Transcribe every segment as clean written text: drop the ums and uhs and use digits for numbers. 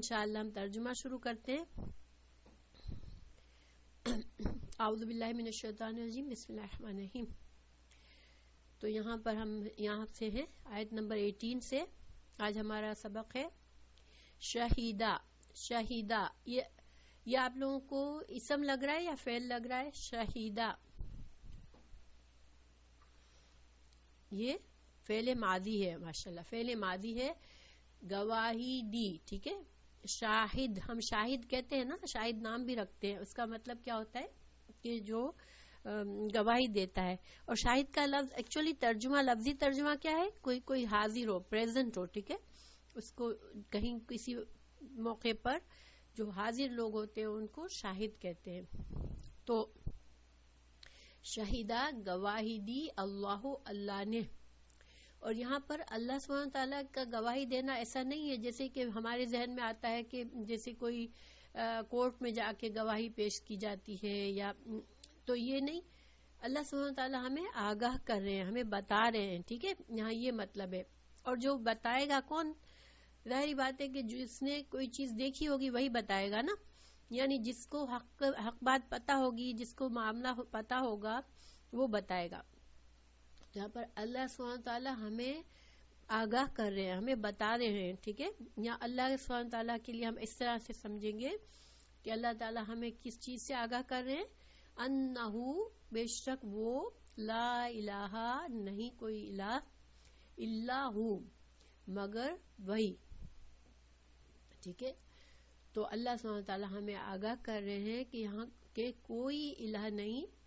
انشاءاللہ ہم ترجمہ شروع کرتے ہیں. اعوذ باللہ من الشیطان الرجیم، بسم اللہ الرحمن الرحیم. تو یہاں پر ہم یہاں سے ہیں آیت نمبر 18 سے. آج ہمارا سبق ہے شہیدہ. شہیدہ یہ آپ لوگوں کو اسم لگ رہا ہے یا فعل لگ رہا ہے؟ شہیدہ یہ فعل ماضی ہے. ماشاءاللہ فعل ماضی ہے. گواہی دی، ٹھیک ہے. شاہد، ہم شاہد کہتے ہیں نا، شاہد نام بھی رکھتے ہیں. اس کا مطلب کیا ہوتا ہے کہ جو گواہی دیتا ہے. اور شاہد کا لفظ ایکچولی ترجمہ، لفظی ترجمہ کیا ہے؟ کوئی حاضر ہو، پریزنٹ ہو، ٹھیک ہے. اس کو کہیں کسی موقع پر جو حاضر لوگ ہوتے ہیں ان کو شاہد کہتے ہیں. تو شہیدہ گواہی دی اللہ نے. اور یہاں پر اللہ سبحانہ تعالیٰ کا گواہی دینا ایسا نہیں ہے جیسے کہ ہمارے ذہن میں آتا ہے کہ جیسے کوئی کورٹ میں جا کے گواہی پیش کی جاتی ہے، یا تو یہ نہیں. اللہ سبحانہ تعالیٰ ہمیں آگاہ کر رہے ہیں، ہمیں بتا رہے ہیں، ٹھیک ہے. یہاں یہ مطلب ہے. اور جو بتائے گا کون؟ ظاہری بات ہے کہ جس نے کوئی چیز دیکھی ہوگی وہی بتائے گا نا. یعنی جس کو حق بات پتا ہوگی، جس کو معاملہ پتا ہوگا وہ بتائے گا. یہاں پر اللہ سبحانہ تعالیٰ ہمیں آگاہ کر رہے ہیں، ہمیں بتا رہے ہیں، ٹھیک ہے. یا اللہ سبحانہ تعالیٰ کے لیے ہم اس طرح سے سمجھیں گے کہ اللہ تعالیٰ ہمیں کس چیز سے آگاہ کر رہے ہیں؟ انہو، بے شک وہ، لا الہ، نہیں کوئی الہ، الا ہو، مگر وہی، ٹھیک ہے. تو اللہ سبحانہ تعالیٰ ہمیں آگاہ کر رہے ہیں کہ یہاں کہ کوئی الہ نہیں،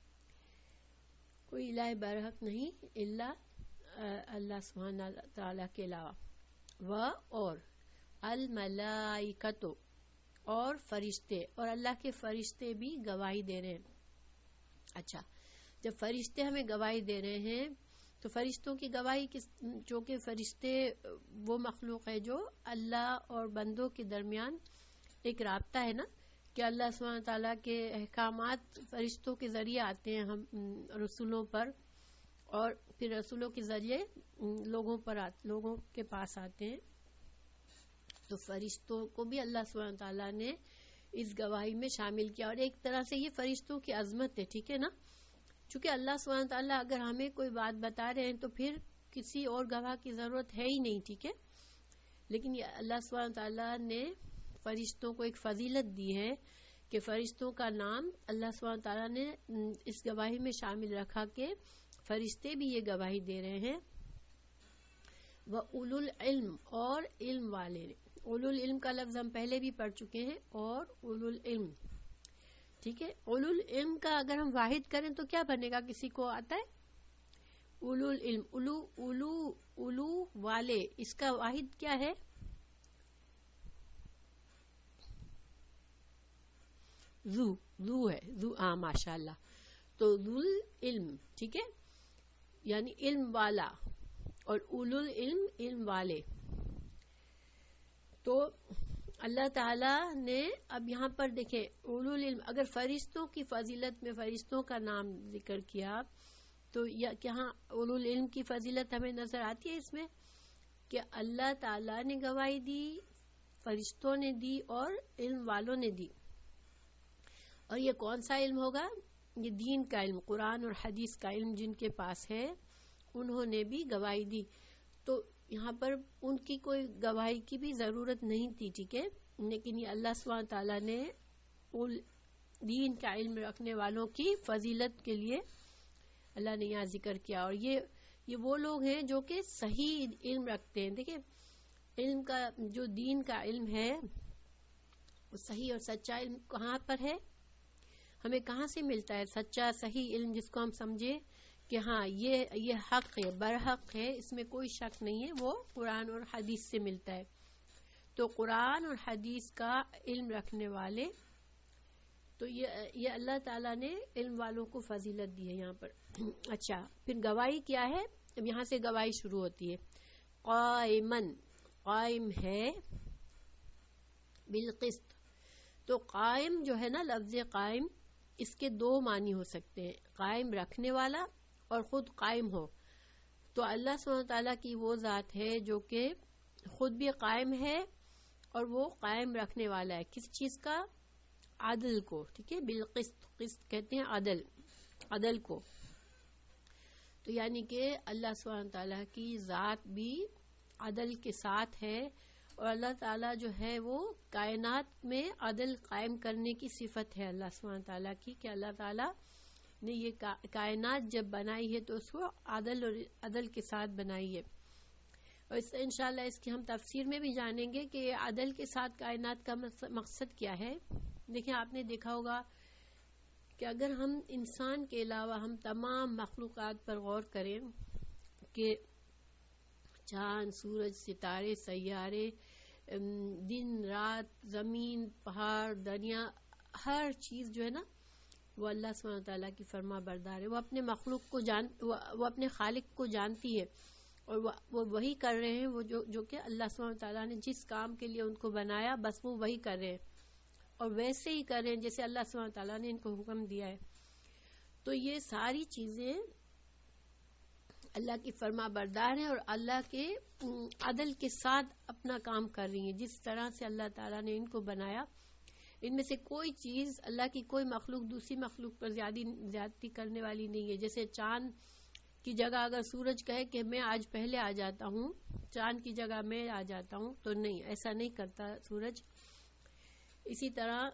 کوئی الہ برحق نہیں الا اللہ سبحانہ تعالیٰ کے علاوہ. اور الملائکۃ، اور فرشتے، اور اللہ کے فرشتے بھی گواہی دے رہے ہیں. اچھا، جب فرشتے ہمیں گواہی دے رہے ہیں تو فرشتوں کی گواہی چونکہ فرشتے وہ مخلوق ہے جو اللہ اور بندوں کے درمیان ایک رابطہ ہے نا، کہ اللہ سبحانہ تعالیٰ کے احکامات فرشتوں کے ذریعے آتے ہیں ہم رسولوں پر، اور پھر رسولوں کے ذریعے لوگوں کے پاس آتے ہیں. تو فرشتوں کو بھی اللہ سبحانہ تعالیٰ نے اس گواہی میں شامل کیا. اور ایک طرح سے یہ فرشتوں کی عظمت ہے، ٹھیک ہے نا. چونکہ اللہ سبحانہ تعالیٰ اگر ہمیں کوئی بات بتا رہے ہیں تو پھر کسی اور گواہ کی ضرورت ہے ہی نہیں، ٹھیک ہے. لیکن یہ اللہ سبحانہ تعالیٰ نے فرشتوں کو ایک فضیلت دی ہے کہ فرشتوں کا نام اللہ سبحانہ تعالیٰ نے اس گواہی میں شامل رکھا کہ فرشتے بھی یہ گواہی دے رہے ہیں. وَأُولُو الْعِلْمِ، اور علم والے. اولو العلم کا لفظ ہم پہلے بھی پڑھ چکے ہیں. اور اولو العلم، ٹھیک ہے. اولو العلم کا اگر ہم واحد کریں تو کیا بنے گا؟ کسی کو آتا ہے؟ اولو العلم، اولو والے، اس کا واحد کیا ہے؟ ذو ہے. ذو، ہاں ماشاء اللہ. تو ذو العلم، ٹھیک ہے، یعنی علم والا. اور اولو العلم، علم والے. تو اللہ تعالیٰ نے اب یہاں پر دیکھیں اولو العلم، اگر فرشتوں کی فضیلت میں فرشتوں کا نام ذکر کیا تو یہاں اولو العلم کی فضیلت ہمیں نظر آتی ہے اس میں کہ اللہ تعالیٰ نے گواہی دی، فرشتوں نے دی، اور علم والوں نے دی. اور یہ کون سا علم ہوگا؟ یہ دین کا علم، قرآن اور حدیث کا علم جن کے پاس ہے انہوں نے بھی گواہی دی. تو یہاں پر ان کی کوئی گواہی کی بھی ضرورت نہیں تھی، ٹھیک ہے. لیکن یہ اللہ سبحانہ تعالیٰ نے دین کا علم رکھنے والوں کی فضیلت کے لیے اللہ نے یہاں ذکر کیا. اور یہ وہ لوگ ہیں جو کہ صحیح علم رکھتے ہیں. دیکھیں علم کا جو دین کا علم ہے وہ صحیح اور سچا علم کہاں پر ہے؟ ہمیں کہاں سے ملتا ہے سچا صحیح علم جس کو ہم سمجھے کہ ہاں یہ حق ہے، برحق ہے، اس میں کوئی شک نہیں ہے؟ وہ قرآن اور حدیث سے ملتا ہے. تو قرآن اور حدیث کا علم رکھنے والے، تو یہ اللہ تعالیٰ نے علم والوں کو فضیلت دی ہے یہاں پر. اچھا، پھر گواہی کیا ہے؟ اب یہاں سے گواہی شروع ہوتی ہے. قائمن، قائم ہے، بالقسط. تو قائم جو ہے نا، لفظ قائم، اس کے دو معنی ہو سکتے ہیں، قائم رکھنے والا اور خود قائم ہو. تو اللہ سبحانہ تعالیٰ کی وہ ذات ہے جو کہ خود بھی قائم ہے اور وہ قائم رکھنے والا ہے کس چیز کا؟ عدل کو. ٹھیک ہے، بالقسط، قسط کہتے ہیں عدل کو. تو یعنی کہ اللہ سبحانہ تعالیٰ کی ذات بھی عدل کے ساتھ ہے، اور اللہ تعالیٰ جو ہے وہ کائنات میں عدل قائم کرنے کی صفت ہے اللہ سبحانہ تعالیٰ کی، کہ اللہ تعالیٰ نے یہ کائنات جب بنائی ہے تو اس کو عدل کے ساتھ بنائی ہے. اور انشاءاللہ اس کی ہم تفسیر میں بھی جانیں گے کہ عدل کے ساتھ کائنات کا مقصد کیا ہے. دیکھیں، آپ نے دیکھا ہوگا کہ اگر ہم انسان کے علاوہ ہم تمام مخلوقات پر غور کریں کہ چاند، سورج، ستارے، سیارے، دن رات، زمین، پہاڑ، دریا، ہر چیز جو ہے نا وہ اللہ سبحانہ تعالیٰ کی فرما بردار ہے. وہ اپنے مخلوق کو وہ اپنے خالق کو جانتی ہے، اور وہ وہی کر رہے ہیں، وہ جو کہ اللہ سبحانہ تعالیٰ نے جس کام کے لیے ان کو بنایا بس وہ وہی کر رہے ہیں، اور ویسے ہی کر رہے ہیں جیسے اللہ سبحانہ تعالیٰ نے ان کو حکم دیا ہے. تو یہ ساری چیزیں اللہ کی فرما بردار ہیں اور اللہ کے عدل کے ساتھ اپنا کام کر رہی ہیں. جس طرح سے اللہ تعالیٰ نے ان کو بنایا، ان میں سے کوئی چیز، اللہ کی کوئی مخلوق دوسری مخلوق پر زیادتی کرنے والی نہیں ہے. جیسے چاند کی جگہ اگر سورج کہے کہ میں آج پہلے آ جاتا ہوں، چاند کی جگہ میں آ جاتا ہوں، تو نہیں، ایسا نہیں کرتا سورج. اسی طرح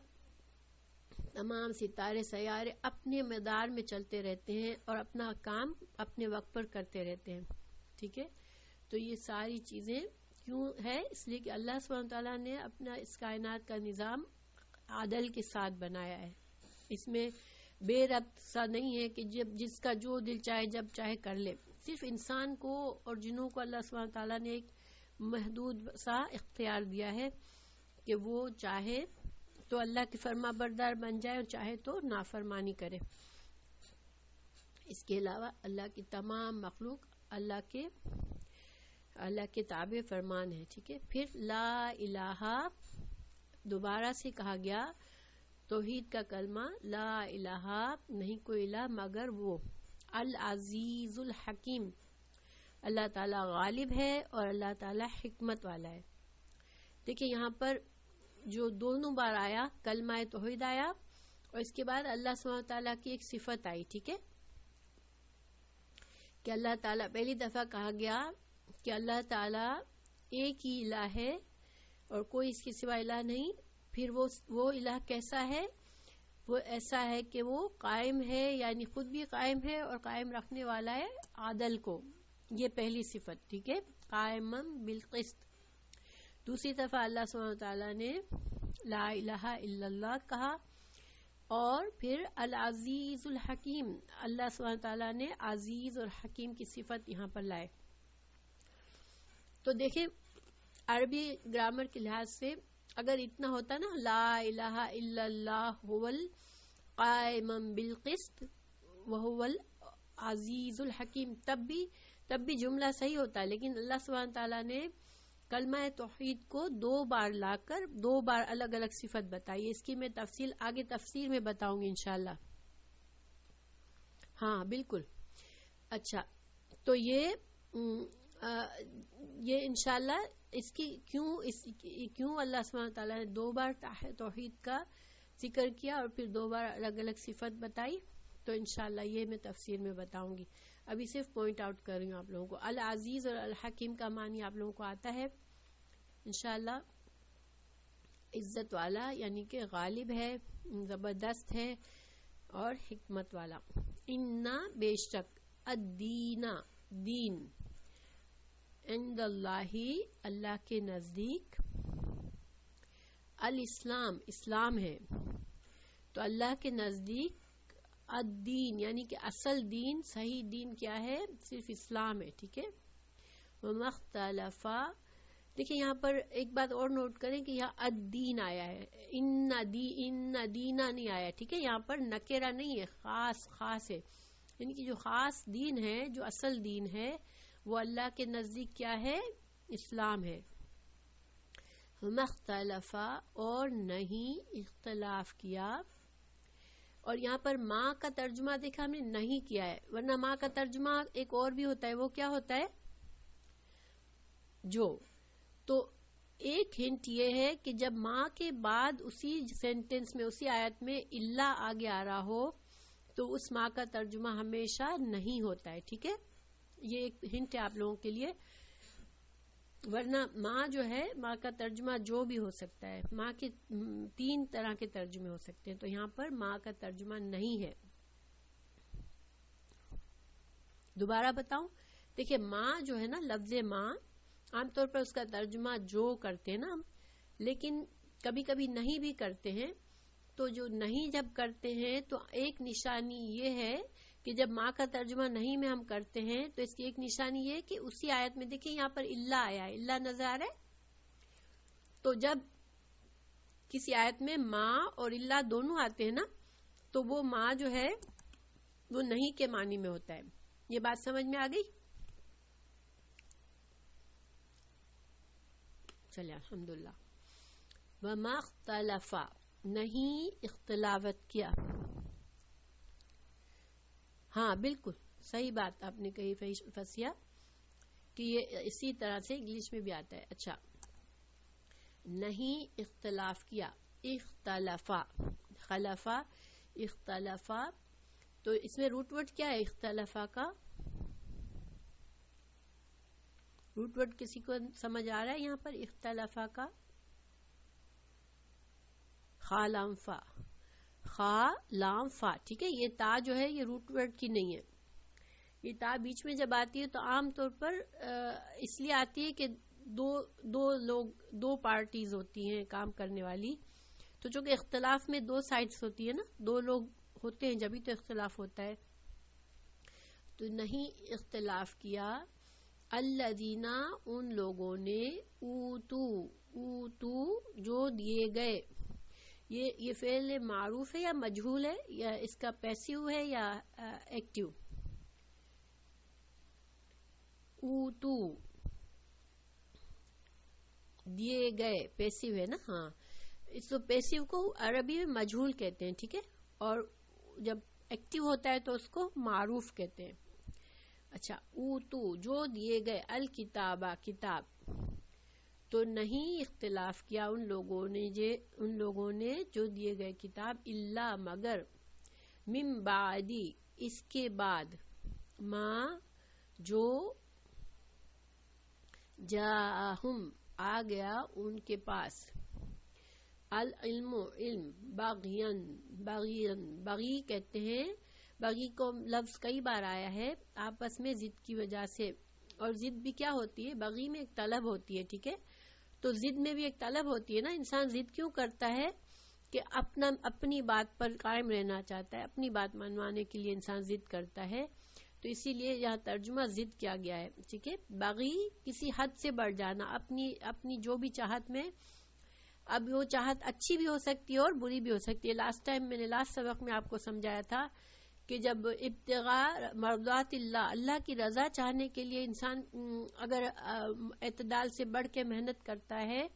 تمام ستارے، سیارے اپنے مدار میں چلتے رہتے ہیں اور اپنا کام اپنے وقت پر کرتے رہتے ہیں. ٹھیک ہے، تو یہ ساری چیزیں کیوں ہے؟ اس لیے کہ اللہ سبحانہ تعالیٰ نے اپنا اس کائنات کا نظام عدل کے ساتھ بنایا ہے. اس میں بے ربط سا نہیں ہے کہ جس کا جو دل چاہے جب چاہے کر لے. صرف انسان کو اور جنوں کو اللہ سبحانہ تعالیٰ نے ایک محدود سا اختیار دیا ہے کہ وہ چاہے تو اللہ کی فرما بردار بن جائے اور چاہے تو نافرمانی کرے. اس کے علاوہ اللہ کی تمام مخلوق اللہ کے تابع فرمان ہے. ٹھیک ہے، پھر لا الہ دوبارہ سے کہا گیا، توحید کا کلمہ، لا الہ، نہیں کوئی الہ مگر وہ العزیز الحکیم. اللہ تعالیٰ غالب ہے اور اللہ تعالیٰ حکمت والا ہے. دیکھیں یہاں پر جو دونوں بار آیا، کلمہ توحید آیا اور اس کے بعد اللہ سبحانہ تعالیٰ کی ایک صفت آئی. ٹھیک ہے، کہ اللہ تعالیٰ، پہلی دفعہ کہا گیا کہ اللہ تعالیٰ ایک ہی الہ ہے اور کوئی اس کے سوا الہ نہیں. پھر وہ الہ کیسا ہے؟ وہ ایسا ہے کہ وہ قائم ہے، یعنی خود بھی قائم ہے اور قائم رکھنے والا ہے عدل کو. یہ پہلی صفت. ٹھیک ہے، قائم بالقسط. دوسری دفعہ اللہ سبحانہ تعالیٰ نے لا الہ الا اللہ کہا، اور پھر العزیز الحکیم، اللہ سبحانہ تعالیٰ نے عزیز اور حکیم کی صفت یہاں پر لائے. تو دیکھیں عربی گرامر کے لحاظ سے اگر اتنا ہوتا نا، لا الہ الا اللہ هو القائم بالقسط وهو العزیز الحکیم، تب بھی جملہ صحیح ہوتا ہے. لیکن اللہ سبحانہ تعالیٰ نے کلمہ توحید کو دو بار لا کر دو بار الگ الگ صفت بتائی. اس کی میں آگے تفسیر میں بتاؤں گی انشاءاللہ. ہاں بالکل. اچھا، تو یہ انشاءاللہ اس کی کیوں اللہ سبحانہ تعالیٰ نے دو بار توحید کا ذکر کیا اور پھر دو بار الگ الگ صفت بتائی، تو انشاءاللہ یہ میں تفسیر میں بتاؤں گی. ابھی صرف پوائنٹ آؤٹ کر رہی ہوں آپ لوگوں کو. العزیز اور الحکیم کا معنی آپ لوگوں کو آتا ہے انشاءاللہ. عزت والا یعنی کہ غالب ہے، زبردست ہے اور حکمت والا. انا بے شک، الدین دین، عند اللہ اللہ کے نزدیک، الاسلام اسلام ہے. تو اللہ کے نزدیک الدین یعنی کہ اصل دین، صحیح دین کیا ہے؟ صرف اسلام ہے. ٹھیک ہے، ومختلفا. دیکھیں یہاں پر ایک بات اور نوٹ کریں کہ یہاں الدین آیا ہے، ان دینا نہیں آیا. ٹھیک ہے، یہاں پر نکرہ نہیں ہے، خاص ہے. یعنی کہ جو خاص دین ہے، جو اصل دین ہے، وہ اللہ کے نزدیک کیا ہے؟ اسلام ہے. مختلفہ اور نہیں اختلاف کیا. اور یہاں پر ماں کا ترجمہ دیکھا ہم نے نہیں کیا ہے، ورنہ ماں کا ترجمہ ایک اور بھی ہوتا ہے. وہ کیا ہوتا ہے؟ جو. تو ایک ہنٹ یہ ہے کہ جب ماں کے بعد اسی سینٹنس میں اسی آیت میں الا آگے آ رہا ہو تو اس ماں کا ترجمہ ہمیشہ نہیں ہوتا ہے. ٹھیک ہے, یہ ایک ہنٹ ہے آپ لوگوں کے لیے. ورنہ ماں جو ہے, ماں کا ترجمہ جو بھی ہو سکتا ہے. ماں کے 3 طرح کے ترجمے ہو سکتے ہیں, تو یہاں پر ماں کا ترجمہ نہیں ہے. دوبارہ بتاؤں, دیکھیں ماں جو ہے نا, لفظ ماں عام طور پر اس کا ترجمہ جو کرتے ہیں نا, لیکن کبھی کبھی نہیں بھی کرتے ہیں. تو جو نہیں جب کرتے ہیں تو ایک نشانی یہ ہے کہ جب ماں کا ترجمہ نہیں میں ہم کرتے ہیں تو اس کی ایک نشانی یہ کہ اسی آیت میں دیکھیں یہاں پر اللہ آیا ہے, اللہ نظر آ رہا ہے. تو جب کسی آیت میں ماں اور اللہ دونوں آتے ہیں نا, تو وہ ماں جو ہے وہ نہیں کے معنی میں ہوتا ہے. یہ بات سمجھ میں آ گئی؟ چلے الحمدللہ. وما اختلف, نہیں اختلافت کیا. ہاں بالکل صحیح بات آپ نے کہی فسیا, کہ یہ اسی طرح سے انگلش میں بھی آتا ہے. اچھا, نہیں اختلاف کیا, اختلافا, خلفا, اختلافا. تو اس میں روٹ ورڈ کیا ہے اختلافا کا؟ روٹ ورڈ کسی کو سمجھ آ رہا ہے یہاں پر اختلافا کا؟ خا لام فا, خا لام فا. ٹھیک ہے, یہ تا جو ہے یہ روٹ ورڈ کی نہیں ہے. یہ تا بیچ میں جب آتی ہے تو عام طور پر اس لیے آتی ہے کہ دو پارٹیز ہوتی ہیں کام کرنے والی. تو چونکہ اختلاف میں 2 سائڈز ہوتی ہے نا, 2 لوگ ہوتے ہیں جبھی تو اختلاف ہوتا ہے. تو نہیں اختلاف کیا الذین, ان لوگوں نے, اوتو جو دیے گئے. یہ فعل معروف ہے یا مجہول ہے, یا اس کا پیسیو ہے یا ایکٹیو؟ اوتو دیے گئے, پیسیو ہے نا. ہاں, اس کو پیسیو کو عربی میں مجہول کہتے ہیں. ٹھیک ہے, اور جب ایکٹیو ہوتا ہے تو اس کو معروف کہتے ہیں. اچھا, اوتو جو دیے گئے, الکتابہ کتاب. تو نہیں اختلاف کیا ان لوگوں نے جو دیے گئے کتاب, الا مگر, من بعدی اس کے بعد, ما جو, جاءہم آ گیا ان کے پاس, العلم علم, بغی کہتے ہیں. بغی کو لفظ کئی بار آیا ہے آپس میں ضد کی وجہ سے, اور ضد بھی کیا ہوتی ہے, بغی میں ایک طلب ہوتی ہے. ٹھیک ہے, تو ضد میں بھی ایک طلب ہوتی ہے نا. انسان ضد کیوں کرتا ہے کہ اپنی بات پر قائم رہنا چاہتا ہے, اپنی بات منوانے کے لیے انسان ضد کرتا ہے. تو اسی لیے یہاں ترجمہ ضد کیا گیا ہے. ٹھیک ہے, بغی کسی حد سے بڑھ جانا, اپنی جو بھی چاہت میں. اب وہ چاہت اچھی بھی ہو سکتی ہے اور بری بھی ہو سکتی ہے. لاسٹ سبق میں آپ کو سمجھایا تھا کہ جب ابتغاء مرضات اللہ کی رضا چاہنے کے لیے انسان اگر اعتدال سے بڑھ کے محنت کرتا ہے,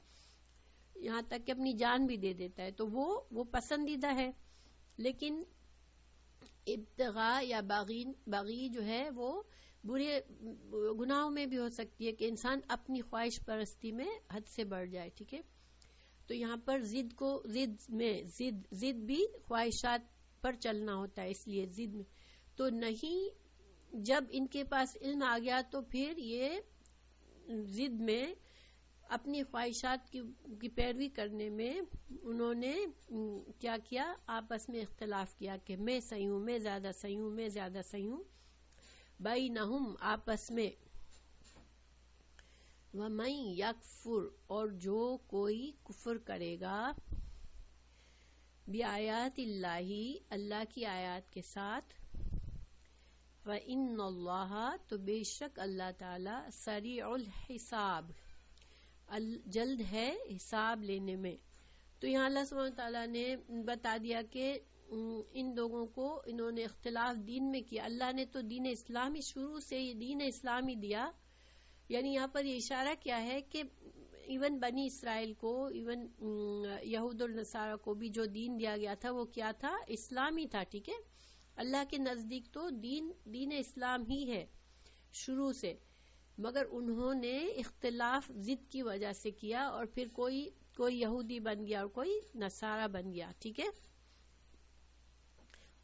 یہاں تک کہ اپنی جان بھی دے دیتا ہے, تو وہ پسندیدہ ہے. لیکن ابتغاء یا باغی جو ہے وہ برے گناہوں میں بھی ہو سکتی ہے کہ انسان اپنی خواہش پرستی میں حد سے بڑھ جائے. ٹھیک ہے, تو یہاں پر ضد بھی خواہشات پر چلنا ہوتا ہے, اس لیے ضد میں. تو نہیں, جب ان کے پاس علم آ گیا تو پھر یہ ضد میں اپنی خواہشات کی پیروی کرنے میں انہوں نے کیا کیا, آپس میں اختلاف کیا کہ میں صحیح ہوں, میں زیادہ صحیح ہوں, میں زیادہ صحیح ہوں. بینہم آپس میں. وَمَن یکفر, اور جو کوئی کفر کرے گا, بِآیاتِ اللہ, اللہ کی آیات کے ساتھ, فَإِنَّ اللَّهَ, تو بے شک اللہ تعالی, سریع الحساب, جلد ہے حساب لینے میں. تو یہاں اللہ سبحانہ وتعالی نے بتا دیا کہ ان لوگوں کو انہوں نے اختلاف دین میں کیا. اللہ نے تو دین اسلامی شروع سے یہ دین اسلامی دیا. یعنی یہاں پر یہ اشارہ کیا ہے کہ ایون بنی اسرائیل کو, ایون یہود اور نصارہ کو بھی جو دین دیا گیا تھا وہ کیا تھا, اسلامی تھا. ٹھیک ہے, اللہ کے نزدیک تو دین اسلام ہی ہے شروع سے. مگر انہوں نے اختلاف ضد کی وجہ سے کیا، اور پھر کوئی یہودی بن گیا اور کوئی نصارہ بن گیا. ٹھیک ہے،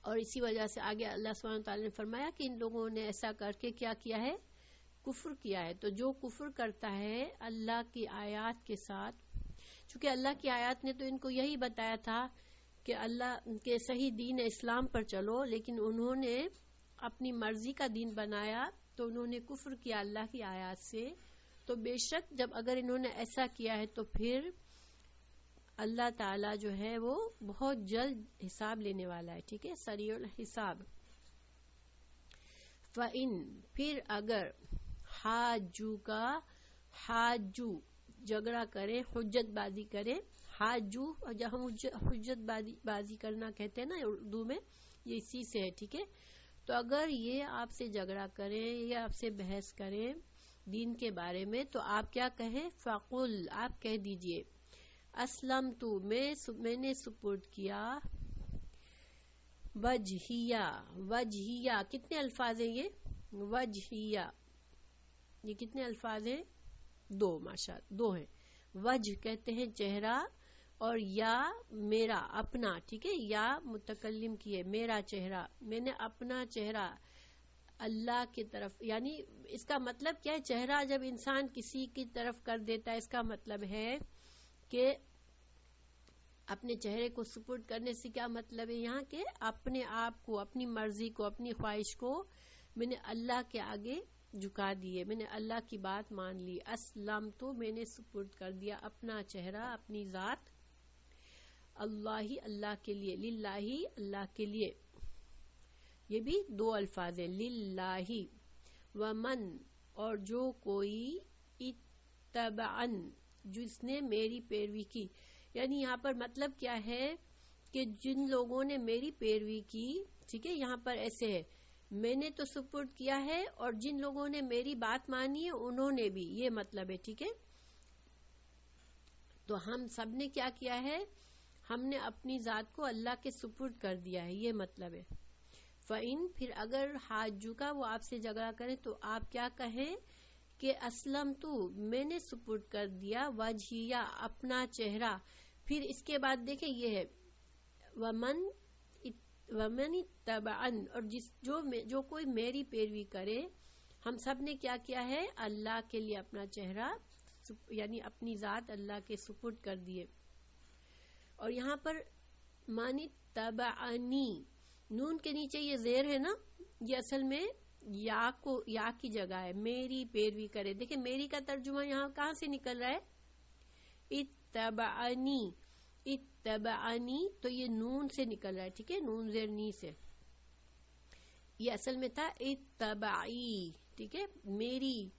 اور اسی وجہ سے آگے اللہ سبحانہ تعالیٰ نے فرمایا کہ ان لوگوں نے ایسا کر کے کیا کیا ہے، کفر کیا ہے. تو جو کفر کرتا ہے اللہ کی آیات کے ساتھ، چونکہ اللہ کی آیات نے تو ان کو یہی بتایا تھا کہ اللہ کے صحیح دین اسلام پر چلو، لیکن انہوں نے اپنی مرضی کا دین بنایا، تو انہوں نے کفر کیا اللہ کی آیات سے. تو بے شک جب اگر انہوں نے ایسا کیا ہے تو پھر اللہ تعالیٰ جو ہے وہ بہت جلد حساب لینے والا ہے. ٹھیک ہے، سریع الحساب. فَإِن پھر اگر حاجو جھگڑا کرے، حجت بازی کرے. حاجو جب ہم حجت بازی کرنا کہتے ہیں نا اردو میں، یہ اسی سے ہے. ٹھیک ہے، تو اگر یہ آپ سے جھگڑا کریں یا آپ سے بحث کریں دین کے بارے میں، تو آپ کیا کہیں، فَقُلْ آپ کہہ دیجئے، اسلمت میں نے سپرد کیا، وجہیہ کتنے الفاظ ہیں یہ، وجہیہ یہ کتنے الفاظ ہیں، 2 ماشاءاللہ 2 ہیں. وجہ کہتے ہیں چہرہ، اور یا میرا اپنا. ٹھیک ہے، یا متکلم کیے میرا چہرہ، میں نے اپنا چہرہ اللہ کی طرف. یعنی اس کا مطلب کیا ہے، چہرہ جب انسان کسی کی طرف کر دیتا ہے، اس کا مطلب ہے کہ اپنے چہرے کو سپرد کرنے سے کیا مطلب ہے یہاں کہ اپنے آپ کو، اپنی مرضی کو، اپنی خواہش کو میں نے اللہ کے آگے جھکا دیے، میں نے اللہ کی بات مان لی. اسلم تو میں نے سپرد کر دیا اپنا چہرہ، اپنی ذات اللہ کے لیے، للہ اللہ کے لیے. یہ بھی 2 الفاظ ہیں، للہ. ومن اور جو کوئی اتبعن جس نے میری پیروی کی. یعنی یہاں پر مطلب کیا ہے کہ جن لوگوں نے میری پیروی کی. ٹھیک ہے، یہاں پر ایسے ہے، میں نے تو سپرد کیا ہے اور جن لوگوں نے میری بات مانی ہے انہوں نے بھی، یہ مطلب ہے. ٹھیک ہے، تو ہم سب نے کیا کیا ہے، ہم نے اپنی ذات کو اللہ کے سپرد کر دیا ہے، یہ مطلب ہے. فَإِن پھر اگر حاجو کا وہ آپ سے جھگڑا کرے تو آپ کیا کہیں کہ اسلم تو میں نے سپرد کر دیا، وجہیہ اپنا چہرہ. پھر اس کے بعد دیکھیں یہ ہے ومن اتبعن اور جو کوئی میری پیروی کرے. ہم سب نے کیا کیا ہے، اللہ کے لیے اپنا چہرہ یعنی اپنی ذات اللہ کے سپرد کر دیے. اور یہاں پر من اتبعنی نون کے نیچے یہ زیر ہے نا، یہ اصل میں یا کی جگہ ہے، میری پیروی کرے. دیکھیں میری کا ترجمہ یہاں کہاں سے نکل رہا ہے، اتبعنی تو یہ نون سے نکل رہا ہے. ٹھیک ہے، نون زیر نی سے، یہ اصل میں تھا اتبعی. ٹھیک ہے، میری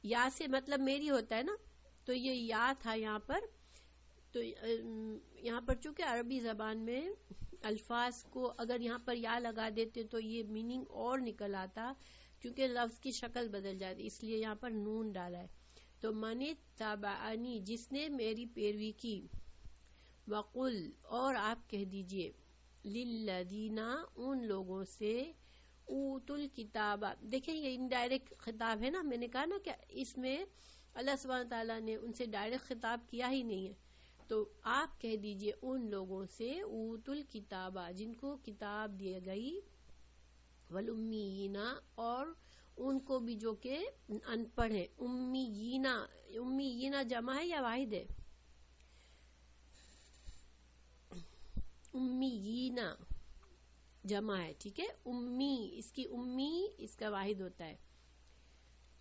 یا سے مطلب میری ہوتا ہے نا، تو یہ یا تھا یہاں پر. تو یہاں پر چونکہ عربی زبان میں الفاظ کو اگر یہاں پر یا لگا دیتے تو یہ میننگ اور نکل آتا، کیونکہ لفظ کی شکل بدل جاتی، اس لیے یہاں پر نون ڈالا ہے. تو من تابعنی جس نے میری پیروی کی، وقل اور آپ کہہ دیجئے، للذین ان لوگوں سے اوتوا الکتاب. دیکھیں یہ انڈائریکٹ خطاب ہے نا، میں نے کہا نا کہ اس میں اللہ سبحانہ تعالیٰ نے ان سے ڈائریکٹ خطاب کیا ہی نہیں ہے. تو آپ کہہ دیجئے ان لوگوں سے اوتوا الکتاب جن کو کتاب دی گئی، والامیین اور ان کو بھی جو کہ ان پڑھ ہیں. امیین جمع ہے یا واحد ہے، امیین جمع ہے. ٹھیک ہے، امی اس کی امی اس کا واحد ہوتا ہے.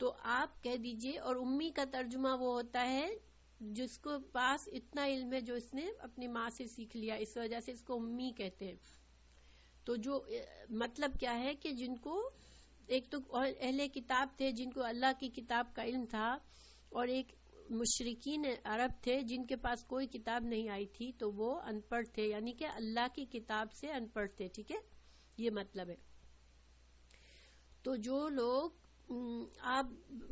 تو آپ کہہ دیجئے، اور امی کا ترجمہ وہ ہوتا ہے جس کو پاس اتنا علم ہے جو اس نے اپنی ماں سے سیکھ لیا، اس وجہ سے اس کو امی کہتے ہیں. تو جو مطلب کیا ہے کہ جن کو ایک تو اہل کتاب تھے جن کو اللہ کی کتاب کا علم تھا، اور ایک مشرکین عرب تھے جن کے پاس کوئی کتاب نہیں آئی تھی، تو وہ ان پڑھ تھے، یعنی کہ اللہ کی کتاب سے ان پڑھ تھے. ٹھیک ہے، یہ مطلب ہے. تو جو لوگ آپ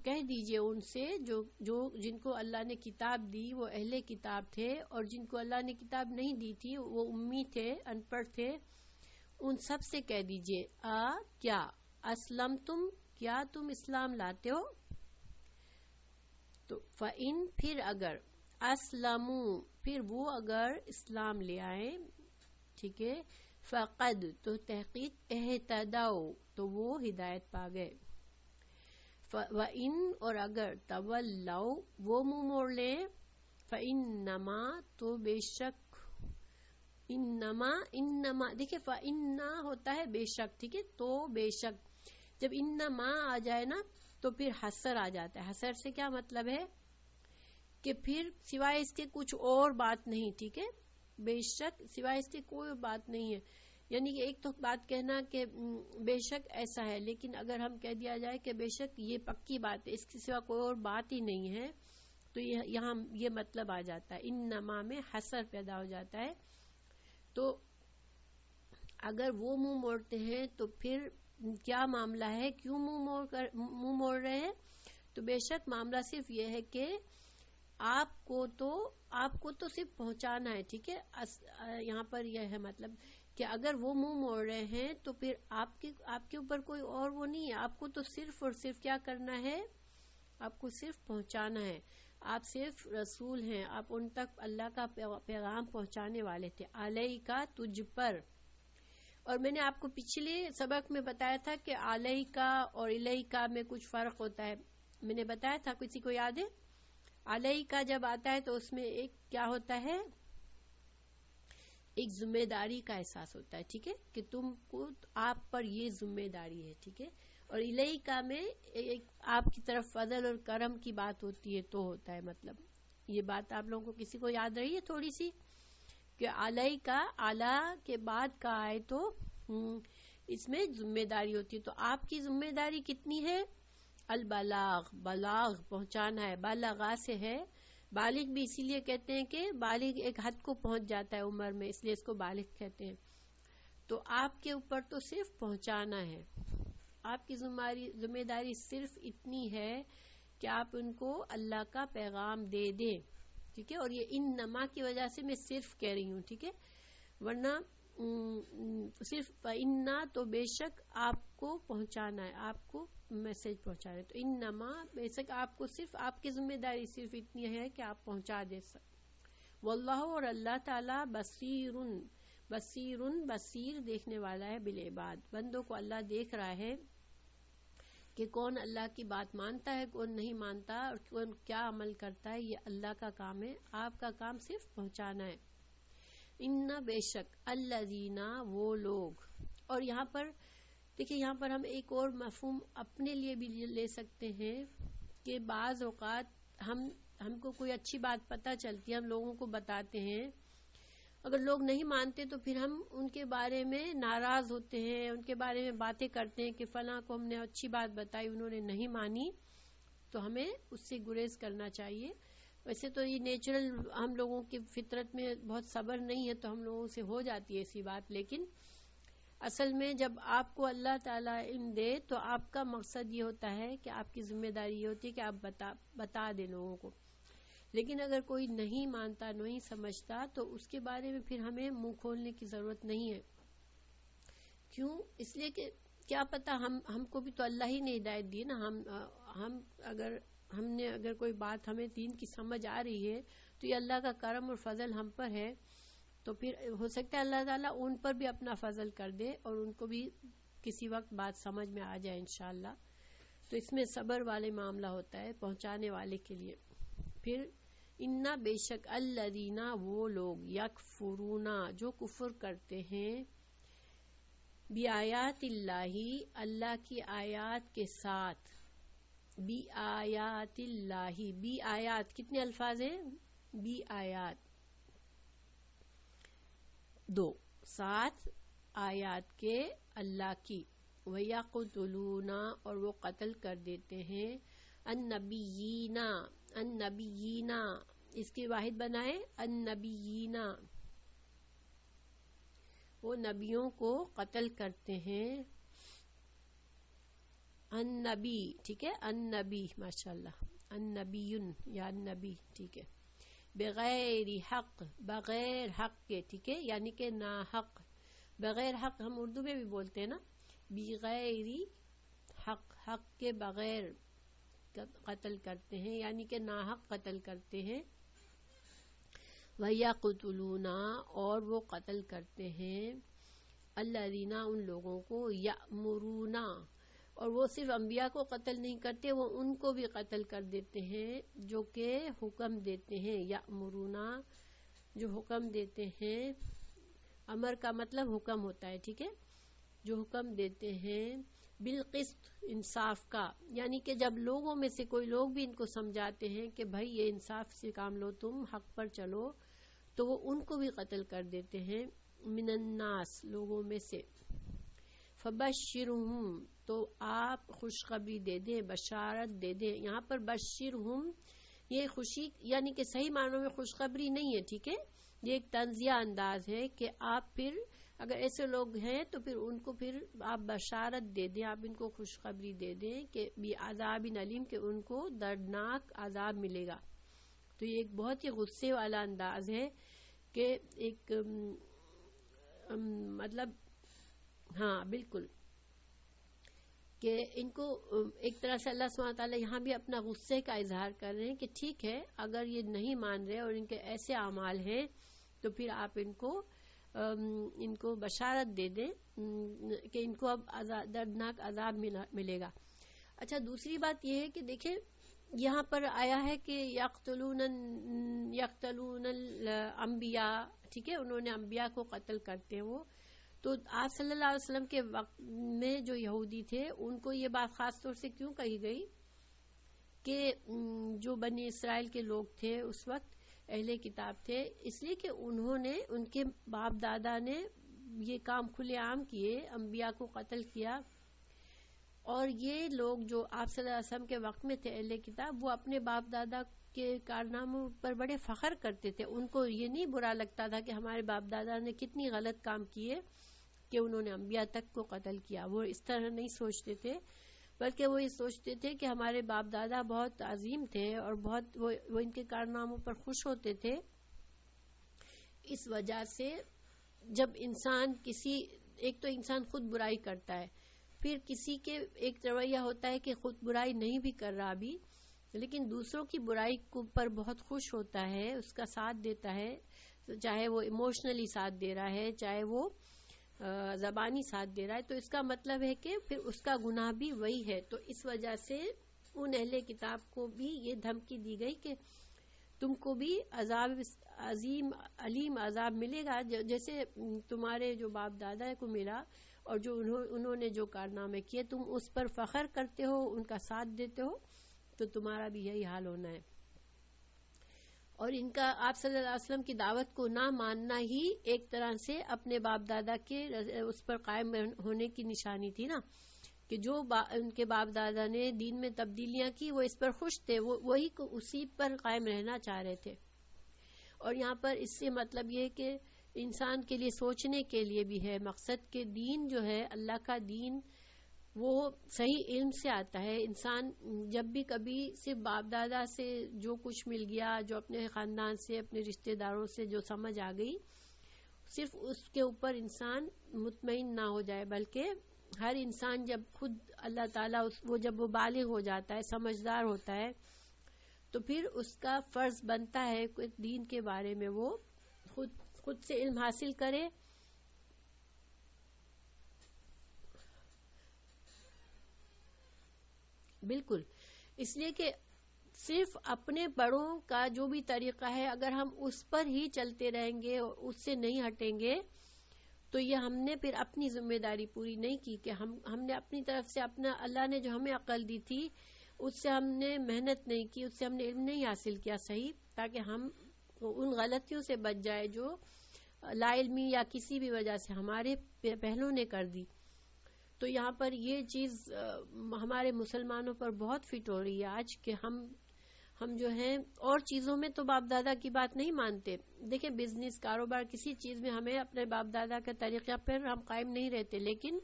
کہہ دیجئے ان سے جو جن کو اللہ نے کتاب دی وہ اہل کتاب تھے، اور جن کو اللہ نے کتاب نہیں دی تھی وہ امی تھے، ان پڑھ تھے. ان سب سے کہہ دیجئے کیا اسلم تم، کیا تم اسلام لاتے ہو. تو فَإِن پھر اگر اسلموا پھر وہ اگر اسلام لے آئے، ٹھیک ہے، فقد تو تحقیق اہتدوا تو وہ ہدایت پا گئے، وَإِن اور اگر تولوا وہ منہ موڑ لیں، فَإِنَّمَا تو بے شک، انما دیکھیں فَإِنَّا ہوتا ہے بے شک، ٹھیک ہے، تو بے شک جب انما آ جائے نا تو پھر حسر آ جاتا ہے. حسر سے کیا مطلب ہے کہ پھر سوائے اس کے کچھ اور بات نہیں، ٹھیک ہے، بے شک سوائے اس کے کوئی بات نہیں ہے. یعنی کہ ایک تو بات کہنا کہ بے شک ایسا ہے، لیکن اگر ہم کہہ دیا جائے کہ بے شک یہ پکی بات ہے، اس کے سوا کوئی اور بات ہی نہیں ہے، تو یہاں یہ مطلب آ جاتا ہے، انما میں حسر پیدا ہو جاتا ہے. تو اگر وہ منہ موڑتے ہیں تو پھر کیا معاملہ ہے، کیوں منہ موڑ رہے ہیں؟ تو بے شک معاملہ صرف یہ ہے کہ آپ کو تو صرف پہنچانا ہے، ٹھیک ہے. یہاں پر یہ ہے مطلب کہ اگر وہ منہ موڑ رہے ہیں تو پھر آپ کے اوپر کوئی اور وہ نہیں ہے، آپ کو تو صرف اور صرف کیا کرنا ہے، آپ کو صرف پہنچانا ہے. آپ صرف رسول ہیں، آپ ان تک اللہ کا پیغام پہنچانے والے تھے. علیہ کا تجھ پر. اور میں نے آپ کو پچھلے سبق میں بتایا تھا کہ علیہ کا اور الیہ کا میں کچھ فرق ہوتا ہے، میں نے بتایا تھا، کسی کو یاد ہے؟ علیہ کا جب آتا ہے تو اس میں ایک کیا ہوتا ہے، ایک ذمہ داری کا احساس ہوتا ہے، ٹھیک ہے، کہ تم کو آپ پر یہ ذمہ داری ہے، ٹھیک ہے. اور الیہ کا میں ایک آپ کی طرف فضل اور کرم کی بات ہوتی ہے تو ہوتا ہے. مطلب یہ بات آپ لوگوں کو کسی کو یاد رہی ہے تھوڑی سی کہ علیہ کا اعلیٰ کے بعد کا آئے تو اس میں ذمہ داری ہوتی ہے. تو آپ کی ذمہ داری کتنی ہے؟ البلاغ، بلاغ پہنچانا ہے. بالغا سے ہے، بالغ بھی اسی لیے کہتے ہیں کہ بالغ ایک حد کو پہنچ جاتا ہے عمر میں، اس لیے اس کو بالغ کہتے ہیں. تو آپ کے اوپر تو صرف پہنچانا ہے، آپ کی ذمہ داری صرف اتنی ہے کہ آپ ان کو اللہ کا پیغام دے دیں، ٹھیک ہے. اور یہ ان نما کی وجہ سے میں صرف کہہ رہی ہوں، ٹھیک ہے، ورنہ صرف فَإِنَّا تو بے شک آپ کو پہنچانا ہے، آپ کو میسج پہنچا رہے. تو ان نما بے شک آپ کو صرف آپ کی ذمہ داری صرف اتنی ہے کہ آپ پہنچا دے سکتے. واللہ اور اللہ تعالی بصیر دیکھنے والا ہے بالعباد، بندوں کو اللہ دیکھ رہا ہے کہ کون اللہ کی بات مانتا ہے، کون نہیں مانتا، اور کون کیا عمل کرتا ہے. یہ اللہ کا کام ہے، آپ کا کام صرف پہنچانا ہے. ان بے شک الذین وہ لوگ. اور یہاں پر دیکھیں، یہاں پر ہم ایک اور مفہوم اپنے لیے بھی لے سکتے ہیں کہ بعض اوقات ہم کو کوئی اچھی بات پتہ چلتی ہے، ہم لوگوں کو بتاتے ہیں، اگر لوگ نہیں مانتے تو پھر ہم ان کے بارے میں ناراض ہوتے ہیں، ان کے بارے میں باتیں کرتے ہیں کہ فلاں کو ہم نے اچھی بات بتائی، انہوں نے نہیں مانی. تو ہمیں اس سے گریز کرنا چاہیے. ویسے تو یہ نیچرل ہم لوگوں کی فطرت میں بہت صبر نہیں ہے تو ہم لوگوں سے ہو جاتی ہے ایسی بات، لیکن اصل میں جب آپ کو اللہ تعالیٰ علم دے تو آپ کا مقصد یہ ہوتا ہے کہ آپ کی ذمہ داری یہ ہوتی ہے کہ آپ بتا دیں لوگوں کو. لیکن اگر کوئی نہیں مانتا، نہیں سمجھتا، تو اس کے بارے میں پھر ہمیں منہ کھولنے کی ضرورت نہیں ہے. کیوں؟ اس لیے کہ کیا پتا ہم کو بھی تو اللہ ہی نے ہدایت دی نا. ہم نے اگر کوئی بات ہمیں دین کی سمجھ آ رہی ہے تو یہ اللہ کا کرم اور فضل ہم پر ہے. تو پھر ہو سکتا ہے اللہ تعالیٰ ان پر بھی اپنا فضل کر دے اور ان کو بھی کسی وقت بات سمجھ میں آ جائے انشاءاللہ. تو اس میں صبر والے معاملہ ہوتا ہے پہنچانے والے کے لیے. پھر انا بے شک الذین وہ لوگ یکفرون جو کفر کرتے ہیں بآیات اللہ اللہ کی آیات کے ساتھ. بی آیات اللہ، بی آیات کتنے الفاظ ہیں؟ بی آیات دو، ساتھ آیات کے اللہ کی. وَيَقْتُلُونَ اور وہ قتل کر دیتے ہیں النبیین اس کی واحد بنائے النبیین، وہ نبیوں کو قتل کرتے ہیں. النبی، ٹھیک ہے، النبی، ماشاءاللہ، النبیون یا النبی، ٹھیک ہے، بغیر حق، بغیر حق کے، ٹھیک ہے، یعنی کہ نا حق. بغیر حق ہم اردو میں بھی بولتے ہیں نا، بغیر حق، حق کے بغیر. قتل کرتے ہیں، یعنی کہ ناحق قتل کرتے ہیں. وَيَقْتُلُونَ اور وہ قتل کرتے ہیں الَّذِينَ ان لوگوں کو یأمرون، اور وہ صرف انبیاء کو قتل نہیں کرتے، وہ ان کو بھی قتل کر دیتے ہیں جو کہ حکم دیتے ہیں. یأمرون جو حکم دیتے ہیں، امر کا مطلب حکم ہوتا ہے، ٹھیک ہے، جو حکم دیتے ہیں بالقسط انصاف کا، یعنی کہ جب لوگوں میں سے کوئی لوگ بھی ان کو سمجھاتے ہیں کہ بھائی یہ انصاف سے کام لو، تم حق پر چلو، تو وہ ان کو بھی قتل کر دیتے ہیں. من الناس لوگوں میں سے. فبشرہم تو آپ خوشخبری دے دیں، بشارت دے دیں. یہاں پر بشرہم یہ خوشی یعنی کہ صحیح معنوں میں خوشخبری نہیں ہے، ٹھیک ہے، یہ ایک طنزیہ انداز ہے کہ آپ پھر اگر ایسے لوگ ہیں تو پھر ان کو پھر آپ بشارت دے دیں، آپ ان کو خوشخبری دے دیں کہ بعذاب علیم، کہ ان کو دردناک عذاب ملے گا. تو یہ ایک بہت ہی غصے والا انداز ہے کہ ایک مطلب ہاں بالکل کہ ان کو ایک طرح سے اللہ سبحانہ تعالیٰ یہاں بھی اپنا غصے کا اظہار کر رہے ہیں کہ ٹھیک ہے اگر یہ نہیں مان رہے اور ان کے ایسے اعمال ہیں تو پھر آپ ان کو بشارت دے دیں کہ ان کو اب دردناک عذاب ملے گا. اچھا، دوسری بات یہ ہے کہ دیکھیں یہاں پر آیا ہے کہ یقتلون الانبیاء، ٹھیک ہے، انہوں نے انبیاء کو قتل کرتے ہیں. وہ تو آپ صلی اللہ علیہ وسلم کے وقت میں جو یہودی تھے ان کو یہ بات خاص طور سے کیوں کہی گئی کہ جو بنی اسرائیل کے لوگ تھے اس وقت اہل کتاب تھے، اس لیے کہ انہوں نے ان کے باپ دادا نے یہ کام کھلے عام کیے، انبیاء کو قتل کیا. اور یہ لوگ جو آپ صلی اللہ علیہ وسلم کے وقت میں تھے اہل کتاب، وہ اپنے باپ دادا کے کارناموں پر بڑے فخر کرتے تھے. ان کو یہ نہیں برا لگتا تھا کہ ہمارے باپ دادا نے کتنی غلط کام کیے کہ انہوں نے انبیاء تک کو قتل کیا. وہ اس طرح نہیں سوچتے تھے، بلکہ وہ یہ سوچتے تھے کہ ہمارے باپ دادا بہت عظیم تھے اور بہت وہ ان کے کارناموں پر خوش ہوتے تھے. اس وجہ سے جب انسان ایک تو انسان خود برائی کرتا ہے، پھر کسی کے ایک رویہ ہوتا ہے کہ خود برائی نہیں بھی کر رہا بھی، لیکن دوسروں کی برائی پر بہت خوش ہوتا ہے، اس کا ساتھ دیتا ہے، چاہے وہ ایموشنلی ساتھ دے رہا ہے چاہے وہ زبانی ساتھ دے رہا ہے، تو اس کا مطلب ہے کہ پھر اس کا گناہ بھی وہی ہے. تو اس وجہ سے ان اہل کتاب کو بھی یہ دھمکی دی گئی کہ تم کو بھی عذاب عظیم علیم عذاب ملے گا، جیسے تمہارے جو باپ دادا کو ملا اور جو انہوں نے جو کارنامے کیے تم اس پر فخر کرتے ہو، ان کا ساتھ دیتے ہو، تو تمہارا بھی یہی حال ہونا ہے. اور ان کا آپ صلی اللہ علیہ وسلم کی دعوت کو نہ ماننا ہی ایک طرح سے اپنے باپ دادا کے اس پر قائم ہونے کی نشانی تھی نا، کہ جو ان کے باپ دادا نے دین میں تبدیلیاں کی وہ اس پر خوش تھے، وہی اسی پر قائم رہنا چاہ رہے تھے. اور یہاں پر اس سے مطلب یہ کہ انسان کے لیے سوچنے کے لیے بھی ہے مقصد کہ دین جو ہے اللہ کا دین وہ صحیح علم سے آتا ہے. انسان جب بھی کبھی صرف باپ دادا سے جو کچھ مل گیا، جو اپنے خاندان سے اپنے رشتہ داروں سے جو سمجھ آ گئی، صرف اس کے اوپر انسان مطمئن نہ ہو جائے، بلکہ ہر انسان جب خود اللہ تعالیٰ جب وہ بالغ ہو جاتا ہے، سمجھدار ہوتا ہے، تو پھر اس کا فرض بنتا ہے کہ دین کے بارے میں وہ خود سے علم حاصل کرے. بالکل، اس لیے کہ صرف اپنے بڑوں کا جو بھی طریقہ ہے اگر ہم اس پر ہی چلتے رہیں گے اور اس سے نہیں ہٹیں گے تو یہ ہم نے پھر اپنی ذمہ داری پوری نہیں کی، کہ ہم نے اپنی طرف سے اپنا اللہ نے جو ہمیں عقل دی تھی اس سے ہم نے محنت نہیں کی، اس سے ہم نے علم نہیں حاصل کیا صحیح، تاکہ ہم ان غلطیوں سے بچ جائے جو لا علمی یا کسی بھی وجہ سے ہمارے پہلوں نے کر دی. تو یہاں پر یہ چیز ہمارے مسلمانوں پر بہت فٹ ہو رہی ہے آج، کہ ہم جو ہیں اور چیزوں میں تو باپ دادا کی بات نہیں مانتے. دیکھیں بزنس، کاروبار، کسی چیز میں ہمیں اپنے باپ دادا کے طریقہ پر ہم قائم نہیں رہتے، لیکن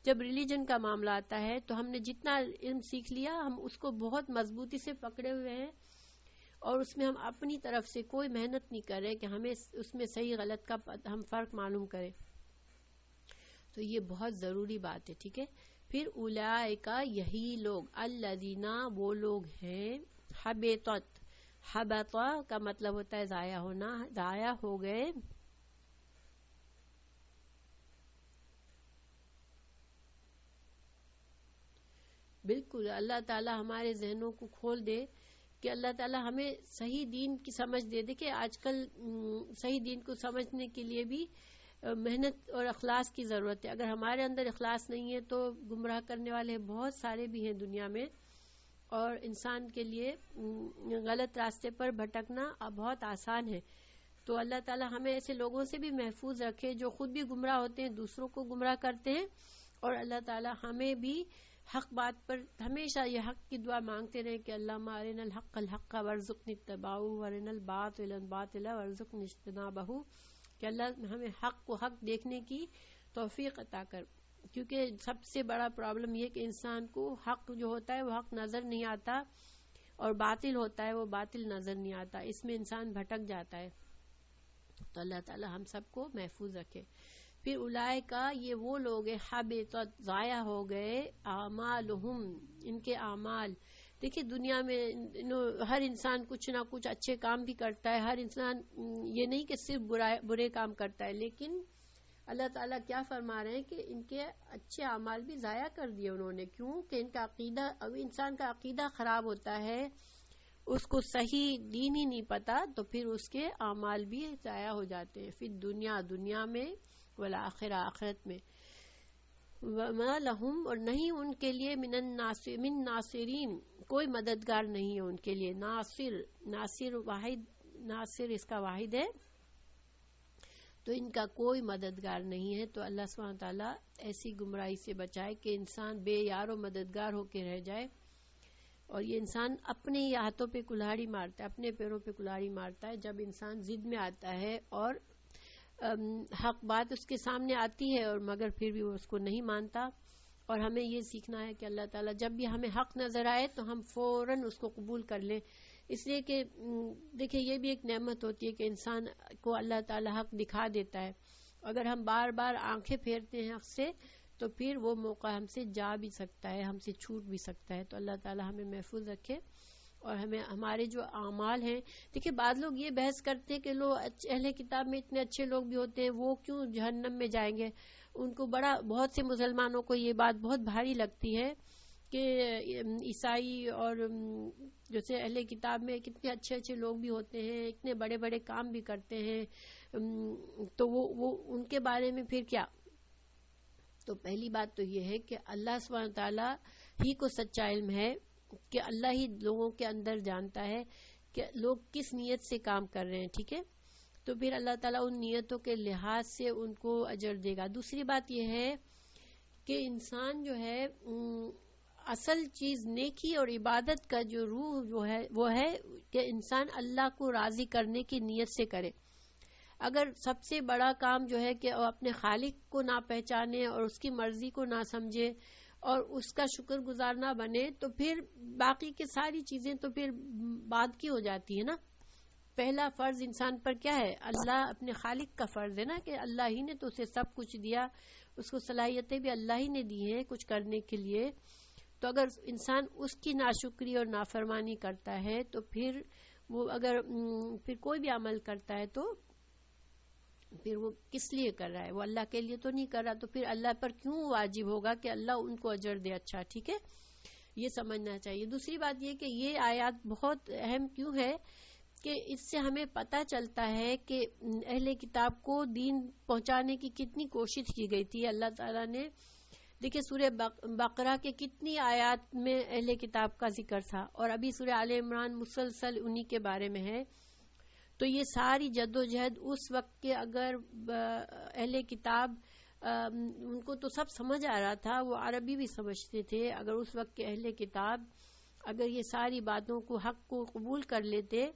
جب ریلیجن کا معاملہ آتا ہے تو ہم نے جتنا علم سیکھ لیا ہم اس کو بہت مضبوطی سے پکڑے ہوئے ہیں اور اس میں ہم اپنی طرف سے کوئی محنت نہیں کر رہے کہ ہمیں اس میں صحیح غلط کا ہم فرق معلوم کریں. تو یہ بہت ضروری بات ہے، ٹھیک ہے. پھر اولئک یہی لوگ، الذین وہ لوگ ہیں، حبطت، حبط کا مطلب ہوتا ہے ضائع ہونا، ضائع ہو گئے، بالکل اللہ تعالی ہمارے ذہنوں کو کھول دے کہ اللہ تعالی ہمیں صحیح دین کی سمجھ دے. دیکھیں آج کل صحیح دین کو سمجھنے کے لیے بھی محنت اور اخلاص کی ضرورت ہے. اگر ہمارے اندر اخلاص نہیں ہے تو گمراہ کرنے والے بہت سارے بھی ہیں دنیا میں، اور انسان کے لیے غلط راستے پر بھٹکنا بہت آسان ہے. تو اللہ تعالی ہمیں ایسے لوگوں سے بھی محفوظ رکھے جو خود بھی گمراہ ہوتے ہیں، دوسروں کو گمراہ کرتے ہیں، اور اللہ تعالی ہمیں بھی حق بات پر ہمیشہ یہ حق کی دعا مانگتے رہے کہ اللہم ارنا الحق الحق وارزقنا اتباعہ وارنا الباطل الباطل وارزقنا اجتنابہ، کہ اللہ ہمیں حق کو حق دیکھنے کی توفیق عطا کر. کیونکہ سب سے بڑا پرابلم یہ کہ انسان کو حق جو ہوتا ہے وہ حق نظر نہیں آتا، اور باطل ہوتا ہے وہ باطل نظر نہیں آتا، اس میں انسان بھٹک جاتا ہے. تو اللہ تعالی ہم سب کو محفوظ رکھے. پھر اولئک یہ وہ لوگ حبطت ضائع ہو گئے، اعمالہم ان کے اعمال. دیکھیں دنیا میں ہر انسان کچھ نہ کچھ اچھے کام بھی کرتا ہے، ہر انسان یہ نہیں کہ صرف برے کام کرتا ہے، لیکن اللہ تعالیٰ کیا فرما رہے ہیں کہ ان کے اچھے اعمال بھی ضائع کر دیے انہوں نے. کیوں کہ ان کا عقیدہ، اب انسان کا عقیدہ خراب ہوتا ہے، اس کو صحیح دین ہی نہیں پتا، تو پھر اس کے اعمال بھی ضائع ہو جاتے ہیں. پھر دنیا میں والآخرہ آخرت میں. وما لہم اور نہیں ان کے لیے من ناصرین کوئی مددگار نہیں ہے ان کے لیے. ناصر واحد، ناصر اس کا واحد ہے، تو ان کا کوئی مددگار نہیں ہے. تو اللہ سبحانہ وتعالی ایسی گمراہی سے بچائے کہ انسان بے یار و مددگار ہو کے رہ جائے، اور یہ انسان اپنے ہی ہاتھوں پہ کلہاڑی مارتا ہے، اپنے پیروں پہ کلہاڑی مارتا ہے جب انسان ضد میں آتا ہے اور حق بات اس کے سامنے آتی ہے، اور مگر پھر بھی وہ اس کو نہیں مانتا. اور ہمیں یہ سیکھنا ہے کہ اللہ تعالیٰ جب بھی ہمیں حق نظر آئے تو ہم فوراً اس کو قبول کر لیں. اس لیے کہ دیکھیں یہ بھی ایک نعمت ہوتی ہے کہ انسان کو اللہ تعالیٰ حق دکھا دیتا ہے. اگر ہم بار بار آنکھیں پھیرتے ہیں حق سے تو پھر وہ موقع ہم سے جا بھی سکتا ہے، ہم سے چھوٹ بھی سکتا ہے. تو اللہ تعالیٰ ہمیں محفوظ رکھے، اور ہمیں ہمارے جو اعمال ہیں. دیکھیں بعض لوگ یہ بحث کرتے ہیں کہ لوگ اہل کتاب میں اتنے اچھے لوگ بھی ہوتے ہیں، وہ کیوں جہنم میں جائیں گے. ان کو بہت سے مسلمانوں کو یہ بات بہت بھاری لگتی ہے کہ عیسائی اور جیسے اہل کتاب میں کتنے اچھے اچھے لوگ بھی ہوتے ہیں، اتنے بڑے بڑے کام بھی کرتے ہیں، تو وہ ان کے بارے میں پھر کیا. تو پہلی بات تو یہ ہے کہ اللہ سبحانہ تعالیٰ ہی کو سچا علم ہے، کہ اللہ ہی لوگوں کے اندر جانتا ہے کہ لوگ کس نیت سے کام کر رہے ہیں. ٹھیک ہے، تو پھر اللہ تعالیٰ ان نیتوں کے لحاظ سے ان کو اجر دے گا. دوسری بات یہ ہے کہ انسان جو ہے اصل چیز نیکی اور عبادت کا جو روح جو ہے وہ ہے کہ انسان اللہ کو راضی کرنے کی نیت سے کرے. اگر سب سے بڑا کام جو ہے کہ وہ اپنے خالق کو نہ پہچانے اور اس کی مرضی کو نہ سمجھے اور اس کا شکر گزار نہ بنے، تو پھر باقی کی ساری چیزیں تو پھر بعد کی ہو جاتی ہے نا. پہلا فرض انسان پر کیا ہے؟ اللہ اپنے خالق کا فرض ہے نا، کہ اللہ ہی نے تو اسے سب کچھ دیا، اس کو صلاحیتیں بھی اللہ ہی نے دی ہیں کچھ کرنے کے لیے. تو اگر انسان اس کی ناشکری اور نافرمانی کرتا ہے تو پھر وہ اگر پھر کوئی بھی عمل کرتا ہے تو پھر وہ کس لیے کر رہا ہے؟ وہ اللہ کے لیے تو نہیں کر رہا. تو پھر اللہ پر کیوں واجب ہوگا کہ اللہ ان کو اجر دے؟ اچھا ٹھیک ہے، یہ سمجھنا چاہیے. دوسری بات یہ کہ یہ آیات بہت اہم کیوں ہے کہ اس سے ہمیں پتہ چلتا ہے کہ اہل کتاب کو دین پہنچانے کی کتنی کوشش کی گئی تھی. اللہ تعالیٰ نے دیکھیں سورہ بقرہ کے کتنی آیات میں اہل کتاب کا ذکر تھا، اور ابھی سورہ آل عمران مسلسل انہی کے بارے میں ہے. تو یہ ساری جد و جہد اس وقت کے اگر اہل کتاب ان کو تو سب سمجھ آ رہا تھا، وہ عربی بھی سمجھتے تھے. اگر اس وقت کے اہل کتاب اگر یہ ساری باتوں کو حق کو قبول کر لیتے،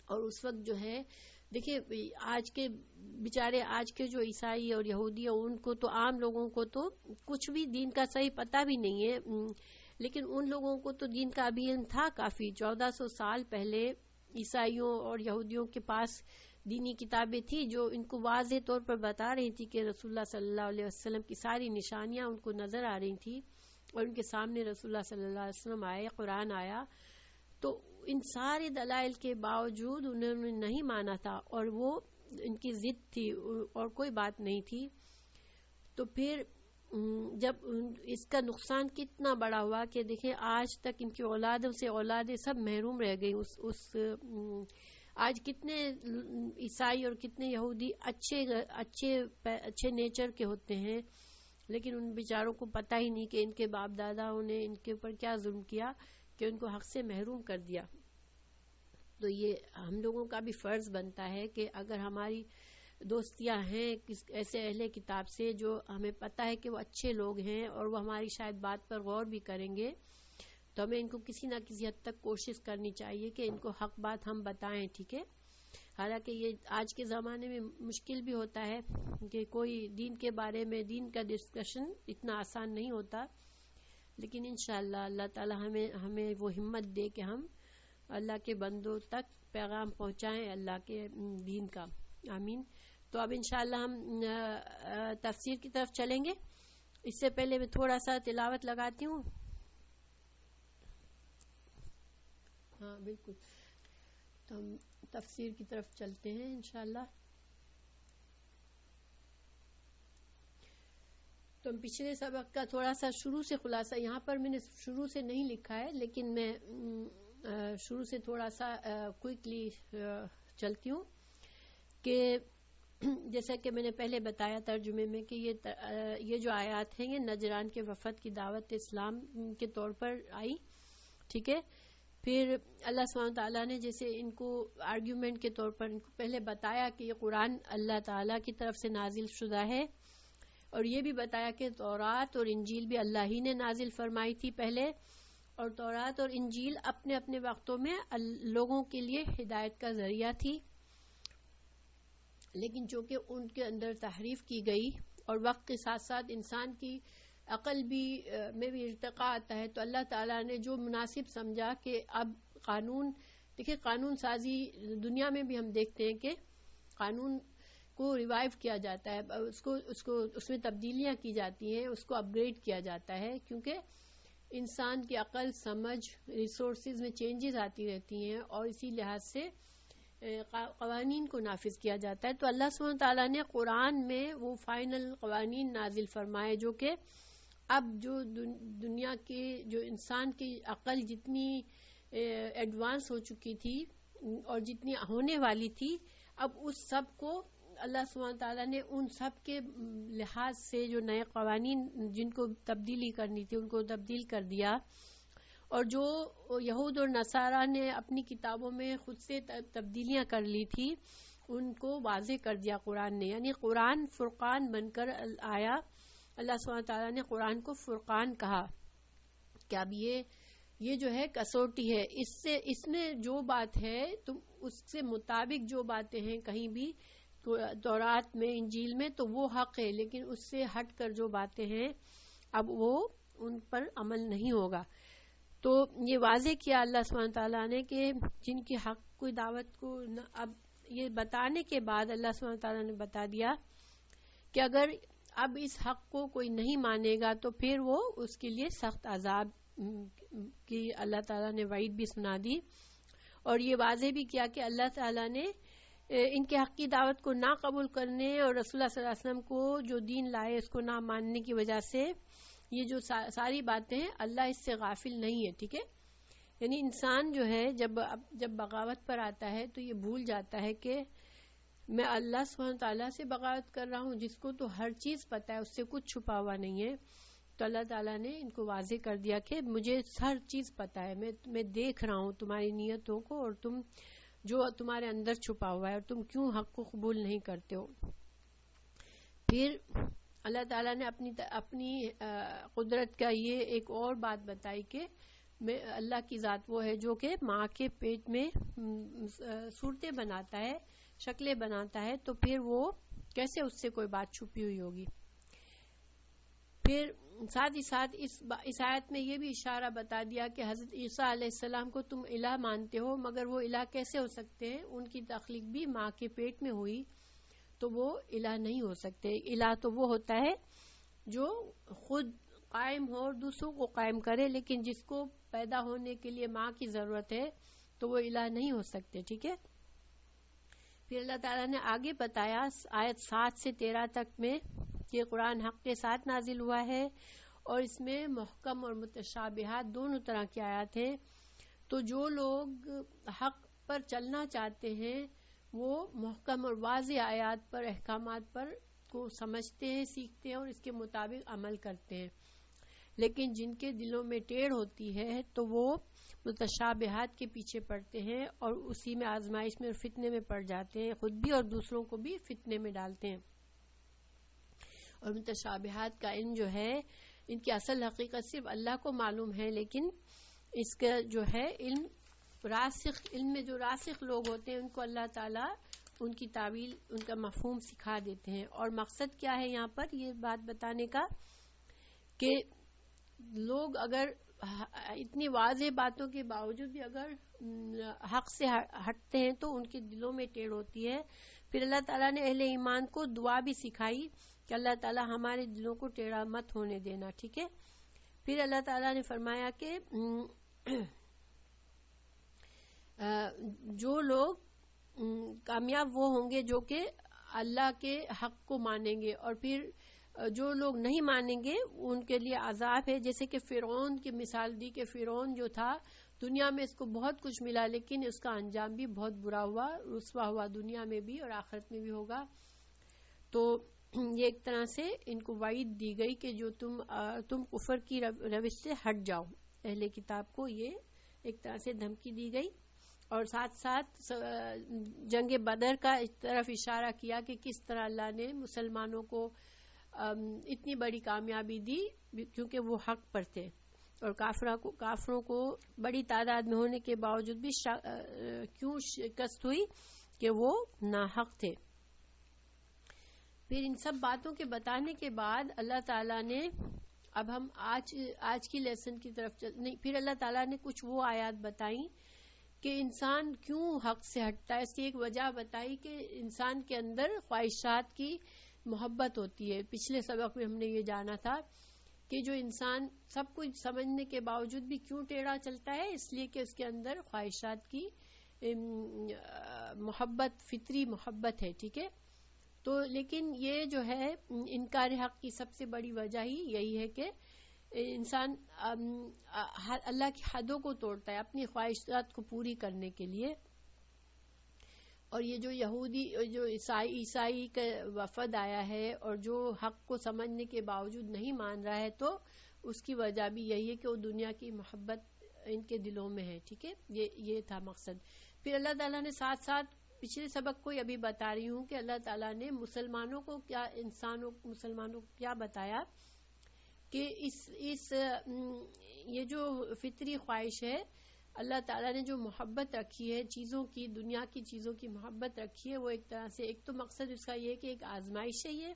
اور اس وقت جو ہے دیکھیں آج کے بیچارے آج کے جو عیسائی اور یہودی ہیں ان کو تو عام لوگوں کو تو کچھ بھی دین کا صحیح پتہ بھی نہیں ہے، لیکن ان لوگوں کو تو دین کا ابھی علم تھا کافی. 1400 سال پہلے عیسائیوں اور یہودیوں کے پاس دینی کتابیں تھی جو ان کو واضح طور پر بتا رہی تھی کہ رسول اللہ صلی اللہ علیہ وسلم کی ساری نشانیاں ان کو نظر آ رہی تھی، اور ان کے سامنے رسول اللہ صلی اللہ علیہ وسلم آئے، قرآن آیا، تو ان سارے دلائل کے باوجود انہوں نے نہیں مانا تھا، اور وہ ان کی ضد تھی اور کوئی بات نہیں تھی. تو پھر جب اس کا نقصان کتنا بڑا ہوا کہ دیکھیں آج تک ان کی اولادوں سے اولادیں سب محروم رہ گئی. آج کتنے عیسائی اور کتنے یہودی اچھے نیچر کے ہوتے ہیں، لیکن ان بیچاروں کو پتہ ہی نہیں کہ ان کے باپ داداؤں نے ان کے اوپر کیا ظلم کیا کہ ان کو حق سے محروم کر دیا. تو یہ ہم لوگوں کا بھی فرض بنتا ہے کہ اگر ہماری دوستیاں ہیں ایسے اہل کتاب سے جو ہمیں پتہ ہے کہ وہ اچھے لوگ ہیں اور وہ ہماری شاید بات پر غور بھی کریں گے، تو ہمیں ان کو کسی نہ کسی حد تک کوشش کرنی چاہیے کہ ان کو حق بات ہم بتائیں. ٹھیک ہے، حالانکہ یہ آج کے زمانے میں مشکل بھی ہوتا ہے کہ کوئی دین کے بارے میں دین کا ڈسکشن اتنا آسان نہیں ہوتا، لیکن انشاءاللہ اللہ تعالی ہمیں وہ ہمت دے کہ ہم اللہ کے بندوں تک پیغام پہنچائیں اللہ کے دین کا. آمین. تو اب انشاءاللہ ہم تفسیر کی طرف چلیں گے. اس سے پہلے میں تھوڑا سا تلاوت لگاتی ہوں. ہاں بالکل، تو ہم تفسیر کی طرف چلتے ہیں انشاءاللہ. تو ہم پچھلے سبق کا تھوڑا سا شروع سے خلاصہ، یہاں پر میں نے شروع سے نہیں لکھا ہے لیکن میں شروع سے تھوڑا سا کوئکلی چلتی ہوں کہ جیسا کہ میں نے پہلے بتایا ترجمے میں کہ یہ جو آیات ہیں یہ نجران کے وفد کی دعوت اسلام کے طور پر آئی. ٹھیک ہے، پھر اللہ سبحانہ تعالیٰ نے جیسے ان کو آرگیومنٹ کے طور پر ان کو پہلے بتایا کہ یہ قرآن اللہ تعالیٰ کی طرف سے نازل شدہ ہے، اور یہ بھی بتایا کہ تورات اور انجیل بھی اللہ ہی نے نازل فرمائی تھی پہلے، اور تورات اور انجیل اپنے اپنے وقتوں میں لوگوں کے لیے ہدایت کا ذریعہ تھی، لیکن چونکہ ان کے اندر تحریف کی گئی اور وقت کے ساتھ ساتھ انسان کی عقل میں بھی ارتقاء آتا ہے، تو اللہ تعالیٰ نے جو مناسب سمجھا کہ اب دیکھیں قانون سازی دنیا میں بھی ہم دیکھتے ہیں کہ قانون کو ریوائیو کیا جاتا ہے، اس میں تبدیلیاں کی جاتی ہیں، اس کو اپ گریڈ کیا جاتا ہے، کیونکہ انسان کی عقل سمجھ ریسورسز میں چینجز آتی رہتی ہیں اور اسی لحاظ سے قوانین کو نافذ کیا جاتا ہے. تو اللہ سبحانہ تعالیٰ نے قرآن میں وہ فائنل قوانین نازل فرمائے جو کہ اب جو دنیا کے جو انسان کی عقل جتنی ایڈوانس ہو چکی تھی اور جتنی ہونے والی تھی، اب اس سب کو اللہ سبحانہ تعالیٰ نے ان سب کے لحاظ سے جو نئے قوانین جن کو تبدیلی کرنی تھی ان کو تبدیل کر دیا، اور جو یہود اور نصارہ نے اپنی کتابوں میں خود سے تبدیلیاں کر لی تھی ان کو واضح کر دیا قرآن نے. یعنی قرآن فرقان بن کر آیا. اللہ سبحانہ تعالیٰ نے قرآن کو فرقان کہا کہ اب یہ جو ہے کسوٹی ہے، اس میں جو بات ہے تم اس سے مطابق جو باتیں ہیں کہیں بھی تورات میں انجیل میں تو وہ حق ہے، لیکن اس سے ہٹ کر جو باتیں ہیں اب وہ ان پر عمل نہیں ہوگا. تو یہ واضح کیا اللہ سبحانہ تعالیٰ نے کہ جن کی حق کوئی دعوت کو اب یہ بتانے کے بعد اللہ سبحانہ تعالیٰ نے بتا دیا کہ اگر اب اس حق کو کوئی نہیں مانے گا تو پھر وہ اس کے لیے سخت عذاب کی اللہ تعالیٰ نے وعید بھی سنا دی، اور یہ واضح بھی کیا کہ اللہ تعالیٰ نے ان کے حق کی دعوت کو نہ قبول کرنے اور رسول اللہ صلی اللہ علیہ وسلم کو جو دین لائے اس کو نہ ماننے کی وجہ سے یہ جو ساری باتیں ہیں اللہ اس سے غافل نہیں ہے. ٹھیک ہے، یعنی انسان جو ہے جب بغاوت پر آتا ہے تو یہ بھول جاتا ہے کہ میں اللہ سبحانہ تعالیٰ سے بغاوت کر رہا ہوں جس کو تو ہر چیز پتہ ہے، اس سے کچھ چھپا ہوا نہیں ہے. تو اللہ تعالیٰ نے ان کو واضح کر دیا کہ مجھے ہر چیز پتہ ہے، میں دیکھ رہا ہوں تمہاری نیتوں کو اور تم جو تمہارے اندر چھپا ہوا ہے اور تم کیوں حق کو قبول نہیں کرتے ہو. پھر اللہ تعالیٰ نے اپنی قدرت کا یہ ایک اور بات بتائی کہ اللہ کی ذات وہ ہے جو کہ ماں کے پیٹ میں صورتیں بناتا ہے، شکلیں بناتا ہے، تو پھر وہ کیسے اس سے کوئی بات چھپی ہوئی ہوگی. پھر ساتھ ہی ساتھ اس آیت میں یہ بھی اشارہ بتا دیا کہ حضرت عیسیٰ علیہ السلام کو تم الہ مانتے ہو، مگر وہ الہ کیسے ہو سکتے ہیں؟ ان کی تخلیق بھی ماں کے پیٹ میں ہوئی، تو وہ الہ نہیں ہو سکتے. الہ تو وہ ہوتا ہے جو خود قائم ہو اور دوسروں کو قائم کرے، لیکن جس کو پیدا ہونے کے لیے ماں کی ضرورت ہے تو وہ الہ نہیں ہو سکتے. ٹھیک ہے. پھر اللہ تعالیٰ نے آگے بتایا آیت 7 سے 13 تک میں کہ قرآن حق کے ساتھ نازل ہوا ہے اور اس میں محکم اور متشابہات دونوں طرح کی آیات ہیں. تو جو لوگ حق پر چلنا چاہتے ہیں وہ محکم اور واضح آیات پر، احکامات پر کو سمجھتے ہیں، سیکھتے ہیں اور اس کے مطابق عمل کرتے ہیں. لیکن جن کے دلوں میں ٹیڑھ ہوتی ہے تو وہ متشابہات کے پیچھے پڑتے ہیں اور اسی میں آزمائش میں اور فتنے میں پڑ جاتے ہیں، خود بھی اور دوسروں کو بھی فتنے میں ڈالتے ہیں. اور متشابہات کا علم جو ہے، ان کی اصل حقیقت صرف اللہ کو معلوم ہے، لیکن اس کا جو ہے علم علم میں جو راسخ لوگ ہوتے ہیں ان کو اللہ تعالیٰ ان کی تعویل، ان کا مفہوم سکھا دیتے ہیں. اور مقصد کیا ہے یہاں پر یہ بات بتانے کا کہ لوگ اگر اتنی واضح باتوں کے باوجود بھی اگر حق سے ہٹتے ہیں تو ان کے دلوں میں ٹیڑھ ہوتی ہے. پھر اللہ تعالیٰ نے اہل ایمان کو دعا بھی سکھائی کہ اللہ تعالیٰ ہمارے دلوں کو ٹیڑھا مت ہونے دینا. ٹھیک ہے. پھر اللہ تعالیٰ نے فرمایا کہ جو لوگ کامیاب وہ ہوں گے جو کہ اللہ کے حق کو مانیں گے، اور پھر جو لوگ نہیں مانیں گے ان کے لیے عذاب ہے. جیسے کہ فرعون کی مثال دی کہ فرعون جو تھا دنیا میں اس کو بہت کچھ ملا، لیکن اس کا انجام بھی بہت برا ہوا، رسوا ہوا، دنیا میں بھی اور آخرت میں بھی ہوگا. تو یہ ایک طرح سے ان کو وعید دی گئی کہ جو تم کفر کی روش سے ہٹ جاؤ. اہل کتاب کو یہ ایک طرح سے دھمکی دی گئی. اور ساتھ ساتھ جنگ بدر کا اس طرف اشارہ کیا کہ کس طرح اللہ نے مسلمانوں کو اتنی بڑی کامیابی دی کیونکہ وہ حق پر تھے، اور کافروں کو بڑی تعداد میں ہونے کے باوجود بھی کیوں شکست ہوئی کہ وہ ناحق تھے. پھر ان سب باتوں کے بتانے کے بعد اللہ تعالیٰ نے، اب ہم آج کی لیسن کی طرف نہیں، پھر اللہ تعالیٰ نے کچھ وہ آیات بتائیں کہ انسان کیوں حق سے ہٹتا ہے. اس کی ایک وجہ بتائی کہ انسان کے اندر خواہشات کی محبت ہوتی ہے. پچھلے سبق میں ہم نے یہ جانا تھا کہ جو انسان سب کچھ سمجھنے کے باوجود بھی کیوں ٹیڑھا چلتا ہے، اس لیے کہ اس کے اندر خواہشات کی محبت، فطری محبت ہے. ٹھیک ہے. تو لیکن یہ جو ہے انکار حق کی سب سے بڑی وجہ ہی یہی ہے کہ انسان اللہ کی حدوں کو توڑتا ہے اپنی خواہشات کو پوری کرنے کے لیے. اور یہ جو یہودی، جو عیسائی کا وفد آیا ہے اور جو حق کو سمجھنے کے باوجود نہیں مان رہا ہے، تو اس کی وجہ بھی یہی ہے کہ وہ دنیا کی محبت ان کے دلوں میں ہے. ٹھیک ہے. یہ تھا مقصد. پھر اللہ تعالیٰ نے ساتھ ساتھ پچھلے سبق کو ابھی بتا رہی ہوں کہ اللہ تعالیٰ نے مسلمانوں کو کیا بتایا کہ یہ جو فطری خواہش ہے، اللہ تعالیٰ نے جو محبت رکھی ہے چیزوں کی، دنیا کی چیزوں کی محبت رکھی ہے، وہ ایک طرح سے ایک تو مقصد اس کا یہ کہ ایک آزمائش ہے یہ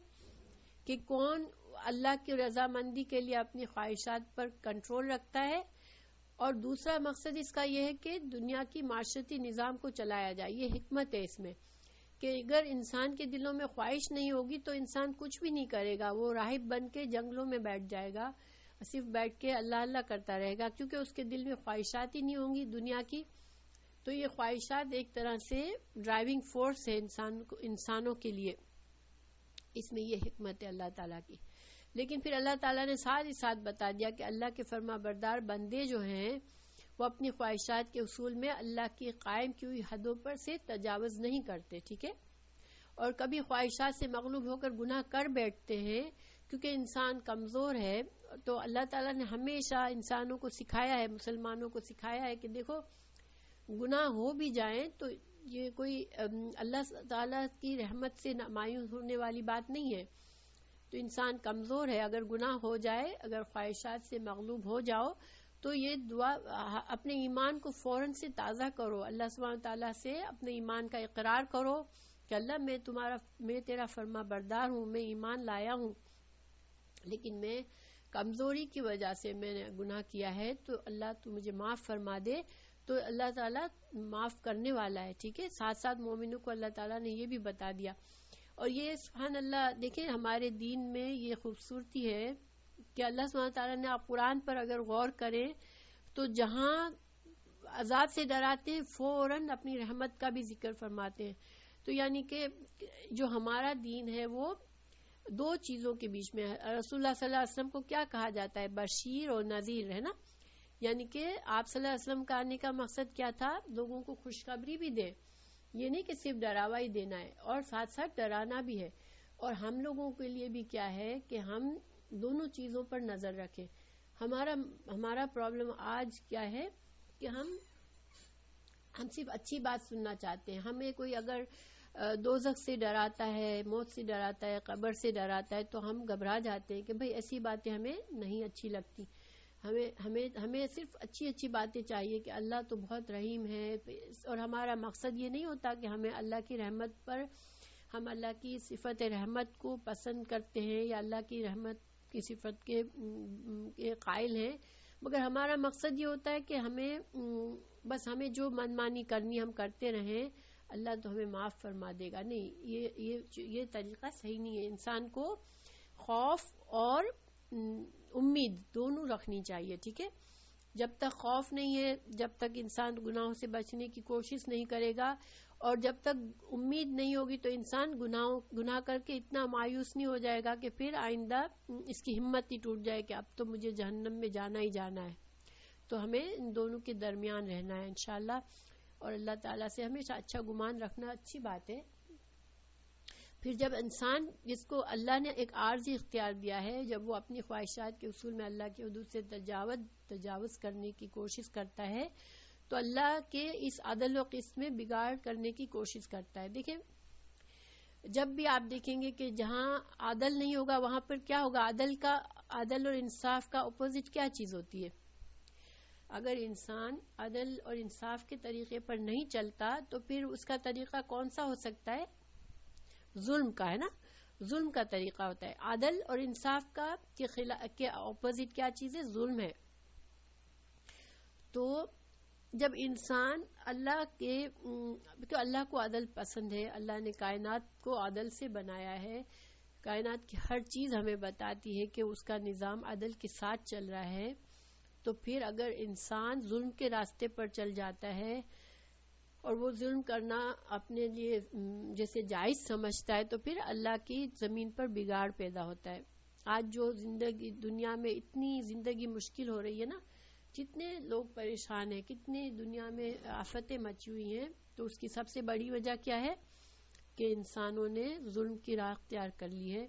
کہ کون اللہ کی رضامندی کے لیے اپنی خواہشات پر کنٹرول رکھتا ہے، اور دوسرا مقصد اس کا یہ ہے کہ دنیا کی معاشرتی نظام کو چلایا جائے. یہ حکمت ہے اس میں کہ اگر انسان کے دلوں میں خواہش نہیں ہوگی تو انسان کچھ بھی نہیں کرے گا. وہ راہب بن کے جنگلوں میں بیٹھ جائے گا، صرف بیٹھ کے اللہ اللہ کرتا رہے گا، کیونکہ اس کے دل میں خواہشات ہی نہیں ہوں گی دنیا کی. تو یہ خواہشات ایک طرح سے ڈرائیونگ فورس ہے انسانوں کے لیے. اس میں یہ حکمت ہے اللہ تعالیٰ کی. لیکن پھر اللہ تعالیٰ نے ساتھ ہی ساتھ بتا دیا کہ اللہ کے فرما بردار بندے جو ہیں وہ اپنی خواہشات کے اصول میں اللہ کی قائم کی ہوئی حدوں پر سے تجاوز نہیں کرتے. ٹھیک ہے. اور کبھی خواہشات سے مغلوب ہو کر گناہ کر بیٹھتے ہیں کیونکہ انسان کمزور ہے. تو اللہ تعالیٰ نے ہمیشہ انسانوں کو سکھایا ہے، مسلمانوں کو سکھایا ہے کہ دیکھو گناہ ہو بھی جائیں تو یہ کوئی اللہ تعالیٰ کی رحمت سے مایوس ہونے والی بات نہیں ہے. تو انسان کمزور ہے، اگر گناہ ہو جائے، اگر خواہشات سے مغلوب ہو جاؤ تو یہ دعا اپنے ایمان کو فوراً سے تازہ کرو، اللہ سبحانہ تعالیٰ سے اپنے ایمان کا اقرار کرو کہ اللہ میں تیرا فرما بردار ہوں، میں ایمان لایا ہوں، لیکن میں کمزوری کی وجہ سے میں نے گناہ کیا ہے، تو اللہ تو مجھے معاف فرما دے. تو اللہ تعالیٰ معاف کرنے والا ہے. ٹھیک ہے، ساتھ ساتھ مومنوں کو اللہ تعالیٰ نے یہ بھی بتا دیا. اور یہ سبحان اللہ دیکھیں ہمارے دین میں یہ خوبصورتی ہے کہ اللہ سبحانہ تعالیٰ نے آپ قرآن پر اگر غور کریں تو جہاں عذاب سے ڈراتے ہیں فوراً اپنی رحمت کا بھی ذکر فرماتے ہیں. تو یعنی کہ جو ہمارا دین ہے وہ دو چیزوں کے بیچ میں ہے. رسول اللہ صلی اللہ علیہ وسلم کو کیا کہا جاتا ہے؟ بشیر اور نذیر، ہے نا. یعنی کہ آپ صلی اللہ علیہ وسلم کا آنے کا مقصد کیا تھا؟ لوگوں کو خوشخبری بھی دے، یہ نہیں کہ صرف ڈراوا ہی دینا ہے، اور ساتھ ساتھ ڈرانا بھی ہے. اور ہم لوگوں کے لیے بھی کیا ہے کہ ہم دونوں چیزوں پر نظر رکھیں. ہمارا پرابلم آج کیا ہے کہ ہم صرف اچھی بات سننا چاہتے ہیں. ہمیں کوئی اگر دوزخ سے ڈراتا ہے، موت سے ڈراتا ہے، قبر سے ڈراتا ہے تو ہم گھبرا جاتے ہیں کہ بھئی ایسی باتیں ہمیں نہیں اچھی لگتی. ہمیں صرف اچھی باتیں چاہیے کہ اللہ تو بہت رحیم ہے. اور ہمارا مقصد یہ نہیں ہوتا کہ ہمیں اللہ کی رحمت پر، ہم اللہ کی صفت رحمت کو پسند کرتے ہیں یا اللہ کی رحمت کی صفت کے قائل ہیں، مگر ہمارا مقصد یہ ہوتا ہے کہ ہمیں جو منمانی کرنی ہم کرتے رہیں، اللہ تو ہمیں معاف فرما دے گا. نہیں، یہ طریقہ صحیح نہیں ہے. انسان کو خوف اور امید دونوں رکھنی چاہیے. ٹھیک ہے، جب تک خوف نہیں ہے، جب تک انسان گناہوں سے بچنے کی کوشش نہیں کرے گا، اور جب تک امید نہیں ہوگی تو انسان گناہ کر کے اتنا مایوس نہیں ہو جائے گا کہ پھر آئندہ اس کی ہمت ہی ٹوٹ جائے کہ اب تو مجھے جہنم میں جانا ہی جانا ہے. تو ہمیں ان دونوں کے درمیان رہنا ہے انشاءاللہ. اور اللہ تعالیٰ سے ہمیشہ اچھا گمان رکھنا اچھی بات ہے. پھر جب انسان، جس کو اللہ نے ایک عارضی اختیار دیا ہے، جب وہ اپنی خواہشات کے اصول میں اللہ کے حدود سے تجاوز کرنے کی کوشش کرتا ہے تو اللہ کے اس عدل و قسط میں بگاڑ کرنے کی کوشش کرتا ہے. دیکھیں جب بھی آپ دیکھیں گے کہ جہاں عدل نہیں ہوگا وہاں پر کیا ہوگا؟ عدل اور انصاف کا اپوزٹ کیا چیز ہوتی ہے؟ اگر انسان عدل اور انصاف کے طریقے پر نہیں چلتا تو پھر اس کا طریقہ کون سا ہو سکتا ہے؟ ظلم کا، ہے نا. ظلم کا طریقہ ہوتا ہے. عدل اور انصاف کے اپوزٹ کیا چیز ہے؟ ظلم ہے. تو جب انسان اللہ کو عدل پسند ہے، اللہ نے کائنات کو عدل سے بنایا ہے، کائنات کی ہر چیز ہمیں بتاتی ہے کہ اس کا نظام عدل کے ساتھ چل رہا ہے. تو پھر اگر انسان ظلم کے راستے پر چل جاتا ہے اور وہ ظلم کرنا اپنے لیے جیسے جائز سمجھتا ہے تو پھر اللہ کی زمین پر بگاڑ پیدا ہوتا ہے. آج جو دنیا میں اتنی زندگی مشکل ہو رہی ہے نا، جتنے لوگ پریشان ہیں، کتنی دنیا میں آفتیں مچی ہوئی ہیں، تو اس کی سب سے بڑی وجہ کیا ہے کہ انسانوں نے ظلم کی راہ اختیار کر لی ہے.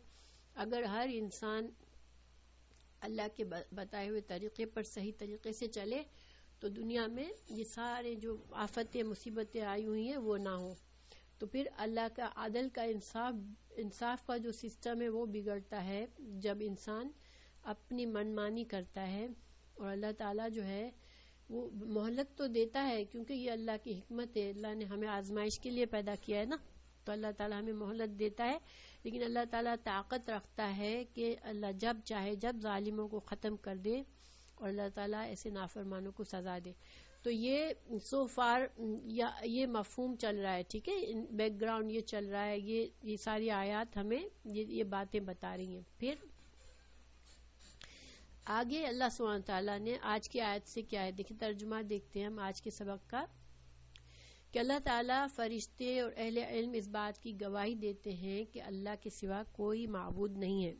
اگر ہر انسان اللہ کے بتائے ہوئے طریقے پر صحیح طریقے سے چلے تو دنیا میں یہ سارے جو آفتیں مصیبتیں آئی ہوئی ہیں وہ نہ ہوں. تو پھر اللہ کا عدل کا انصاف کا جو سسٹم ہے وہ بگڑتا ہے جب انسان اپنی منمانی کرتا ہے. اور اللہ تعالیٰ جو ہے وہ مہلت تو دیتا ہے کیونکہ یہ اللہ کی حکمت ہے. اللہ نے ہمیں آزمائش کے لیے پیدا کیا ہے نا، تو اللہ تعالیٰ ہمیں مہلت دیتا ہے. لیکن اللہ تعالیٰ طاقت رکھتا ہے کہ اللہ جب چاہے جب ظالموں کو ختم کر دے، اور اللہ تعالیٰ ایسے نافرمانوں کو سزا دے. تو یہ سو فار یہ مفہوم چل رہا ہے. ٹھیک ہے، بیک گراؤنڈ یہ چل رہا ہے، یہ ساری آیات ہمیں یہ باتیں بتا رہی ہیں. پھر آگے اللہ سبحانہ تعالیٰ نے آج کی آیت سے کیا ہے، دیکھیں ترجمہ دیکھتے ہیں ہم آج کے سبق کا، کہ اللہ تعالیٰ فرشتے اور اہل علم اس بات کی گواہی دیتے ہیں کہ اللہ کے سوا کوئی معبود نہیں ہے.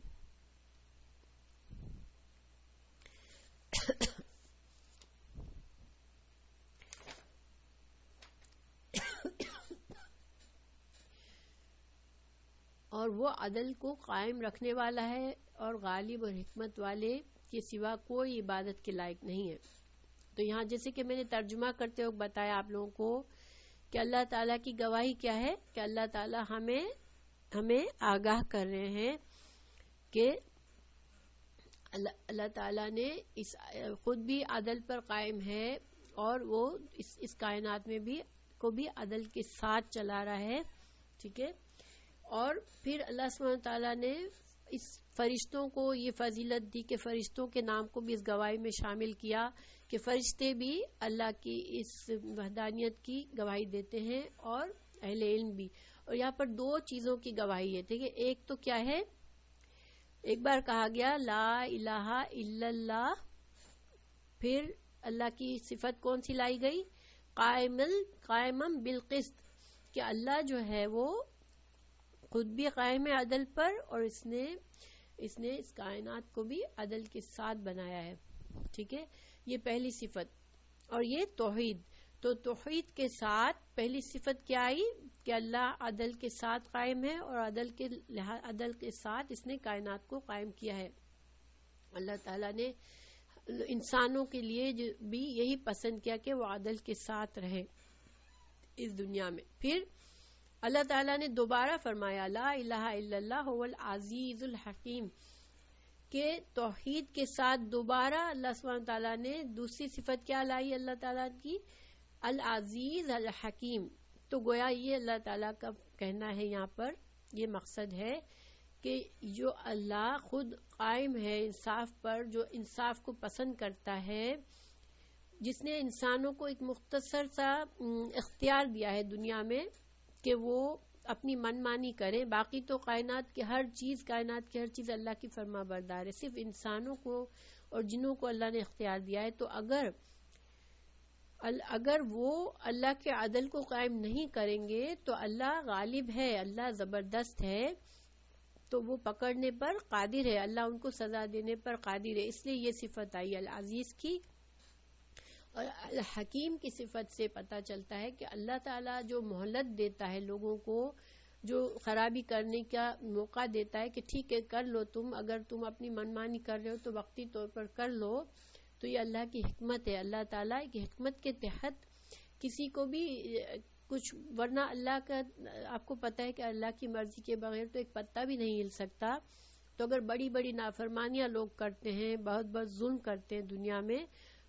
اور وہ عدل کو قائم رکھنے والا ہے اور غالب اور حکمت والے کے سوا کوئی عبادت کے لائق نہیں ہے. تو یہاں جیسے کہ میں نے ترجمہ کرتے وقت بتایا آپ لوگوں کو کہ اللہ تعالیٰ کی گواہی کیا ہے، کہ اللہ تعالیٰ ہمیں آگاہ کر رہے ہیں کہ اللہ تعالیٰ نے خود بھی عدل پر قائم ہے اور وہ اس کائنات میں بھی عدل کے ساتھ چلا رہا ہے. ٹھیک ہے، اور پھر اللہ سبحانہ تعالیٰ نے اس فرشتوں کو یہ فضیلت دی کہ فرشتوں کے نام کو بھی اس گواہی میں شامل کیا کہ فرشتے بھی اللہ کی اس وحدانیت کی گواہی دیتے ہیں اور اہل علم بھی. اور یہاں پر دو چیزوں کی گواہی ہے. ٹھیک ہے, ایک تو کیا ہے, ایک بار کہا گیا لا الہ الا اللہ, پھر اللہ کی صفت کون سی لائی گئی, قائمم بالقسط, کہ اللہ جو ہے وہ خود بھی قائم ہے عدل پر, اور اس نے اس کائنات کو بھی عدل کے ساتھ بنایا ہے. ٹھیک ہے, یہ پہلی صفت. اور یہ توحید, تو توحید کے ساتھ پہلی صفت کیا آئی کہ اللہ عدل کے ساتھ قائم ہے, اور عدل کے ساتھ اس نے کائنات کو قائم کیا ہے. اللہ تعالیٰ نے انسانوں کے لیے بھی یہی پسند کیا کہ وہ عدل کے ساتھ رہے اس دنیا میں. پھر اللہ تعالیٰ نے دوبارہ فرمایا لا الہ الا اللہ هو العزیز الحکیم, کہ توحید کے ساتھ دوبارہ اللہ سبحانہ تعالیٰ نے دوسری صفت کیا لائی اللہ تعالیٰ کی, العزیز الحکیم. تو گویا یہ اللہ تعالیٰ کا کہنا ہے یہاں پر, یہ مقصد ہے کہ جو اللہ خود قائم ہے انصاف پر, جو انصاف کو پسند کرتا ہے, جس نے انسانوں کو ایک مختصر سا اختیار دیا ہے دنیا میں کہ وہ اپنی من مانی کریں, باقی تو کائنات کی ہر چیز اللہ کی فرما بردار ہے. صرف انسانوں کو اور جنوں کو اللہ نے اختیار دیا ہے. تو اگر وہ اللہ کے عدل کو قائم نہیں کریں گے تو اللہ غالب ہے, اللہ زبردست ہے, تو وہ پکڑنے پر قادر ہے, اللہ ان کو سزا دینے پر قادر ہے. اس لیے یہ صفت آئی العزیز کی. اور الحکیم کی صفت سے پتہ چلتا ہے کہ اللہ تعالیٰ جو مہلت دیتا ہے لوگوں کو, جو خرابی کرنے کا موقع دیتا ہے کہ ٹھیک ہے کر لو تم, اگر تم اپنی منمانی کر رہے ہو تو وقتی طور پر کر لو, تو یہ اللہ کی حکمت ہے. اللہ تعالیٰ کی حکمت کے تحت کسی کو بھی کچھ, ورنہ اللہ کا آپ کو پتہ ہے کہ اللہ کی مرضی کے بغیر تو ایک پتا بھی نہیں ہل سکتا. تو اگر بڑی بڑی نافرمانیاں لوگ کرتے ہیں, بہت بہت ظلم کرتے ہیں دنیا میں,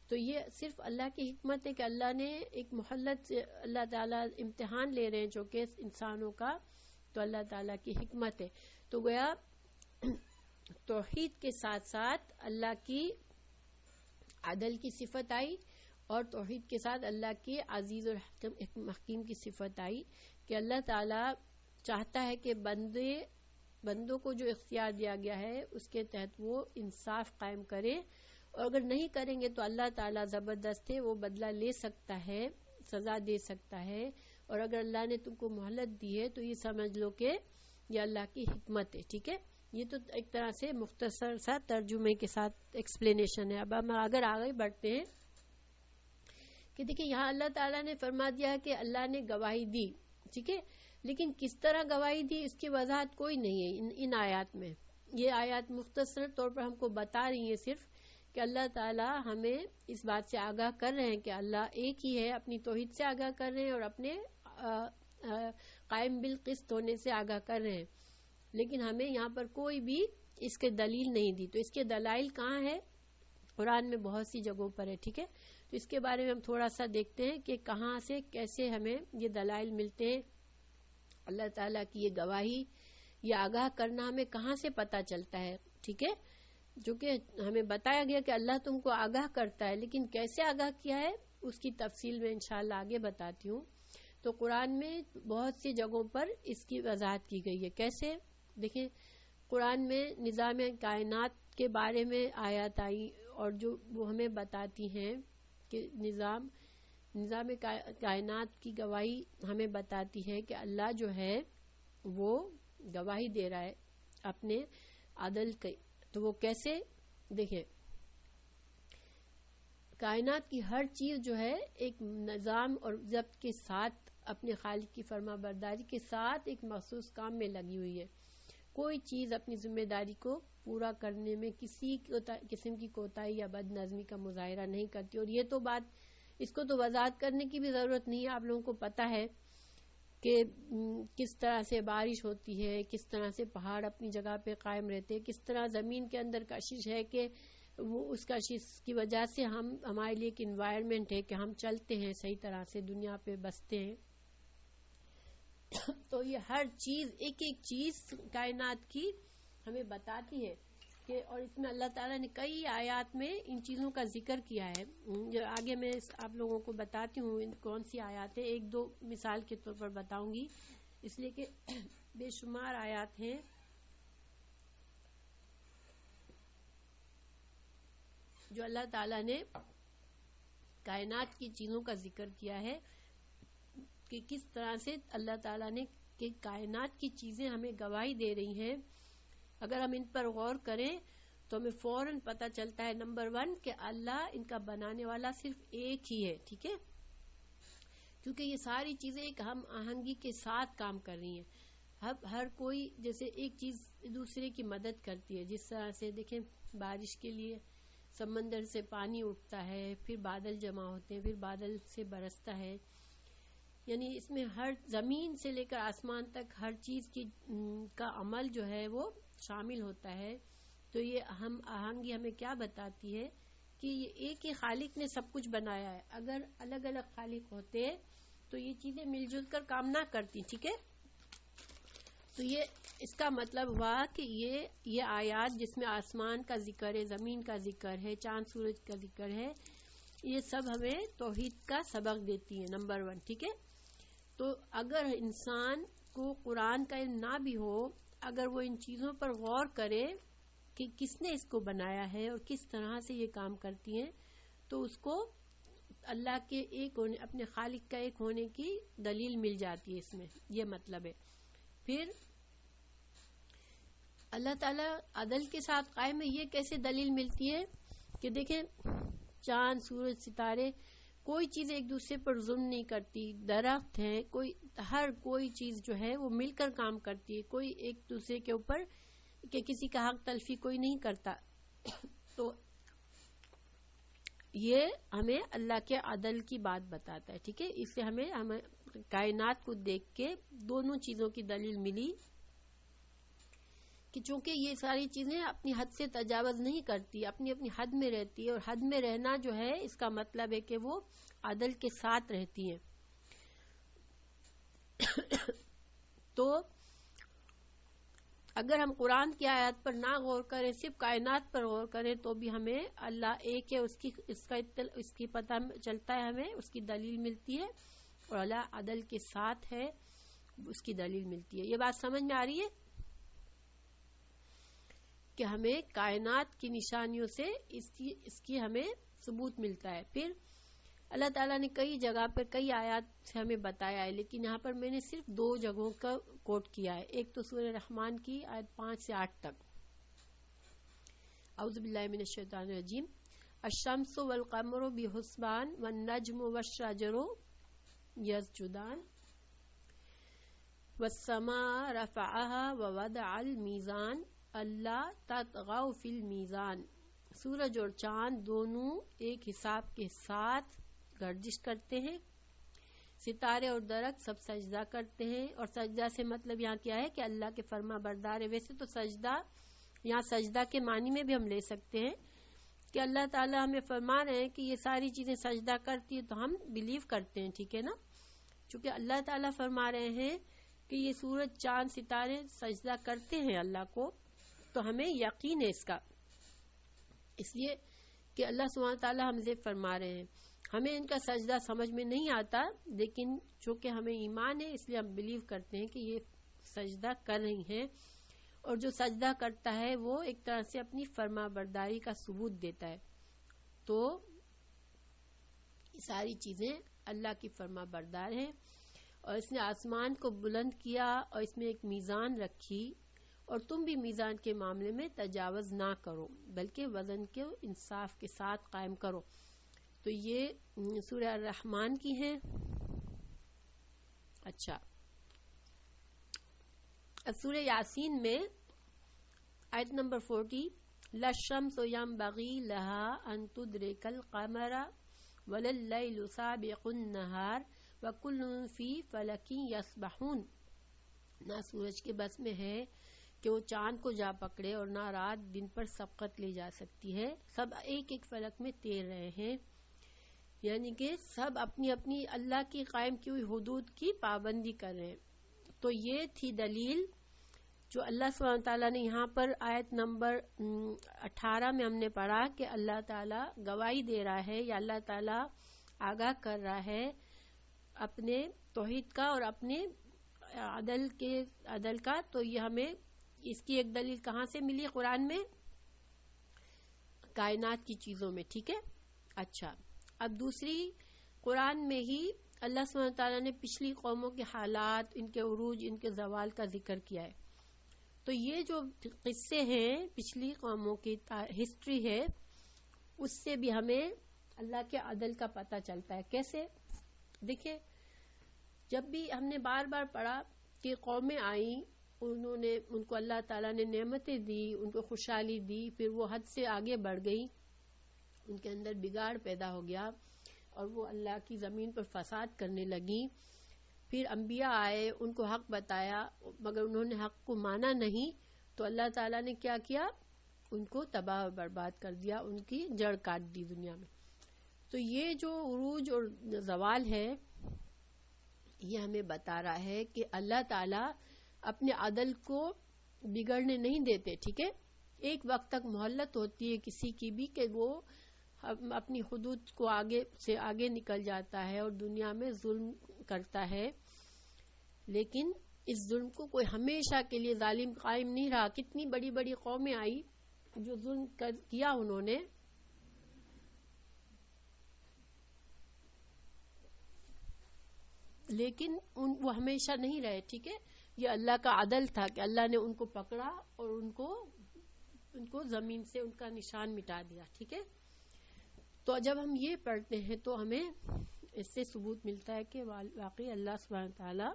تو یہ صرف اللہ کی حکمت ہے کہ اللہ نے ایک مہلت سے, اللہ تعالیٰ امتحان لے رہے ہیں جو کہ انسانوں کا, تو اللہ تعالیٰ کی حکمت ہے. تو گویا توحید کے ساتھ ساتھ اللہ کی عدل کی صفت آئی, اور توحید کے ساتھ اللہ کی عزیز اور حکیم کی صفت آئی کہ اللہ تعالیٰ چاہتا ہے کہ بندوں کو جو اختیار دیا گیا ہے اس کے تحت وہ انصاف قائم کرے, اور اگر نہیں کریں گے تو اللہ تعالیٰ زبردست ہے, وہ بدلہ لے سکتا ہے, سزا دے سکتا ہے. اور اگر اللہ نے تم کو مہلت دی ہے تو یہ سمجھ لو کہ یہ اللہ کی حکمت ہے. ٹھیک ہے, یہ تو ایک طرح سے مختصر سا ترجمے کے ساتھ ایکسپلینیشن ہے. اب ہم اگر آگے بڑھتے ہیں کہ دیکھیں یہاں اللہ تعالیٰ نے فرما دیا کہ اللہ نے گواہی دی. ٹھیک ہے, لیکن کس طرح گواہی دی اس کی وضاحت کوئی نہیں ہے ان آیات میں. یہ آیات مختصر طور پر ہم کو بتا رہی ہیں صرف کہ اللہ تعالیٰ ہمیں اس بات سے آگاہ کر رہے ہیں کہ اللہ ایک ہی ہے, اپنی توحید سے آگاہ کر رہے ہیں اور اپنے قائم بالقسط ہونے سے آگاہ کر رہے ہیں. لیکن ہمیں یہاں پر کوئی بھی اس کے دلیل نہیں دی. تو اس کے دلائل کہاں ہے, قرآن میں بہت سی جگہوں پر ہے. ٹھیک ہے, تو اس کے بارے میں ہم تھوڑا سا دیکھتے ہیں کہ کہاں سے کیسے ہمیں یہ دلائل ملتے ہیں. اللہ تعالیٰ کی یہ گواہی, یہ آگاہ کرنا ہمیں کہاں سے پتہ چلتا ہے. ٹھیک ہے, جو کہ ہمیں بتایا گیا کہ اللہ تم کو آگاہ کرتا ہے, لیکن کیسے آگاہ کیا ہے اس کی تفصیل میں انشاءاللہ آگے بتاتی ہوں. تو قرآن میں بہت سی جگہوں پر اس کی وضاحت کی گئی ہے. کیسے دیکھیں, قرآن میں نظام کائنات کے بارے میں آیات آئی, اور جو وہ ہمیں بتاتی ہیں کہ نظام کائنات کی گواہی ہمیں بتاتی ہے کہ اللہ جو ہے وہ گواہی دے رہا ہے اپنے عدل کی. تو وہ کیسے, دیکھیں کائنات کی ہر چیز جو ہے ایک نظام اور ضبط کے ساتھ اپنے خالق کی فرما برداری کے ساتھ ایک مخصوص کام میں لگی ہوئی ہے. کوئی چیز اپنی ذمہ داری کو پورا کرنے میں کسی قسم کی کوتاہی یا بد نظمی کا مظاہرہ نہیں کرتی. اور یہ تو بات, اس کو تو وضاحت کرنے کی بھی ضرورت نہیں ہے, آپ لوگوں کو پتہ ہے کہ کس طرح سے بارش ہوتی ہے, کس طرح سے پہاڑ اپنی جگہ پہ قائم رہتے ہیں, کس طرح زمین کے اندر کشش ہے کہ وہ اس کشش کی وجہ سے ہمارے لیے ایک انوائرمنٹ ہے کہ ہم چلتے ہیں صحیح طرح سے, دنیا پہ بستے ہیں. تو یہ ہر چیز, ایک ایک چیز کائنات کی ہمیں بتاتی ہے کہ، اور اس میں اللہ تعالیٰ نے کئی آیات میں ان چیزوں کا ذکر کیا ہے. جو آگے میں آپ لوگوں کو بتاتی ہوں کون سی آیات ہیں، ایک دو مثال کے طور پر بتاؤں گی، اس لیے کہ بے شمار آیات ہیں جو اللہ تعالیٰ نے کائنات کی چیزوں کا ذکر کیا ہے کہ کس طرح سے اللہ تعالیٰ نے کہ کائنات کی چیزیں ہمیں گواہی دے رہی ہیں. اگر ہم ان پر غور کریں تو ہمیں فوراً پتہ چلتا ہے نمبر 1 کہ اللہ ان کا بنانے والا صرف ایک ہی ہے. ٹھیک ہے، کیونکہ یہ ساری چیزیں ایک ہم آہنگی کے ساتھ کام کر رہی ہیں. ہر کوئی جیسے ایک چیز دوسرے کی مدد کرتی ہے. جس طرح سے دیکھیں بارش کے لیے سمندر سے پانی اٹھتا ہے، پھر بادل جمع ہوتے ہیں، پھر بادل سے برستا ہے، یعنی اس میں ہر زمین سے لے کر آسمان تک ہر چیز کی کا عمل جو ہے وہ شامل ہوتا ہے. تو یہ ہم آہنگی ہمیں کیا بتاتی ہے کہ یہ ایک ہی خالق نے سب کچھ بنایا ہے. اگر الگ الگ خالق ہوتے تو یہ چیزیں مل جل کر کام نہ کرتی. ٹھیک ہے، تو یہ اس کا مطلب ہوا کہ یہ آیات جس میں آسمان کا ذکر ہے، زمین کا ذکر ہے، چاند سورج کا ذکر ہے، یہ سب ہمیں توحید کا سبق دیتی ہیں نمبر 1. ٹھیک ہے، تو اگر انسان کو قرآن کا علم نہ بھی ہو، اگر وہ ان چیزوں پر غور کرے کہ کس نے اس کو بنایا ہے اور کس طرح سے یہ کام کرتی ہیں، تو اس کو اللہ کے ایک ہونے، اپنے خالق کا ایک ہونے کی دلیل مل جاتی ہے. اس میں یہ مطلب ہے. پھر اللہ تعالیٰ عدل کے ساتھ قائم ہے، یہ کیسے دلیل ملتی ہے کہ دیکھیں چاند سورج ستارے کوئی چیز ایک دوسرے پر ظلم نہیں کرتی. درخت ہیں، کوئی چیز جو ہے وہ مل کر کام کرتی ہے. کوئی ایک دوسرے کے اوپر کہ کسی کا حق تلفی کوئی نہیں کرتا. تو یہ ہمیں اللہ کے عدل کی بات بتاتا ہے. ٹھیک ہے، اس سے ہمیں کائنات کو دیکھ کے دونوں چیزوں کی دلیل ملی کہ چونکہ یہ ساری چیزیں اپنی حد سے تجاوز نہیں کرتی، اپنی حد میں رہتی ہے، اور حد میں رہنا جو ہے اس کا مطلب ہے کہ وہ عدل کے ساتھ رہتی ہیں. تو اگر ہم قرآن کی آیات پر نہ غور کریں، صرف کائنات پر غور کریں، تو بھی ہمیں اللہ ایک ہے اس کی پتہ چلتا ہے، ہمیں اس کی دلیل ملتی ہے، اور اللہ عدل کے ساتھ ہے اس کی دلیل ملتی ہے. یہ بات سمجھ میں آ رہی ہے کہ ہمیں کائنات کی نشانیوں سے اس کی ہمیں ثبوت ملتا ہے. پھر اللہ تعالیٰ نے کئی جگہ پر کئی آیات سے ہمیں بتایا ہے، لیکن یہاں پر میں نے صرف 2 جگہوں کا کوٹ کیا ہے. ایک تو سورہ رحمان کی آیت 5 سے 8 تک. اعوذ باللہ من الشیطان الرجیم. الشمس والقمر بحسبان والنجم والشجر یسجدان والسماء رفعها ووضع الميزان اللہ تطغوا فی المیزان. سورج اور چاند دونوں ایک حساب کے ساتھ گردش کرتے ہیں، ستارے اور درخت سب سجدہ کرتے ہیں. اور سجدہ سے مطلب یہاں کیا ہے کہ اللہ کے فرما بردار ہے. ویسے تو سجدہ یہاں سجدہ کے معنی میں بھی ہم لے سکتے ہیں کہ اللہ تعالیٰ ہمیں فرما رہے ہیں کہ یہ ساری چیزیں سجدہ کرتی ہیں تو ہم بلیو کرتے ہیں. ٹھیک ہے نا، چونکہ اللہ تعالیٰ فرما رہے ہیں کہ یہ سورج چاند ستارے سجدہ کرتے ہیں اللہ کو، تو ہمیں یقین ہے اس کا، اس لیے کہ اللہ سبحانہ تعالیٰ ہم سے فرما رہے ہیں. ہمیں ان کا سجدہ سمجھ میں نہیں آتا، لیکن چونکہ ہمیں ایمان ہے اس لیے ہم بلیو کرتے ہیں کہ یہ سجدہ کر رہی ہیں. اور جو سجدہ کرتا ہے وہ ایک طرح سے اپنی فرما برداری کا ثبوت دیتا ہے. تو یہ ساری چیزیں اللہ کی فرما بردار ہیں، اور اس نے آسمان کو بلند کیا اور اس میں ایک میزان رکھی، اور تم بھی میزان کے معاملے میں تجاوز نہ کرو بلکہ وزن کے انصاف کے ساتھ قائم کرو. تو یہ سورہ الرحمن کی ہیں. اچھا، اب سورہ یاسین میں آیت نمبر 40. لَلشَّمْسُ يَنبَغِي لَهَا أَن تُدْرِكَ الْقَمَرَ وَلَلَّيْلُ سَابِقُ النَّهَارِ وَكُلٌّ فِي فَلَكٍ يَسْبَحُونَ. نہ سورج کے بس میں ہے کہ وہ چاند کو جا پکڑے، اور نہ رات دن پر سبقت لے جا سکتی ہے، سب ایک ایک فلک میں تیر رہے ہیں. یعنی کہ سب اپنی اپنی اللہ کی قائم کی ہوئی حدود کی پابندی کر رہے ہیں. تو یہ تھی دلیل جو اللہ سبحانہ تعالیٰ نے یہاں پر آیت نمبر 18 میں ہم نے پڑھا کہ اللہ تعالیٰ گواہی دے رہا ہے یا اللہ تعالیٰ آگاہ کر رہا ہے اپنے توحید کا اور اپنے عدل کا. تو یہ ہمیں اس کی ایک دلیل کہاں سے ملی؟ قرآن میں، کائنات کی چیزوں میں. ٹھیک ہے. اچھا، اب دوسری قرآن میں ہی اللہ سبحانہ تعالیٰ نے پچھلی قوموں کے حالات، ان کے عروج، ان کے زوال کا ذکر کیا ہے. تو یہ جو قصے ہیں پچھلی قوموں کی ہسٹری ہے، اس سے بھی ہمیں اللہ کے عدل کا پتہ چلتا ہے. کیسے؟ دیکھیں، جب بھی ہم نے بار بار پڑھا کہ قومیں آئیں، ان کو اللہ تعالیٰ نے نعمتیں دی، ان کو خوشحالی دی، پھر وہ حد سے آگے بڑھ گئی، ان کے اندر بگاڑ پیدا ہو گیا اور وہ اللہ کی زمین پر فساد کرنے لگیں. پھر انبیاء آئے، ان کو حق بتایا، مگر انہوں نے حق کو مانا نہیں، تو اللہ تعالیٰ نے کیا کیا؟ ان کو تباہ و برباد کر دیا، ان کی جڑ کاٹ دی دنیا میں. تو یہ جو عروج اور زوال ہے، یہ ہمیں بتا رہا ہے کہ اللہ تعالیٰ اپنے عدل کو بگڑنے نہیں دیتے. ٹھیک ہے. ایک وقت تک مہلت ہوتی ہے کسی کی بھی کہ وہ اپنی حدود کو آگے سے آگے نکل جاتا ہے اور دنیا میں ظلم کرتا ہے، لیکن اس ظلم کو کوئی ہمیشہ کے لیے ظالم قائم نہیں رہا. کتنی بڑی بڑی قومیں آئی جو ظلم کیا انہوں نے، لیکن وہ ہمیشہ نہیں رہے. ٹھیک ہے. یہ اللہ کا عدل تھا کہ اللہ نے ان کو پکڑا اور ان کو زمین سے ان کا نشان مٹا دیا. ٹھیک ہے. تو جب ہم یہ پڑھتے ہیں تو ہمیں اس سے ثبوت ملتا ہے کہ واقعی اللہ سبحانہ تعالیٰ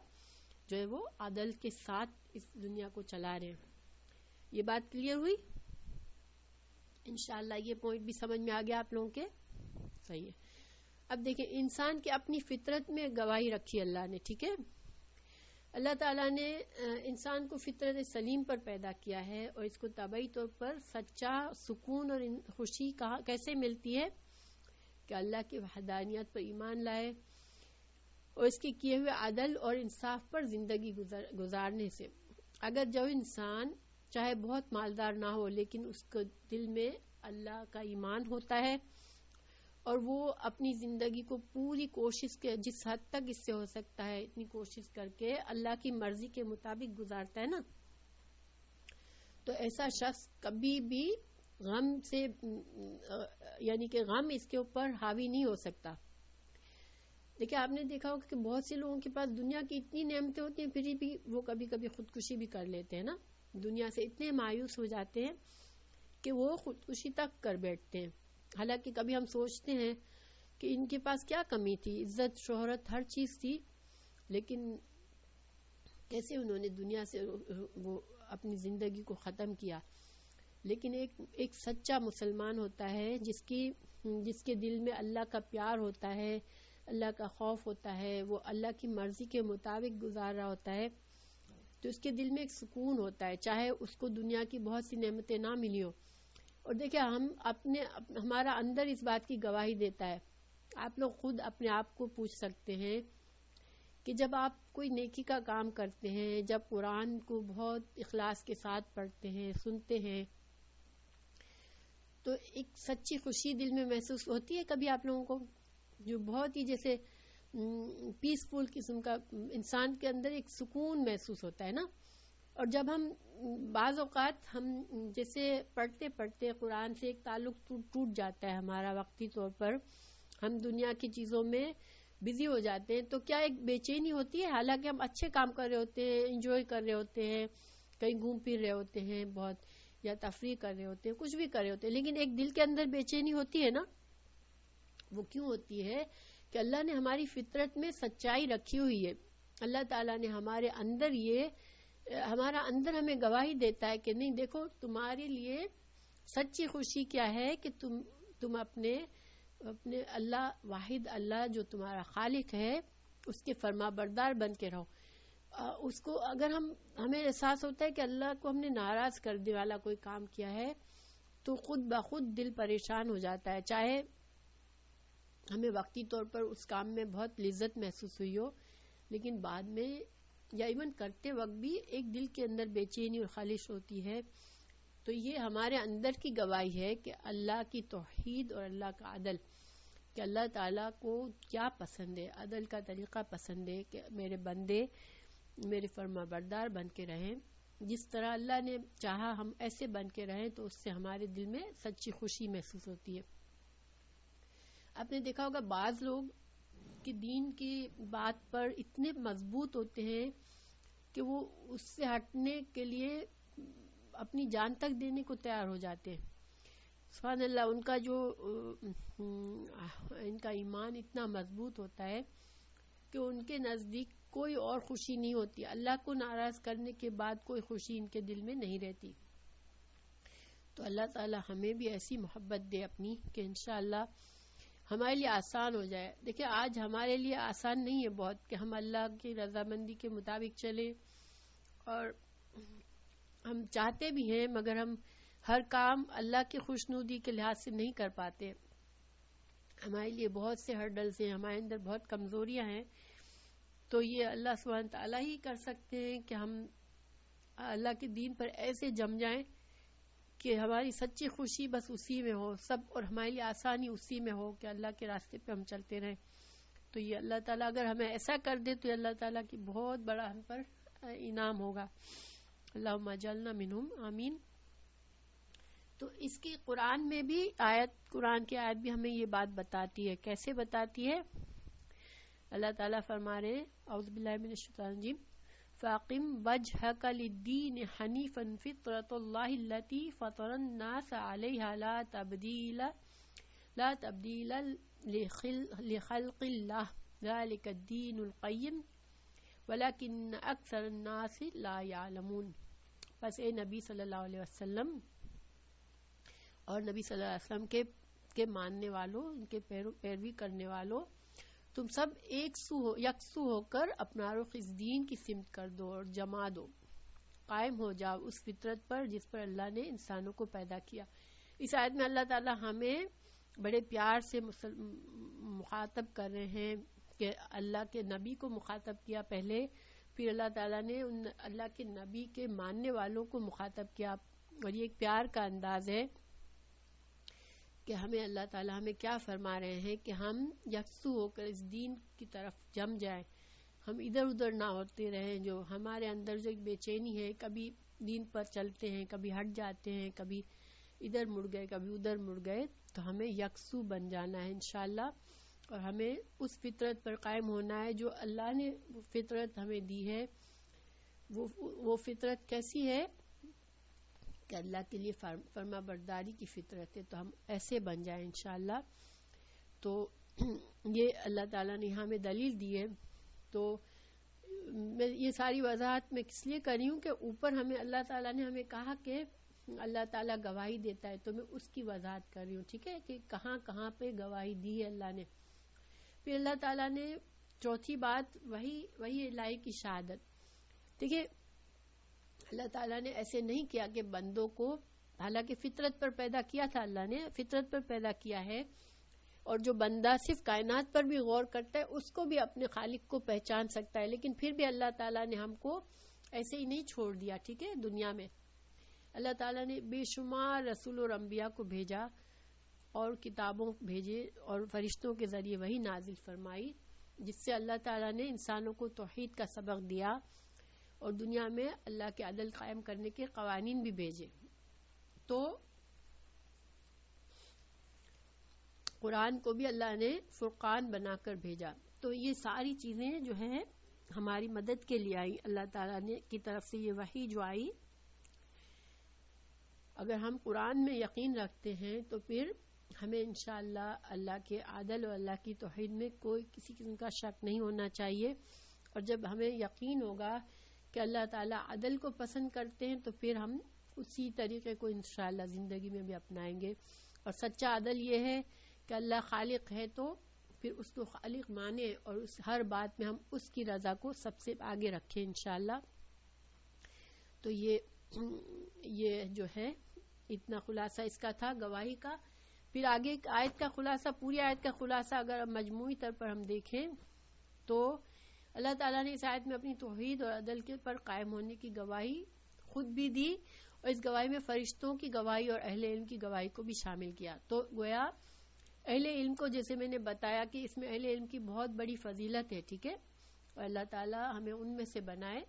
جو ہے وہ عدل کے ساتھ اس دنیا کو چلا رہے ہیں. یہ بات کلیئر ہوئی؟ انشاءاللہ یہ پوائنٹ بھی سمجھ میں آ گیا آپ لوگوں کے. صحیح ہے. اب دیکھیں، انسان کی اپنی فطرت میں گواہی رکھی اللہ نے. ٹھیک ہے. اللہ تعالیٰ نے انسان کو فطرت سلیم پر پیدا کیا ہے، اور اس کو طبعی طور پر سچا سکون اور خوشی کیسے ملتی ہے؟ کہ اللہ کی وحدانیت پر ایمان لائے اور اس کے کیے ہوئے عدل اور انصاف پر زندگی گزارنے سے. اگر جو انسان چاہے بہت مالدار نہ ہو، لیکن اس کو دل میں اللہ کا ایمان ہوتا ہے اور وہ اپنی زندگی کو پوری کوشش کے جس حد تک اس سے ہو سکتا ہے اتنی کوشش کر کے اللہ کی مرضی کے مطابق گزارتا ہے نا، تو ایسا شخص کبھی بھی غم سے یعنی کہ غم اس کے اوپر حاوی نہیں ہو سکتا. دیکھیں، آپ نے دیکھا ہوگا کہ بہت سے لوگوں کے پاس دنیا کی اتنی نعمتیں ہوتی ہیں، پھر بھی وہ کبھی کبھی خودکشی بھی کر لیتے ہیں نا. دنیا سے اتنے مایوس ہو جاتے ہیں کہ وہ خودکشی تک کر بیٹھتے ہیں. حالانکہ کبھی ہم سوچتے ہیں کہ ان کے پاس کیا کمی تھی، عزت، شہرت، ہر چیز تھی، لیکن کیسے انہوں نے دنیا سے وہ اپنی زندگی کو ختم کیا. لیکن ایک سچا مسلمان ہوتا ہے جس کے دل میں اللہ کا پیار ہوتا ہے، اللہ کا خوف ہوتا ہے، وہ اللہ کی مرضی کے مطابق گزار رہا ہوتا ہے، تو اس کے دل میں ایک سکون ہوتا ہے، چاہے اس کو دنیا کی بہت سی نعمتیں نہ ملی ہو. اور دیکھیں، ہمارا اندر اس بات کی گواہی دیتا ہے. آپ لوگ خود اپنے آپ کو پوچھ سکتے ہیں کہ جب آپ کوئی نیکی کا کام کرتے ہیں، جب قرآن کو بہت اخلاص کے ساتھ پڑھتے ہیں، سنتے ہیں، تو ایک سچی خوشی دل میں محسوس ہوتی ہے کبھی آپ لوگوں کو، جو بہت ہی جیسے پیسفل قسم کا انسان کے اندر ایک سکون محسوس ہوتا ہے نا. اور جب ہم بعض اوقات ہم جیسے پڑھتے پڑھتے قرآن سے ایک تعلق ٹوٹ جاتا ہے ہمارا وقتی طور پر، ہم دنیا کی چیزوں میں بزی ہو جاتے ہیں، تو کیا ایک بے چینی ہوتی ہے؟ حالانکہ ہم اچھے کام کر رہے ہوتے ہیں، انجوائے کر رہے ہوتے ہیں، کہیں گھوم پھر رہے ہوتے ہیں بہت، یا تفریح کر رہے ہوتے ہیں، کچھ بھی کر رہے ہوتے ہیں، لیکن ایک دل کے اندر بے چینی ہوتی ہے نا. وہ کیوں ہوتی ہے؟ کہ اللہ نے ہماری فطرت میں سچائی رکھی ہوئی ہے. اللہ تعالیٰ نے ہمارا اندر ہمیں گواہی دیتا ہے کہ نہیں، دیکھو تمہارے لیے سچی خوشی کیا ہے کہ تم اپنے اللہ، واحد اللہ جو تمہارا خالق ہے، اس کے فرما بردار بن کے رہو. اس کو اگر ہمیں احساس ہوتا ہے کہ اللہ کو ہم نے ناراض کرنے والا کوئی کام کیا ہے، تو خود بخود دل پریشان ہو جاتا ہے، چاہے ہمیں وقتی طور پر اس کام میں بہت لذت محسوس ہوئی ہو، لیکن بعد میں یا ایون کرتے وقت بھی ایک دل کے اندر بے چینی اور خالش ہوتی ہے، تو یہ ہمارے اندر کی گواہی ہے کہ اللہ کی توحید اور اللہ کا عدل، کہ اللہ تعالیٰ کو کیا پسند ہے، عدل کا طریقہ پسند ہے کہ میرے بندے میرے فرما بردار بن کے رہیں، جس طرح اللہ نے چاہا ہم ایسے بن کے رہیں، تو اس سے ہمارے دل میں سچی خوشی محسوس ہوتی ہے۔ آپ نے دیکھا ہوگا بعض لوگ کہ دین کی بات پر اتنے مضبوط ہوتے ہیں کہ وہ اس سے ہٹنے کے لیے اپنی جان تک دینے کو تیار ہو جاتے ہیں۔ سبحان اللہ، ان کا ایمان اتنا مضبوط ہوتا ہے کہ ان کے نزدیک کوئی اور خوشی نہیں ہوتی، اللہ کو ناراض کرنے کے بعد کوئی خوشی ان کے دل میں نہیں رہتی۔ تو اللہ تعالی ہمیں بھی ایسی محبت دے اپنی کہ انشاءاللہ ہمارے لیے آسان ہو جائے۔ دیکھیں آج ہمارے لیے آسان نہیں ہے بہت کہ ہم اللہ کی رضامندی کے مطابق چلیں، اور ہم چاہتے بھی ہیں مگر ہم ہر کام اللہ کی خوشنودی کے لحاظ سے نہیں کر پاتے۔ ہمارے لیے بہت سے ہرڈلز ہیں، ہمارے اندر بہت کمزوریاں ہیں، تو یہ اللہ سبحانہ تعالیٰ ہی کر سکتے ہیں کہ ہم اللہ کے دین پر ایسے جم جائیں کہ ہماری سچی خوشی بس اسی میں ہو سب، اور ہمارے لیے آسانی اسی میں ہو کہ اللہ کے راستے پہ ہم چلتے رہیں۔ تو یہ اللہ تعالیٰ اگر ہمیں ایسا کر دے تو اللہ تعالیٰ کی بہت بڑا ہم پر انعام ہوگا۔ اللہم اجعلنا منہم، آمین۔ تو اس کی قرآن میں بھی قرآن کی آیت بھی ہمیں یہ بات بتاتی ہے۔ کیسے بتاتی ہے؟ اللہ تعالیٰ فرما رہے ہیں، اعوذ باللہ من الشیطان الرجیم، فَأَقِمْ وَجْهَكَ لِلدِّينِ حَنِيفًا فِطْرَةَ اللَّهِ الَّتِي فَطَرَ النَّاسَ عَلَيْهَا لَا تَبْدِيلَ لِخَلْقِ اللَّهِ ذَلِكَ الدِّينُ الْقَيِّمُ وَلَكِنَّ أَكْثَرَ النَّاسِ لَا يَعْلَمُونَ۔ بس اے نبی صلی اللہ علیہ وسلم اور نبی صلی اللہ علیہ وسلم کے ماننے والوں، ان کے پیروی کرنے والوں، تم سب یکسو ہو کر اپنا رخ اس دین کی سمت کر دو اور جما دو، قائم ہو جاؤ اس فطرت پر جس پر اللہ نے انسانوں کو پیدا کیا۔ اس آیت میں اللہ تعالی ہمیں بڑے پیار سے مخاطب کر رہے ہیں کہ اللہ کے نبی کو مخاطب کیا پہلے، پھر اللہ تعالیٰ نے اللہ کے نبی کے ماننے والوں کو مخاطب کیا، اور یہ ایک پیار کا انداز ہے کہ ہمیں اللہ تعالیٰ ہمیں کیا فرما رہے ہیں کہ ہم یکسو ہو کر اس دین کی طرف جم جائیں، ہم ادھر ادھر نہ ہوتے رہیں۔ جو ہمارے اندر جو ایک بے چینی ہے، کبھی دین پر چلتے ہیں، کبھی ہٹ جاتے ہیں، کبھی ادھر مڑ گئے، کبھی ادھر مڑ گئے، تو ہمیں یکسو بن جانا ہے انشاءاللہ، اور ہمیں اس فطرت پر قائم ہونا ہے جو اللہ نے فطرت ہمیں دی ہے۔ وہ فطرت کیسی ہے کہ اللہ کے لیے فرما برداری کی فطرت ہے، تو ہم ایسے بن جائیں انشاءاللہ۔ تو یہ اللہ تعالیٰ نے ہمیں دلیل دی ہے۔ تو میں یہ ساری وضاحت میں کس لیے کر رہی ہوں کہ اوپر ہمیں اللہ تعالیٰ نے ہمیں کہا کہ اللہ تعالیٰ گواہی دیتا ہے، تو میں اس کی وضاحت کر رہی ہوں، ٹھیک ہے، کہ کہاں کہاں پہ گواہی دی ہے اللہ نے۔ پھر اللہ تعالیٰ نے چوتھی بات وہی الہی کی شہادت۔ دیکھیے اللہ تعالیٰ نے ایسے نہیں کیا کہ بندوں کو، حالانکہ فطرت پر پیدا کیا تھا، اللہ نے فطرت پر پیدا کیا ہے، اور جو بندہ صرف کائنات پر بھی غور کرتا ہے اس کو بھی اپنے خالق کو پہچان سکتا ہے، لیکن پھر بھی اللہ تعالیٰ نے ہم کو ایسے ہی نہیں چھوڑ دیا، ٹھیک ہے۔ دنیا میں اللہ تعالیٰ نے بے شمار رسول اور انبیاء کو بھیجا، اور کتابوں بھیجے، اور فرشتوں کے ذریعے وہی نازل فرمائی، جس سے اللہ تعالیٰ نے انسانوں کو توحید کا سبق دیا، اور دنیا میں اللہ کے عدل قائم کرنے کے قوانین بھی بھیجے۔ تو قرآن کو بھی اللہ نے فرقان بنا کر بھیجا۔ تو یہ ساری چیزیں جو ہیں ہماری مدد کے لیے آئی، اللہ تعالیٰ نے کی طرف سے یہ وحی جو آئی، اگر ہم قرآن میں یقین رکھتے ہیں تو پھر ہمیں انشاءاللہ اللہ کے عدل اور اللہ کی توحید میں کوئی کسی قسم کا شک نہیں ہونا چاہیے۔ اور جب ہمیں یقین ہوگا کہ اللہ تعالیٰ عدل کو پسند کرتے ہیں تو پھر ہم اسی طریقے کو انشاءاللہ زندگی میں بھی اپنائیں گے۔ اور سچا عدل یہ ہے کہ اللہ خالق ہے تو پھر اس کو خالق مانے، اور اس ہر بات میں ہم اس کی رضا کو سب سے آگے رکھیں انشاءاللہ۔ تو یہ جو ہے اتنا خلاصہ اس کا تھا گواہی کا۔ پھر آگے ایک آیت کا خلاصہ، پوری آیت کا خلاصہ اگر مجموعی طور پر ہم دیکھیں تو اللہ تعالیٰ نے اس آیت میں اپنی توحید اور عدل کے پر قائم ہونے کی گواہی خود بھی دی، اور اس گواہی میں فرشتوں کی گواہی اور اہل علم کی گواہی کو بھی شامل کیا. تو گویا اہل علم کو، جیسے میں نے بتایا کہ اس میں اہل علم کی بہت بڑی فضیلت ہے، ٹھیک ہے، اور اللہ تعالیٰ ہمیں ان میں سے بنائے،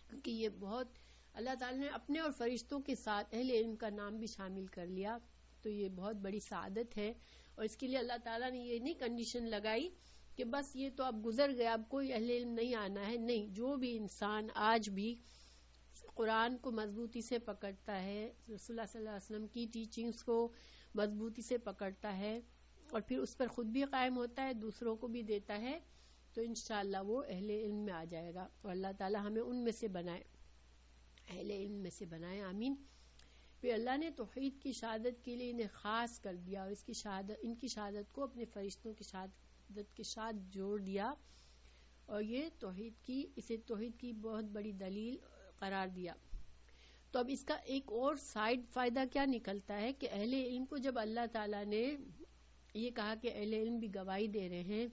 کیونکہ یہ بہت اللہ تعالیٰ نے اپنے اور فرشتوں کے ساتھ اہل علم کا نام بھی شامل کر لیا، تو یہ بہت بڑی سعادت ہے. اور اس کے لیے اللہ تعالیٰ نے یہ نہیں کنڈیشن لگائی کہ بس یہ تو اب گزر گیا، اب کوئی اہل علم نہیں آنا ہے. نہیں، جو بھی انسان آج بھی قرآن کو مضبوطی سے پکڑتا ہے، رسول اللہ صلی اللہ علیہ وسلم کی ٹیچنگز کو مضبوطی سے پکڑتا ہے اور پھر اس پر خود بھی قائم ہوتا ہے، دوسروں کو بھی دیتا ہے، تو انشاءاللہ وہ اہل علم میں آ جائے گا. اور اللہ تعالیٰ ہمیں ان میں سے بنائے، اہل علم میں سے بنائے، آمین. پھر اللہ نے توحید کی شہادت کے لیے انہیں خاص کر دیا اور ان کی شہادت کو اپنے فرشتوں کی شہادت کے ساتھ جوڑ دیا، اور یہ اسے توحید کی بہت بڑی دلیل قرار دیا. تو اب اس کا ایک اور سائیڈ فائدہ کیا نکلتا ہے کہ اہل علم کو جب اللہ تعالیٰ نے یہ کہا کہ اہل علم بھی گواہی دے رہے ہیں،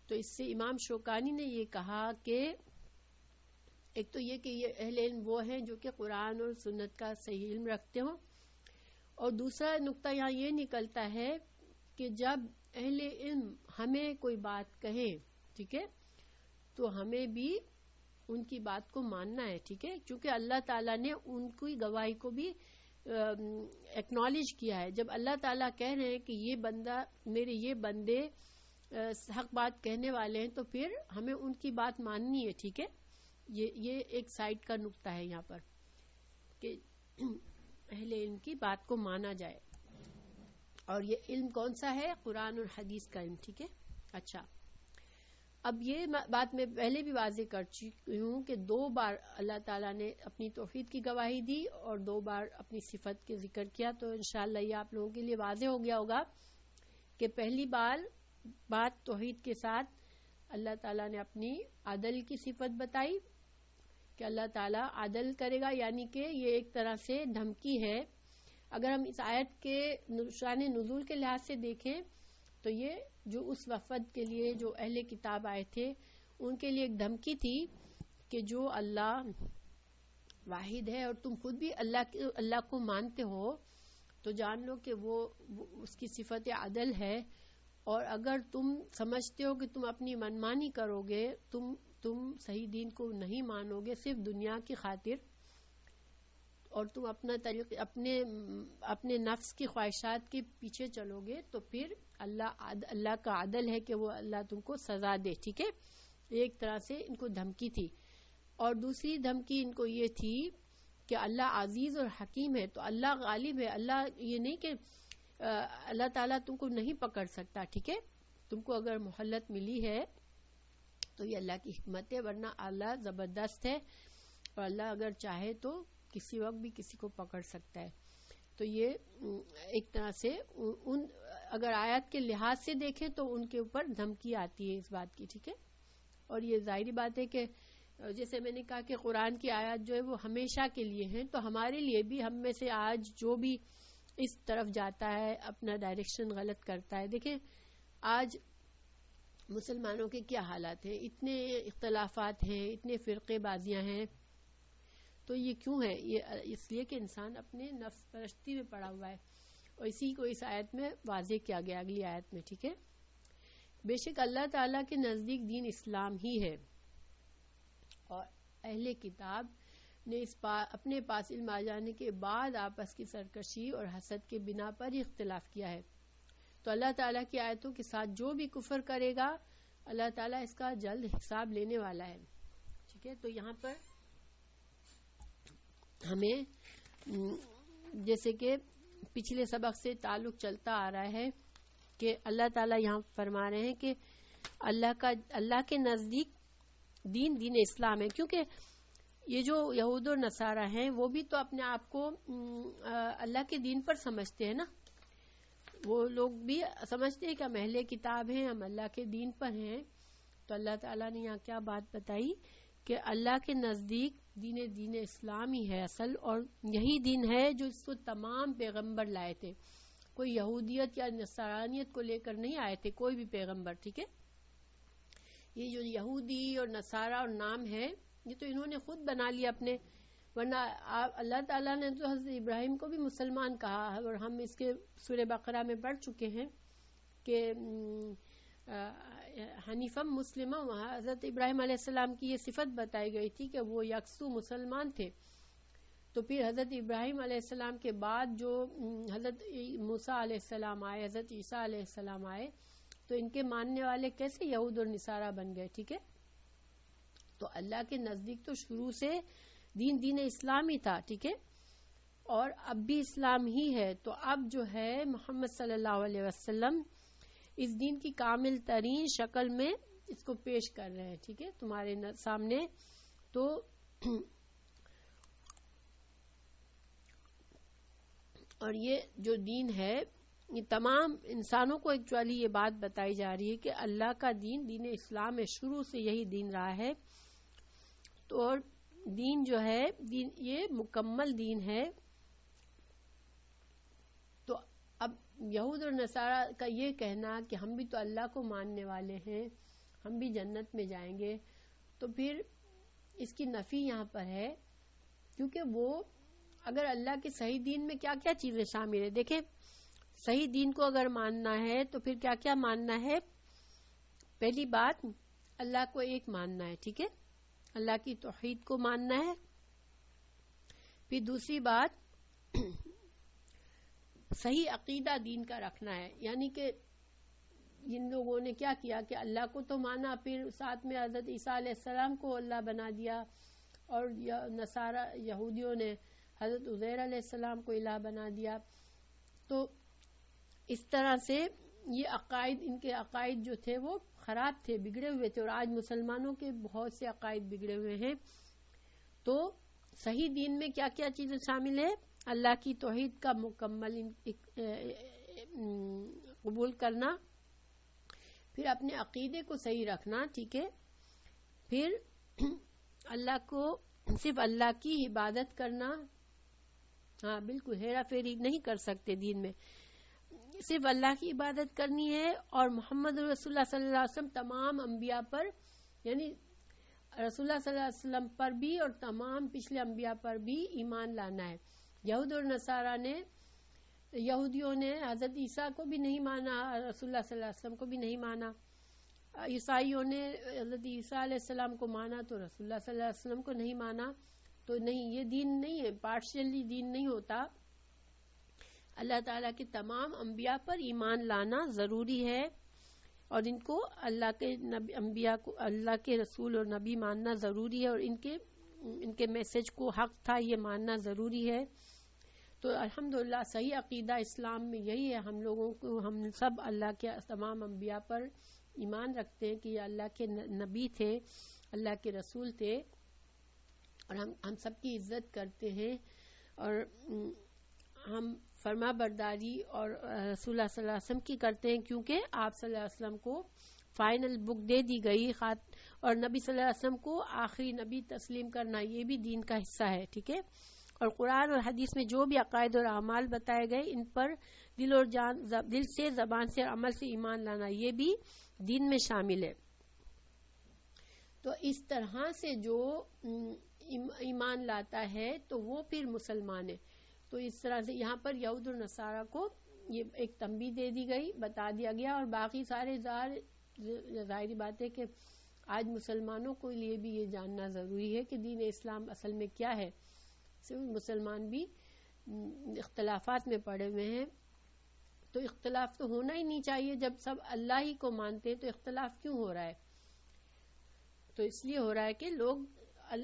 تو اس سے امام شوکانی نے یہ کہا کہ ایک تو یہ کہ یہ اہل علم وہ ہیں جو کہ قرآن اور سنت کا صحیح علم رکھتے ہوں، اور دوسرا نقطہ یہاں یہ نکلتا ہے کہ جب اہل علم ہمیں کوئی بات کہیں، ٹھیک ہے، تو ہمیں بھی ان کی بات کو ماننا ہے، ٹھیک ہے، کیونکہ اللہ تعالیٰ نے ان کی گواہی کو بھی ایکنالج کیا ہے. جب اللہ تعالیٰ کہہ رہے ہیں کہ یہ بندہ، میرے یہ بندے حق بات کہنے والے ہیں، تو پھر ہمیں ان کی بات ماننی ہے، ٹھیک ہے. یہ ایک سائڈ کا نقطہ ہے یہاں پر کہ اہل علم کی بات کو مانا جائے. اور یہ علم کون سا ہے؟ قرآن اور حدیث کا علم، ٹھیک ہے. اچھا، اب یہ بات میں پہلے بھی واضح کر چکی ہوں کہ 2 بار اللہ تعالیٰ نے اپنی توحید کی گواہی دی اور 2 بار اپنی صفت کے ذکر کیا. تو انشاءاللہ یہ آپ لوگوں کے لیے واضح ہو گیا ہوگا کہ پہلی بات توحید کے ساتھ اللہ تعالیٰ نے اپنی عدل کی صفت بتائی کہ اللہ تعالیٰ عدل کرے گا، یعنی کہ یہ ایک طرح سے دھمکی ہے. اگر ہم اس آیت کے شان نزول کے لحاظ سے دیکھیں تو یہ جو اس وفد کے لیے جو اہل کتاب آئے تھے ان کے لیے ایک دھمکی تھی کہ جو اللہ واحد ہے اور تم خود بھی اللہ کو مانتے ہو، تو جان لو کہ وہ اس کی صفت عدل ہے، اور اگر تم سمجھتے ہو کہ تم اپنی منمانی کرو گے، تم صحیح دین کو نہیں مانو گے صرف دنیا کی خاطر، اور تم اپنے نفس کی خواہشات کے پیچھے چلو گے، تو پھر اللہ کا عدل ہے کہ وہ اللہ تم کو سزا دے، ٹھیک ہے. ایک طرح سے ان کو دھمکی تھی. اور دوسری دھمکی ان کو یہ تھی کہ اللہ عزیز اور حکیم ہے، تو اللہ غالب ہے. اللہ یہ نہیں کہ اللہ تعالیٰ تم کو نہیں پکڑ سکتا، ٹھیک ہے، تم کو اگر مہلت ملی ہے تو یہ اللہ کی حکمت ہے، ورنہ اللہ زبردست ہے اور اللہ اگر چاہے تو کسی وقت بھی کسی کو پکڑ سکتا ہے. تو یہ ایک طرح سے اگر آیات کے لحاظ سے دیکھیں تو ان کے اوپر دھمکی آتی ہے اس بات کی، ٹھیک ہے. اور یہ ظاہری بات ہے کہ جیسے میں نے کہا کہ قرآن کی آیات جو ہے وہ ہمیشہ کے لیے ہیں، تو ہمارے لیے بھی، ہم میں سے آج جو بھی اس طرف جاتا ہے اپنا ڈائریکشن غلط کرتا ہے، دیکھیں آج مسلمانوں کے کیا حالات ہیں، اتنے اختلافات ہیں، اتنے فرقے بازیاں ہیں. تو یہ کیوں ہے؟ یہ اس لیے کہ انسان اپنے نفس پرستی میں پڑا ہوا ہے، اور اسی کو اس آیت میں واضح کیا گیا اگلی آیت میں، ٹھیک ہے. بے شک اللہ تعالیٰ کے نزدیک دین اسلام ہی ہے، اور اہل کتاب نے اپنے پاس علم آ جانے کے بعد آپس کی سرکشی اور حسد کے بنا پر ہی اختلاف کیا ہے. تو اللہ تعالیٰ کی آیتوں کے ساتھ جو بھی کفر کرے گا اللہ تعالیٰ اس کا جلد حساب لینے والا ہے، ٹھیک ہے. تو یہاں پر ہمیں جیسے کہ پچھلے سبق سے تعلق چلتا آ رہا ہے کہ اللہ تعالیٰ یہاں فرما رہے ہیں کہ اللہ کے نزدیک دین اسلام ہے، کیونکہ یہ جو یہود اور نصارہ ہیں وہ بھی تو اپنے آپ کو اللہ کے دین پر سمجھتے ہیں نا. وہ لوگ بھی سمجھتے ہیں کہ ہم اہل کتاب ہیں، ہم اللہ کے دین پر ہیں. تو اللہ تعالیٰ نے یہاں کیا بات بتائی کہ اللہ کے نزدیک دین اسلام ہی ہے اصل، اور یہی دین ہے جو اس کو تمام پیغمبر لائے تھے. کوئی یہودیت یا نصرانیت کو لے کر نہیں آئے تھے کوئی بھی پیغمبر، ٹھیک ہے. یہ جو یہودی اور نصارہ اور نام ہے یہ تو انہوں نے خود بنا لیا اپنے، ورنہ اللہ تعالیٰ نے تو حضرت ابراہیم کو بھی مسلمان کہا، اور ہم اس کے سورہ بقرہ میں پڑھ چکے ہیں کہ حنیفم مسلمہ، وہاں حضرت ابراہیم علیہ السلام کی یہ صفت بتائی گئی تھی کہ وہ یکسو مسلمان تھے. تو پھر حضرت ابراہیم علیہ السلام کے بعد جو حضرت موسیٰ علیہ السلام آئے، حضرت عیسیٰ علیہ السلام آئے، تو ان کے ماننے والے کیسے یہود اور نصارہ بن گئے. ٹھیک ہے، تو اللہ کے نزدیک تو شروع سے دین اسلام ہی تھا. ٹھیک ہے، اور اب بھی اسلام ہی ہے. تو اب جو ہے محمد صلی اللہ علیہ وسلم اس دین کی کامل ترین شکل میں اس کو پیش کر رہے ہیں. ٹھیک ہے، تمہارے سامنے. تو اور یہ جو دین ہے یہ تمام انسانوں کو ایکچولی یہ بات بتائی جا رہی ہے کہ اللہ کا دین اسلام ہے، شروع سے یہی دین رہا ہے. تو اور دین جو ہے یہ مکمل دین ہے. تو اب یہود اور نصارہ کا یہ کہنا کہ ہم بھی تو اللہ کو ماننے والے ہیں، ہم بھی جنت میں جائیں گے، تو پھر اس کی نفی یہاں پر ہے. کیونکہ وہ اگر اللہ کے صحیح دین میں کیا کیا چیزیں شامل ہیں، دیکھیں صحیح دین کو اگر ماننا ہے تو پھر کیا کیا ماننا ہے. پہلی بات اللہ کو ایک ماننا ہے. ٹھیک ہے، اللہ کی توحید کو ماننا ہے. پھر دوسری بات صحیح عقیدہ دین کا رکھنا ہے. یعنی کہ جن لوگوں نے کیا کیا کہ اللہ کو تو مانا، پھر ساتھ میں حضرت عیسیٰ علیہ السلام کو اللہ بنا دیا، اور نصارہ یہودیوں نے حضرت عزیر علیہ السلام کو الہ بنا دیا. تو اس طرح سے یہ عقائد، ان کے عقائد جو تھے وہ خراب تھے، بگڑے ہوئے تھے. اور آج مسلمانوں کے بہت سے عقائد بگڑے ہوئے ہیں. تو صحیح دین میں کیا کیا چیزیں شامل ہیں؟ اللہ کی توحید کا مکمل قبول کرنا، پھر اپنے عقیدے کو صحیح رکھنا. ٹھیک ہے، پھر اللہ کو صرف اللہ کی عبادت کرنا. ہاں بالکل، ہیرا پھیری نہیں کر سکتے دین میں، صرف اللہ کی عبادت کرنی ہے. اور محمد رسول اللہ صلی اللہ علیہ وسلم تمام انبیاء پر، یعنی رسول اللہ صلی اللہ علیہ وسلم پر بھی اور تمام پچھلے انبیاء پر بھی ایمان لانا ہے. یہود اور نصارہ نے، یہودیوں نے حضرت عیسیٰ کو بھی نہیں مانا، رسول اللہ صلی اللہ علیہ وسلم کو بھی نہیں مانا. عیسائیوں نے حضرت عیسیٰ علیہ السلام کو مانا تو رسول اللہ صلی اللہ علیہ وسلم کو نہیں مانا. تو نہیں، یہ دین نہیں ہے، پارشلی دین نہیں ہوتا. اللہ تعالیٰ کے تمام انبیاء پر ایمان لانا ضروری ہے، اور ان کو اللہ کے انبیاء کو، اللہ کے رسول اور نبی ماننا ضروری ہے، اور ان کے میسج کو حق تھا یہ ماننا ضروری ہے. تو الحمدللہ صحیح عقیدہ اسلام میں یہی ہے. ہم لوگوں کو، ہم سب اللہ کے تمام انبیاء پر ایمان رکھتے ہیں کہ یہ اللہ کے نبی تھے، اللہ کے رسول تھے، اور ہم سب کی عزت کرتے ہیں، اور ہم فرما برداری اور رسول اللہ صلی اللہ علیہ وسلم کی کرتے ہیں، کیونکہ آپ صلی اللہ علیہ وسلم کو فائنل بک دے دی گئی، اور نبی صلی اللہ علیہ وسلم کو آخری نبی تسلیم کرنا یہ بھی دین کا حصہ ہے. ٹھیک ہے، اور قرآن اور حدیث میں جو بھی عقائد اور اعمال بتائے گئے ان پر دل سے، زبان سے اور عمل سے ایمان لانا یہ بھی دین میں شامل ہے. تو اس طرح سے جو ایمان لاتا ہے تو وہ پھر مسلمان ہے. تو اس طرح سے یہاں پر یہود اور نصارہ کو یہ ایک تنبیہ دے دی گئی، بتا دیا گیا. اور باقی سارے ظاہری بات ہے کہ آج مسلمانوں کو لیے بھی یہ جاننا ضروری ہے کہ دین اسلام اصل میں کیا ہے. صرف مسلمان بھی اختلافات میں پڑے ہوئے ہیں. تو اختلاف تو ہونا ہی نہیں چاہیے، جب سب اللہ ہی کو مانتے ہیں تو اختلاف کیوں ہو رہا ہے؟ تو اس لیے ہو رہا ہے کہ لوگ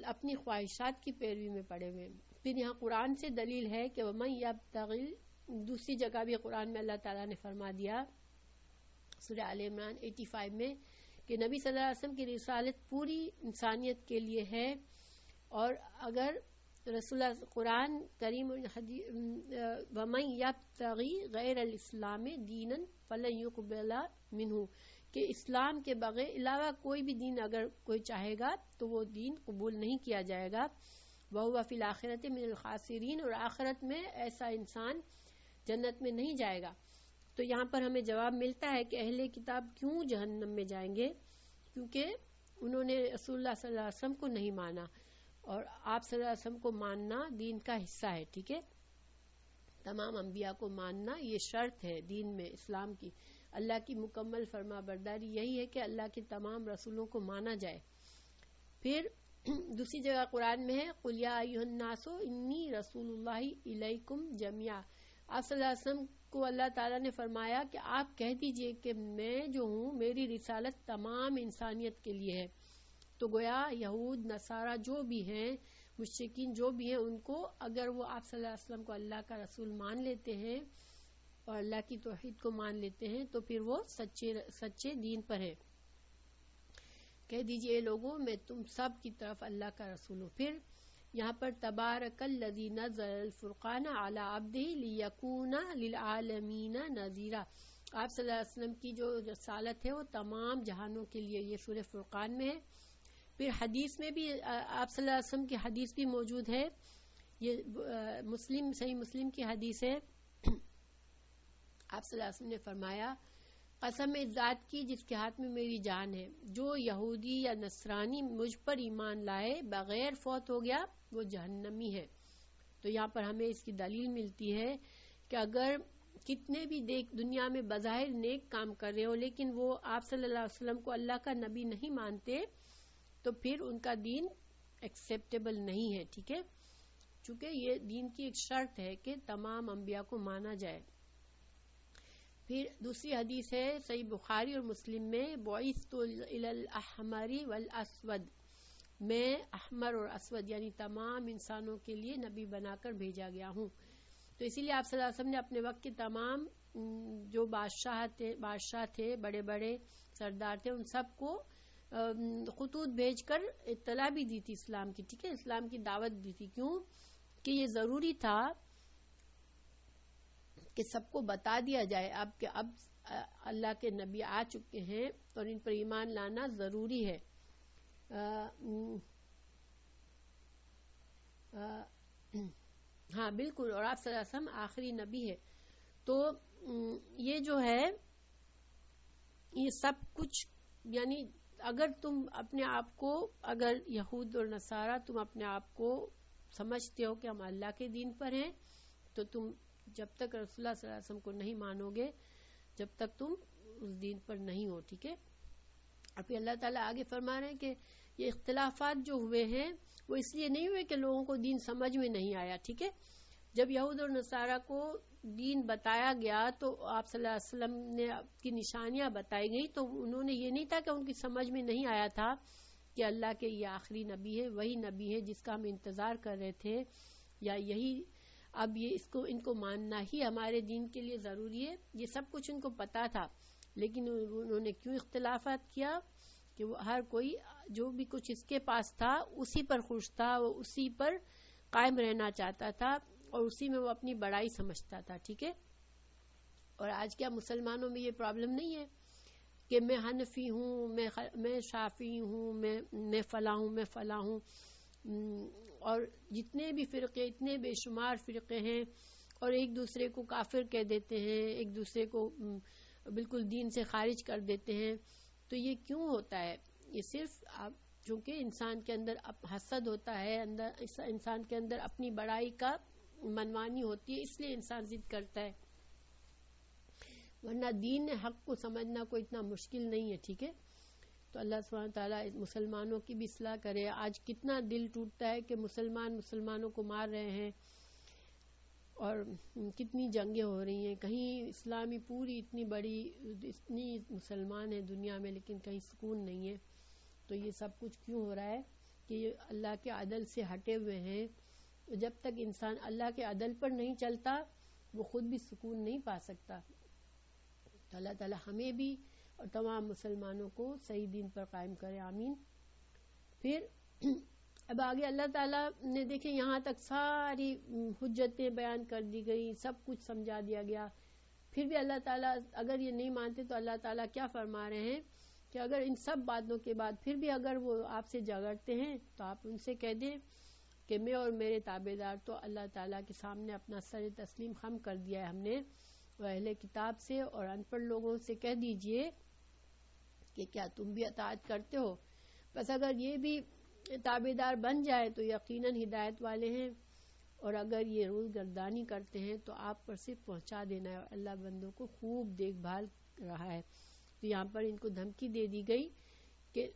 اپنی خواہشات کی پیروی میں پڑے ہوئے ہیں. پھر یہاں قرآن سے دلیل ہے کہ وَمَن يَبْتَغِ، دوسری جگہ بھی قرآن میں اللہ تعالیٰ نے فرما دیا سورہ آل عمران 85 میں کہ نبی صلی اللہ علیہ وسلم کی رسالت پوری انسانیت کے لیے ہے. اور اگر رسول اللہ قرآن کریم وَمَن يَبْتَغِ غَيْرَ الْإِسْلَامِ دِينًا فَلَن يُقْبَلَ مِنْهُ، کہ اسلام کے بغیر علاوہ کوئی بھی دین اگر کوئی چاہے گا تو وہ دین قبول نہیں کیا جائے گا. وَهُوَ فِي الْآخِرَةِ مِنَ الْخَاسِرِينَ، اور آخرت میں ایسا انسان جنت میں نہیں جائے گا. تو یہاں پر ہمیں جواب ملتا ہے کہ اہل کتاب کیوں جہنم میں جائیں گے. کیونکہ انہوں نے رسول اللہ صلی اللہ علیہ وسلم کو نہیں مانا، اور آپ صلی اللہ علیہ وسلم کو ماننا دین کا حصہ ہے. ٹھیک ہے، تمام انبیاء کو ماننا یہ شرط ہے دین میں، اسلام کی. اللہ کی مکمل فرما برداری یہی ہے کہ اللہ کے تمام رسولوں کو مانا جائے. پھر دوسری جگہ قرآن میں ہے قُلْ يَا أَيُّهَا النَّاسُ إِنِّي رَسُولُ اللَّهِ إِلَيْكُمْ جَمِيعًا. آپ صلی اللہ علیہ وسلم کو اللہ تعالیٰ نے فرمایا کہ آپ کہہ دیجئے کہ میں جو ہوں میری رسالت تمام انسانیت کے لیے ہے. تو گویا یہود نصارہ جو بھی ہیں، مشرکین جو بھی ہیں، ان کو اگر وہ آپ صلی اللہ علیہ وسلم کو اللہ کا رسول مان لیتے ہیں اور اللہ کی توحید کو مان لیتے ہیں تو پھر وہ سچے دین پر ہے. کہہ دیجئے لوگوں میں تم سب کی طرف اللہ کا رسول ہوں. پھر یہاں پر تبارک الذی نزل الفرقان علی عبدہ لیکون للعالمین نذیرا. آپ صلی اللہ علیہ وسلم کی جو رسالت ہے وہ تمام جہانوں کے لیے، یہ سورہ فرقان میں ہے. پھر حدیث میں بھی آپ صلی اللہ علیہ وسلم کی حدیث بھی موجود ہے. یہ صحیح مسلم کی حدیث ہے. آپ صلی اللہ علیہ وسلم نے فرمایا قسم ذات کی جس کے ہاتھ میں میری جان ہے، جو یہودی یا نصرانی مجھ پر ایمان لائے بغیر فوت ہو گیا وہ جہنمی ہے. تو یہاں پر ہمیں اس کی دلیل ملتی ہے کہ اگر کتنے بھی دنیا میں بظاہر نیک کام کر رہے ہو لیکن وہ آپ صلی اللہ علیہ وسلم کو اللہ کا نبی نہیں مانتے تو پھر ان کا دین ایکسیپٹیبل نہیں ہے. ٹھیک ہے، چونکہ یہ دین کی ایک شرط ہے کہ تمام انبیاء کو مانا جائے. پھر دوسری حدیث ہے صحیح بخاری اور مسلم میں بعثت الی الاحمر والاسود، میں احمر اور اسود یعنی تمام انسانوں کے لیے نبی بنا کر بھیجا گیا ہوں. تو اسی لیے آپ صلی اللہ علیہ وسلم نے اپنے وقت کے تمام جو بادشاہ تھے، بڑے بڑے سردار تھے، ان سب کو خطوط بھیج کر اطلاع بھی دی تھی اسلام کی. ٹھیک ہے، اسلام کی دعوت دی تھی. کیوں کہ یہ ضروری تھا کہ سب کو بتا دیا جائے اب اللہ کے نبی آ چکے ہیں اور ان پر ایمان لانا ضروری ہے. ہاں بالکل، اور آپ صلی اللہ علیہ وسلم آخری نبی ہے. تو یہ جو ہے یہ سب کچھ، یعنی اگر تم اپنے آپ کو، اگر یہود اور نصارہ تم اپنے آپ کو سمجھتے ہو کہ ہم اللہ کے دین پر ہیں تو تم جب تک رسول اللہ صلی اللہ علیہ وسلم کو نہیں مانو گے جب تک تم اس دین پر نہیں ہو. ٹھیک ہے، اور پھر اللہ تعالیٰ آگے فرما رہے ہیں کہ یہ اختلافات جو ہوئے ہیں وہ اس لیے نہیں ہوئے کہ لوگوں کو دین سمجھ میں نہیں آیا. ٹھیک ہے، جب یہود اور نصارہ کو دین بتایا گیا تو آپ صلی اللہ علیہ وسلم نے کی نشانیاں بتائی گئی تو انہوں نے یہ نہیں تھا کہ ان کی سمجھ میں نہیں آیا تھا کہ اللہ کے یہ آخری نبی ہے، وہی نبی ہے جس کا ہم انتظار کر رہے تھے، یا یہی اب یہ ان کو ماننا ہی ہمارے دین کے لیے ضروری ہے. یہ سب کچھ ان کو پتا تھا، لیکن انہوں نے کیوں اختلافات کیا کہ وہ ہر کوئی جو بھی کچھ اس کے پاس تھا اسی پر خوش تھا، وہ اسی پر قائم رہنا چاہتا تھا اور اسی میں وہ اپنی بڑائی سمجھتا تھا. ٹھیک ہے، اور آج کیا مسلمانوں میں یہ پرابلم نہیں ہے کہ میں حنفی ہوں، میں شافعی ہوں، میں فلاں ہوں، میں فلاں ہوں، اور جتنے بھی فرقے، اتنے بے شمار فرقے ہیں اور ایک دوسرے کو کافر کہہ دیتے ہیں، ایک دوسرے کو بالکل دین سے خارج کر دیتے ہیں. تو یہ کیوں ہوتا ہے؟ یہ صرف چونکہ انسان کے اندر حسد ہوتا ہے، انسان کے اندر اپنی بڑائی کا منمانی ہوتی ہے، اس لیے انسان ضد کرتا ہے، ورنہ دین حق کو سمجھنا کوئی اتنا مشکل نہیں ہے. ٹھیک ہے، تو اللہ سبحانہ وتعالیٰ مسلمانوں کی بھی اصلاح کرے. آج کتنا دل ٹوٹتا ہے کہ مسلمانوں کو مار رہے ہیں اور کتنی جنگیں ہو رہی ہیں. کہیں اسلامی پوری اتنی بڑی، اتنی مسلمان ہیں دنیا میں لیکن کہیں سکون نہیں ہے. تو یہ سب کچھ کیوں ہو رہا ہے کہ یہ اللہ کے عدل سے ہٹے ہوئے ہیں. جب تک انسان اللہ کے عدل پر نہیں چلتا وہ خود بھی سکون نہیں پا سکتا. تو اللہ تعالیٰ ہمیں بھی اور تمام مسلمانوں کو صحیح دین پر قائم کرے، آمین. پھر اب آگے اللہ تعالیٰ نے دیکھیں یہاں تک ساری حجتیں بیان کر دی گئی، سب کچھ سمجھا دیا گیا. پھر بھی اللہ تعالیٰ اگر یہ نہیں مانتے تو اللہ تعالیٰ کیا فرما رہے ہیں کہ اگر ان سب باتوں کے بعد پھر بھی اگر وہ آپ سے جھگڑتے ہیں تو آپ ان سے کہہ دیں کہ میں اور میرے تابعدار تو اللہ تعالیٰ کے سامنے اپنا سر تسلیم خم کر دیا ہے ہم نے، اور اہل کتاب سے اور ان پڑھ لوگوں سے کہہ دیجئے کہ کیا تم بھی اطاعت کرتے ہو؟ بس اگر یہ بھی تابعدار بن جائے تو یقیناً ہدایت والے ہیں، اور اگر یہ روز گردانی کرتے ہیں تو آپ پر صرف پہنچا دینا ہے، اور اللہ بندوں کو خوب دیکھ بھال رہا ہے۔ تو یہاں پر ان کو دھمکی دے دی گئی کہ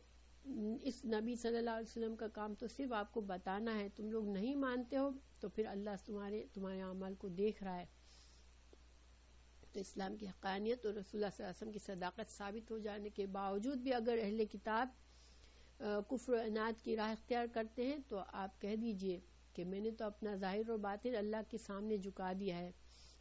اس نبی صلی اللہ علیہ وسلم کا کام تو صرف آپ کو بتانا ہے، تم لوگ نہیں مانتے ہو تو پھر اللہ تمہارے اعمال کو دیکھ رہا ہے۔ تو اسلام کی حقانیت اور رسول اللہ صلی اللہ علیہ وسلم کی صداقت ثابت ہو جانے کے باوجود بھی اگر اہل کتاب کفر و عناد کی راہ اختیار کرتے ہیں تو آپ کہہ دیجئے کہ میں نے تو اپنا ظاہر و باطن اللہ کے سامنے جھکا دیا ہے،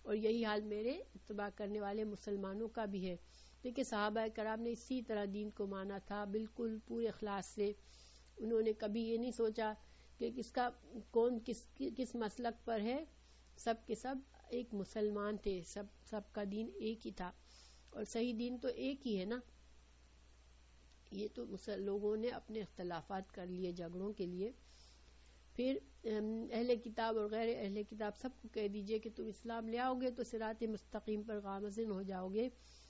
اور یہی حال میرے اتباع کرنے والے مسلمانوں کا بھی ہے۔ دیکھیں صحابہ کرام نے اسی طرح دین کو مانا تھا، بالکل پورے اخلاص سے۔ انہوں نے کبھی یہ نہیں سوچا کہ کون کس مسلک پر ہے، سب کے سب ایک مسلمان تھے، سب کا دین ایک ہی تھا، اور صحیح دین تو ایک ہی ہے نا۔ یہ تو لوگوں نے اپنے اختلافات کر لیے جھگڑوں کے لیے۔ پھر اہل کتاب اور غیر اہل کتاب سب کو کہہ دیجئے کہ تم اسلام لے آؤ گے تو صراط مستقیم پر گامزن ہو جاؤ گے،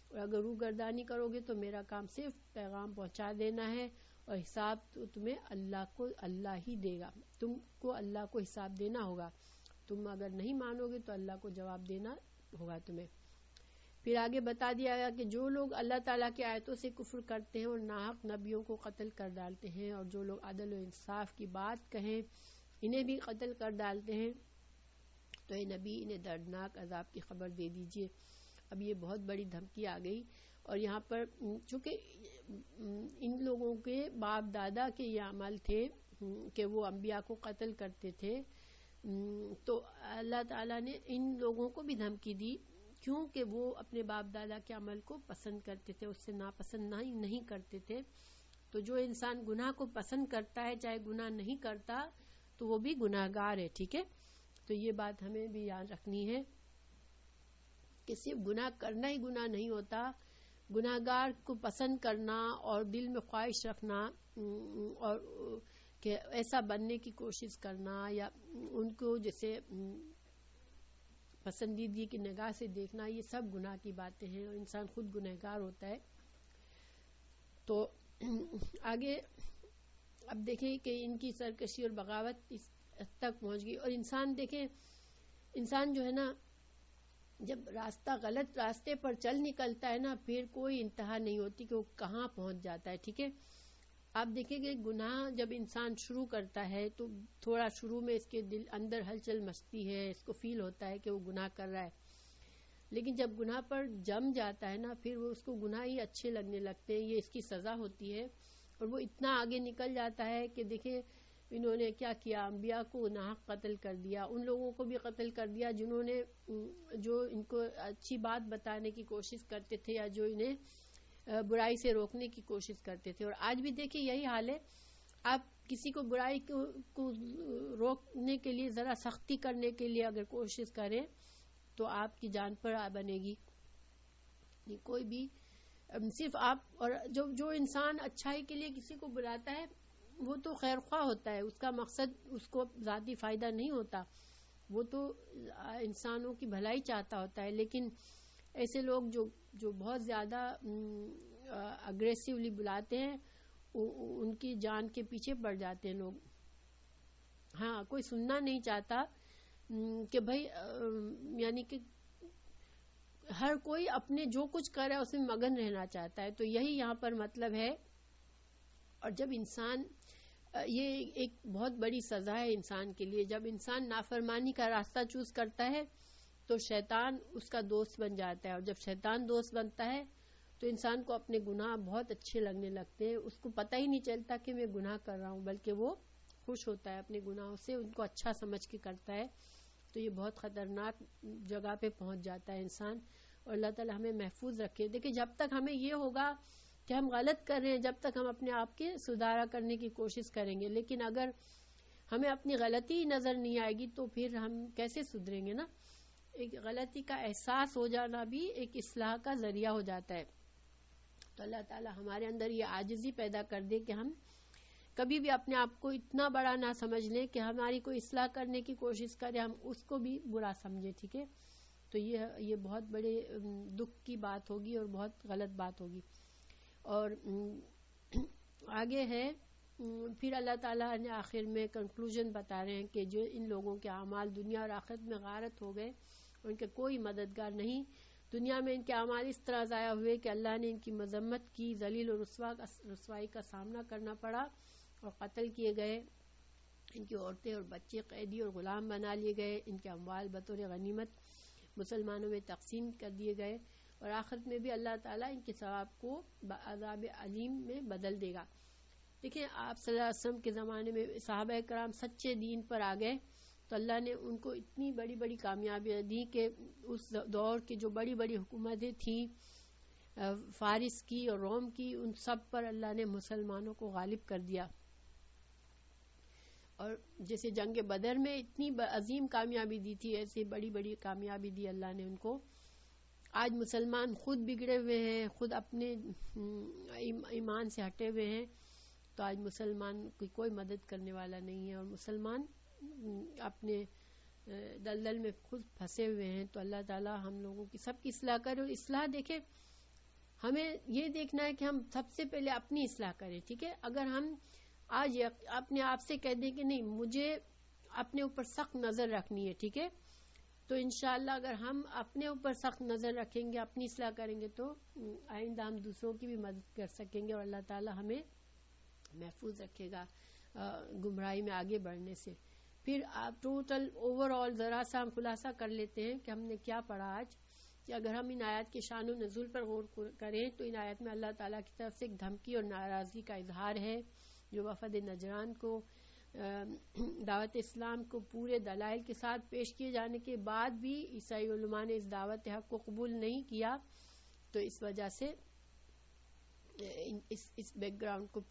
اور اگر روح گردانی کرو گے تو میرا کام صرف پیغام پہنچا دینا ہے، اور حساب تو تمہیں اللہ ہی دے گا، تم کو اللہ کو حساب دینا ہوگا، تم اگر نہیں مانو گے تو اللہ کو جواب دینا ہوگا تمہیں۔ پھر آگے بتا دیا گیا کہ جو لوگ اللہ تعالیٰ کی آیتوں سے کفر کرتے ہیں اور ناحق نبیوں کو قتل کر ڈالتے ہیں، اور جو لوگ عدل و انصاف کی بات کہیں انہیں بھی قتل کر ڈالتے ہیں، تو اے نبی انہیں دردناک عذاب کی خبر دے دیجئے۔ اب یہ بہت بڑی دھمکی آ گئی، اور یہاں پر چونکہ ان لوگوں کے باپ دادا کے یہ عمل تھے کہ وہ انبیاء کو قتل کرتے تھے، تو اللہ تعالیٰ نے ان لوگوں کو بھی دھمکی دی، کیونکہ وہ اپنے باپ دادا کے عمل کو پسند کرتے تھے، اس سے ناپسند نہیں کرتے تھے۔ تو جو انسان گناہ کو پسند کرتا ہے چاہے گناہ نہیں کرتا تو وہ بھی گناہ گار ہے، ٹھیک ہے؟ تو یہ بات ہمیں بھی یاد رکھنی ہے کہ صرف گناہ کرنا ہی گناہ نہیں ہوتا، گناہ گار کو پسند کرنا اور دل میں خواہش رکھنا اور کہ ایسا بننے کی کوشش کرنا، یا ان کو جیسے پسندیدگی کی نگاہ سے دیکھنا، یہ سب گناہ کی باتیں ہیں، اور انسان خود گنہگار ہوتا ہے۔ تو آگے اب دیکھیں کہ ان کی سرکشی اور بغاوت اس حد تک پہنچ گئی، اور انسان دیکھیں، انسان جو ہے نا جب غلط راستے پر چل نکلتا ہے نا، پھر کوئی انتہا نہیں ہوتی کہ وہ کہاں پہنچ جاتا ہے، ٹھیک ہے؟ آپ دیکھیں کہ گناہ جب انسان شروع کرتا ہے تو تھوڑا شروع میں اس کے دل اندر ہلچل مچتی ہے، اس کو فیل ہوتا ہے کہ وہ گناہ کر رہا ہے، لیکن جب گناہ پر جم جاتا ہے نا، پھر وہ اس کو گناہ ہی اچھے لگنے لگتے ہیں، یہ اس کی سزا ہوتی ہے، اور وہ اتنا آگے نکل جاتا ہے کہ دیکھیں انہوں نے کیا کیا، انبیاء کو ناحق قتل کر دیا، ان لوگوں کو بھی قتل کر دیا جنہوں نے جو ان کو اچھی بات بتانے کی کوشش کرتے تھے، یا جو انہیں برائی سے روکنے کی کوشش کرتے تھے۔ اور آج بھی دیکھیں یہی حال ہے، آپ کسی کو برائی کو روکنے کے لیے ذرا سختی کرنے کے لیے اگر کوشش کریں تو آپ کی جان پر بنے گی۔ کوئی بھی صرف آپ، اور جو انسان اچھائی کے لیے کسی کو بلاتا ہے وہ تو خیر خواہ ہوتا ہے، اس کا مقصد اس کو ذاتی فائدہ نہیں ہوتا، وہ تو انسانوں کی بھلائی چاہتا ہوتا ہے، لیکن ایسے لوگ جو بہت زیادہ اگریسیولی بلاتے ہیں ان کی جان کے پیچھے پڑ جاتے ہیں لوگ۔ ہاں، کوئی سننا نہیں چاہتا کہ بھائی یعنی کہ ہر کوئی اپنے جو کچھ کر رہا ہے اس میں مگن رہنا چاہتا ہے، تو یہی یہاں پر مطلب ہے۔ اور جب انسان، یہ ایک بہت بڑی سزا ہے انسان کے لیے، جب انسان نافرمانی کا راستہ چوز کرتا ہے تو شیطان اس کا دوست بن جاتا ہے، اور جب شیطان دوست بنتا ہے تو انسان کو اپنے گناہ بہت اچھے لگنے لگتے ہیں، اس کو پتہ ہی نہیں چلتا کہ میں گناہ کر رہا ہوں، بلکہ وہ خوش ہوتا ہے اپنے گناہوں سے، ان کو اچھا سمجھ کے کرتا ہے۔ تو یہ بہت خطرناک جگہ پہ پہنچ جاتا ہے انسان، اور اللہ تعالی ہمیں محفوظ رکھے۔ دیکھیں جب تک ہمیں یہ ہوگا کہ ہم غلط کر رہے ہیں، جب تک ہم اپنے آپ کے سدھارا کرنے کی کوشش کریں گے، لیکن اگر ہمیں اپنی غلطی نظر نہیں آئے گی تو پھر ہم کیسے سدھریں گے نا؟ ایک غلطی کا احساس ہو جانا بھی ایک اصلاح کا ذریعہ ہو جاتا ہے۔ تو اللہ تعالی ہمارے اندر یہ عاجزی پیدا کر دے کہ ہم کبھی بھی اپنے آپ کو اتنا بڑا نہ سمجھ لیں کہ ہماری کوئی اصلاح کرنے کی کوشش کرے ہم اس کو بھی برا سمجھے، ٹھیک ہے؟ تو یہ بہت بڑے دکھ کی بات ہوگی اور بہت غلط بات ہوگی۔ اور آگے ہے پھر اللہ تعالیٰ نے آخر میں کنکلوژن بتا رہے ہیں کہ جو ان لوگوں کے اعمال دنیا اور آخرت میں غارت ہو گئے، ان کے کوئی مددگار نہیں، دنیا میں ان کے اعمال اس طرح ضائع ہوئے کہ اللہ نے ان کی مذمت کی، ذلیل و رسوائی کا سامنا کرنا پڑا اور قتل کیے گئے، ان کی عورتیں اور بچے قیدی اور غلام بنا لیے گئے، ان کے اموال بطور غنیمت مسلمانوں میں تقسیم کر دیے گئے، اور آخرت میں بھی اللہ تعالیٰ ان کے ثواب کو عذاب علیم میں بدل دے گا۔ دیکھیں آپ صلی اللہ علیہ وسلم کے زمانے میں صحابہ کرام سچے دین پر آ گئے تو اللہ نے ان کو اتنی بڑی بڑی کامیابیاں دی کہ اس دور کی جو بڑی بڑی حکومتیں تھیں، فارس کی اور روم کی، ان سب پر اللہ نے مسلمانوں کو غالب کر دیا۔ اور جیسے جنگ بدر میں اتنی عظیم کامیابی دی تھی، ایسی بڑی بڑی کامیابی دی اللہ نے ان کو۔ آج مسلمان خود بگڑے ہوئے ہیں، خود اپنے ایمان سے ہٹے ہوئے ہیں، تو آج مسلمان کی کوئی مدد کرنے والا نہیں ہے، اور مسلمان اپنے دلدل میں خود پھنسے ہوئے ہیں۔ تو اللہ تعالیٰ ہم لوگوں کی سب کی اصلاح کرے، اور اصلاح دیکھیں ہمیں یہ دیکھنا ہے کہ ہم سب سے پہلے اپنی اصلاح کریں، ٹھیک ہے؟ اگر ہم آج اپنے آپ سے کہہ دیں کہ نہیں مجھے اپنے اوپر سخت نظر رکھنی ہے، ٹھیک ہے، تو انشاءاللہ اگر ہم اپنے اوپر سخت نظر رکھیں گے، اپنی اصلاح کریں گے، تو آئندہ ہم دوسروں کی بھی مدد کر سکیں گے، اور اللہ تعالیٰ ہمیں محفوظ رکھے گا گمراہی میں آگے بڑھنے سے۔ پھر آپ ٹوٹل اوور آل ذرا سا ہم خلاصہ کر لیتے ہیں کہ ہم نے کیا پڑھا آج، کہ اگر ہم ان آیات کے شان و نزول پر غور کریں تو ان آیات میں اللہ تعالیٰ کی طرف سے ایک دھمکی اور ناراضگی کا اظہار ہے، جو وفد نجران کو دعوت اسلام کو پورے دلائل کے ساتھ پیش کیے جانے کے بعد بھی عیسائی علماء نے اس دعوت حق کو قبول نہیں کیا، تو اس وجہ سے اس بیک گراؤنڈ کو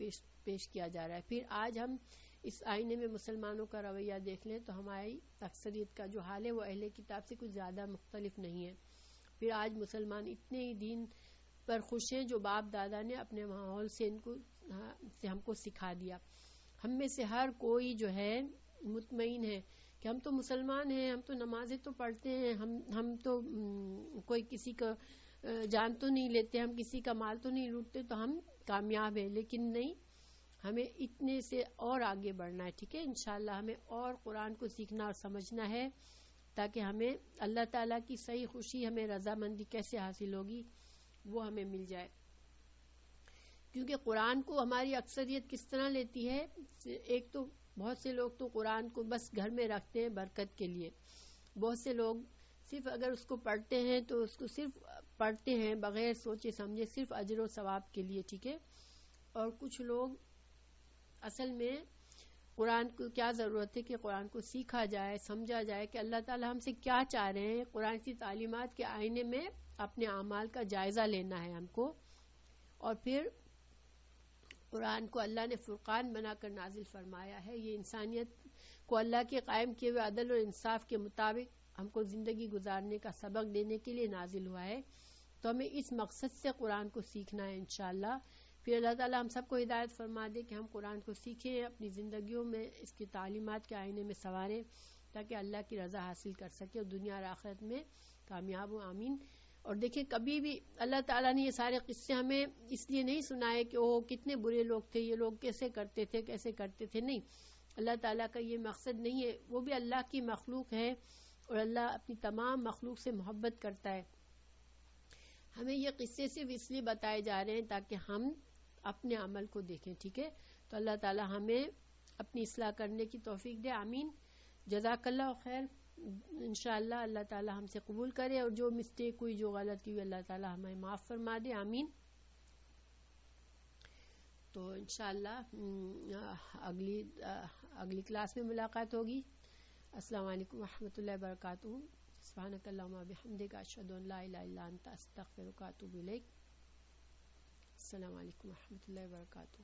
پیش کیا جا رہا ہے۔ پھر آج ہم اس آئینے میں مسلمانوں کا رویہ دیکھ لیں تو ہماری اکثریت کا جو حال ہے وہ اہل کتاب سے کچھ زیادہ مختلف نہیں ہے۔ پھر آج مسلمان اتنے ہی دین پر خوش ہیں جو باپ دادا نے اپنے ماحول سے ہم کو سکھا دیا۔ ہم میں سے ہر کوئی جو ہے مطمئن ہے کہ ہم تو مسلمان ہیں، ہم تو نمازیں تو پڑھتے ہیں، ہم تو کوئی کسی کا جان تو نہیں لیتے، ہم کسی کا مال تو نہیں لوٹتے، تو ہم کامیاب ہیں۔ لیکن نہیں، ہمیں اتنے سے اور آگے بڑھنا ہے، ٹھیک ہے؟ انشاءاللہ ہمیں اور قرآن کو سیکھنا اور سمجھنا ہے، تاکہ ہمیں اللہ تعالیٰ کی صحیح خوشی، ہمیں رضامندی کیسے حاصل ہوگی وہ ہمیں مل جائے۔ کیونکہ قرآن کو ہماری اکثریت کس طرح لیتی ہے، ایک تو بہت سے لوگ تو قرآن کو بس گھر میں رکھتے ہیں برکت کے لیے، بہت سے لوگ صرف اگر اس کو پڑھتے ہیں تو اس کو صرف پڑھتے ہیں بغیر سوچے سمجھے، صرف اجر و ثواب کے لیے، ٹھیک ہے؟ اور کچھ لوگ اصل میں قرآن کو کیا ضرورت ہے کہ قرآن کو سیکھا جائے، سمجھا جائے کہ اللہ تعالیٰ ہم سے کیا چاہ رہے ہیں، قرآن کی تعلیمات کے آئینے میں اپنے اعمال کا جائزہ لینا ہے ہم کو۔ اور پھر قرآن کو اللہ نے فرقان بنا کر نازل فرمایا ہے، یہ انسانیت کو اللہ کے قائم کیے ہوئے عدل اور انصاف کے مطابق ہم کو زندگی گزارنے کا سبق دینے کے لیے نازل ہوا ہے، تو ہمیں اس مقصد سے قرآن کو سیکھنا ہے انشاءاللہ۔ پھر اللہ تعالیٰ ہم سب کو ہدایت فرما دے کہ ہم قرآن کو سیکھیں، اپنی زندگیوں میں اس کی تعلیمات کے آئینے میں سنواریں، تاکہ اللہ کی رضا حاصل کر سکے اور دنیا اور آخرت میں کامیاب ہو، آمین۔ اور دیکھیں کبھی بھی اللہ تعالیٰ نے یہ سارے قصے ہمیں اس لیے نہیں سنائے کہ وہ کتنے برے لوگ تھے، یہ لوگ کیسے کرتے تھے، نہیں، اللہ تعالیٰ کا یہ مقصد نہیں ہے، وہ بھی اللہ کی مخلوق ہے اور اللہ اپنی تمام مخلوق سے محبت کرتا ہے۔ ہمیں یہ قصے صرف اس لیے بتائے جا رہے ہیں تاکہ ہم اپنے عمل کو دیکھیں، ٹھیک ہے؟ تو اللہ تعالیٰ ہمیں اپنی اصلاح کرنے کی توفیق دے، آمین۔ جزاک اللہ خیر۔ انشاءاللہ اللہ تعالیٰ ہم سے قبول کرے، اور جو مسٹیک ہوئی، جو غلطی ہوئی، اللہ تعالیٰ ہمیں معاف فرما دے، آمین۔ تو انشاءاللہ اگلی کلاس میں ملاقات ہوگی۔ السلام علیکم ورحمۃ اللہ وبرکاتہ۔ سبحانک اللہم وبحمدک، اشہد ان لا الہ الا انت، استغفرک واتوب الیک۔ السلام علیکم ورحمۃ اللہ وبرکاتہ۔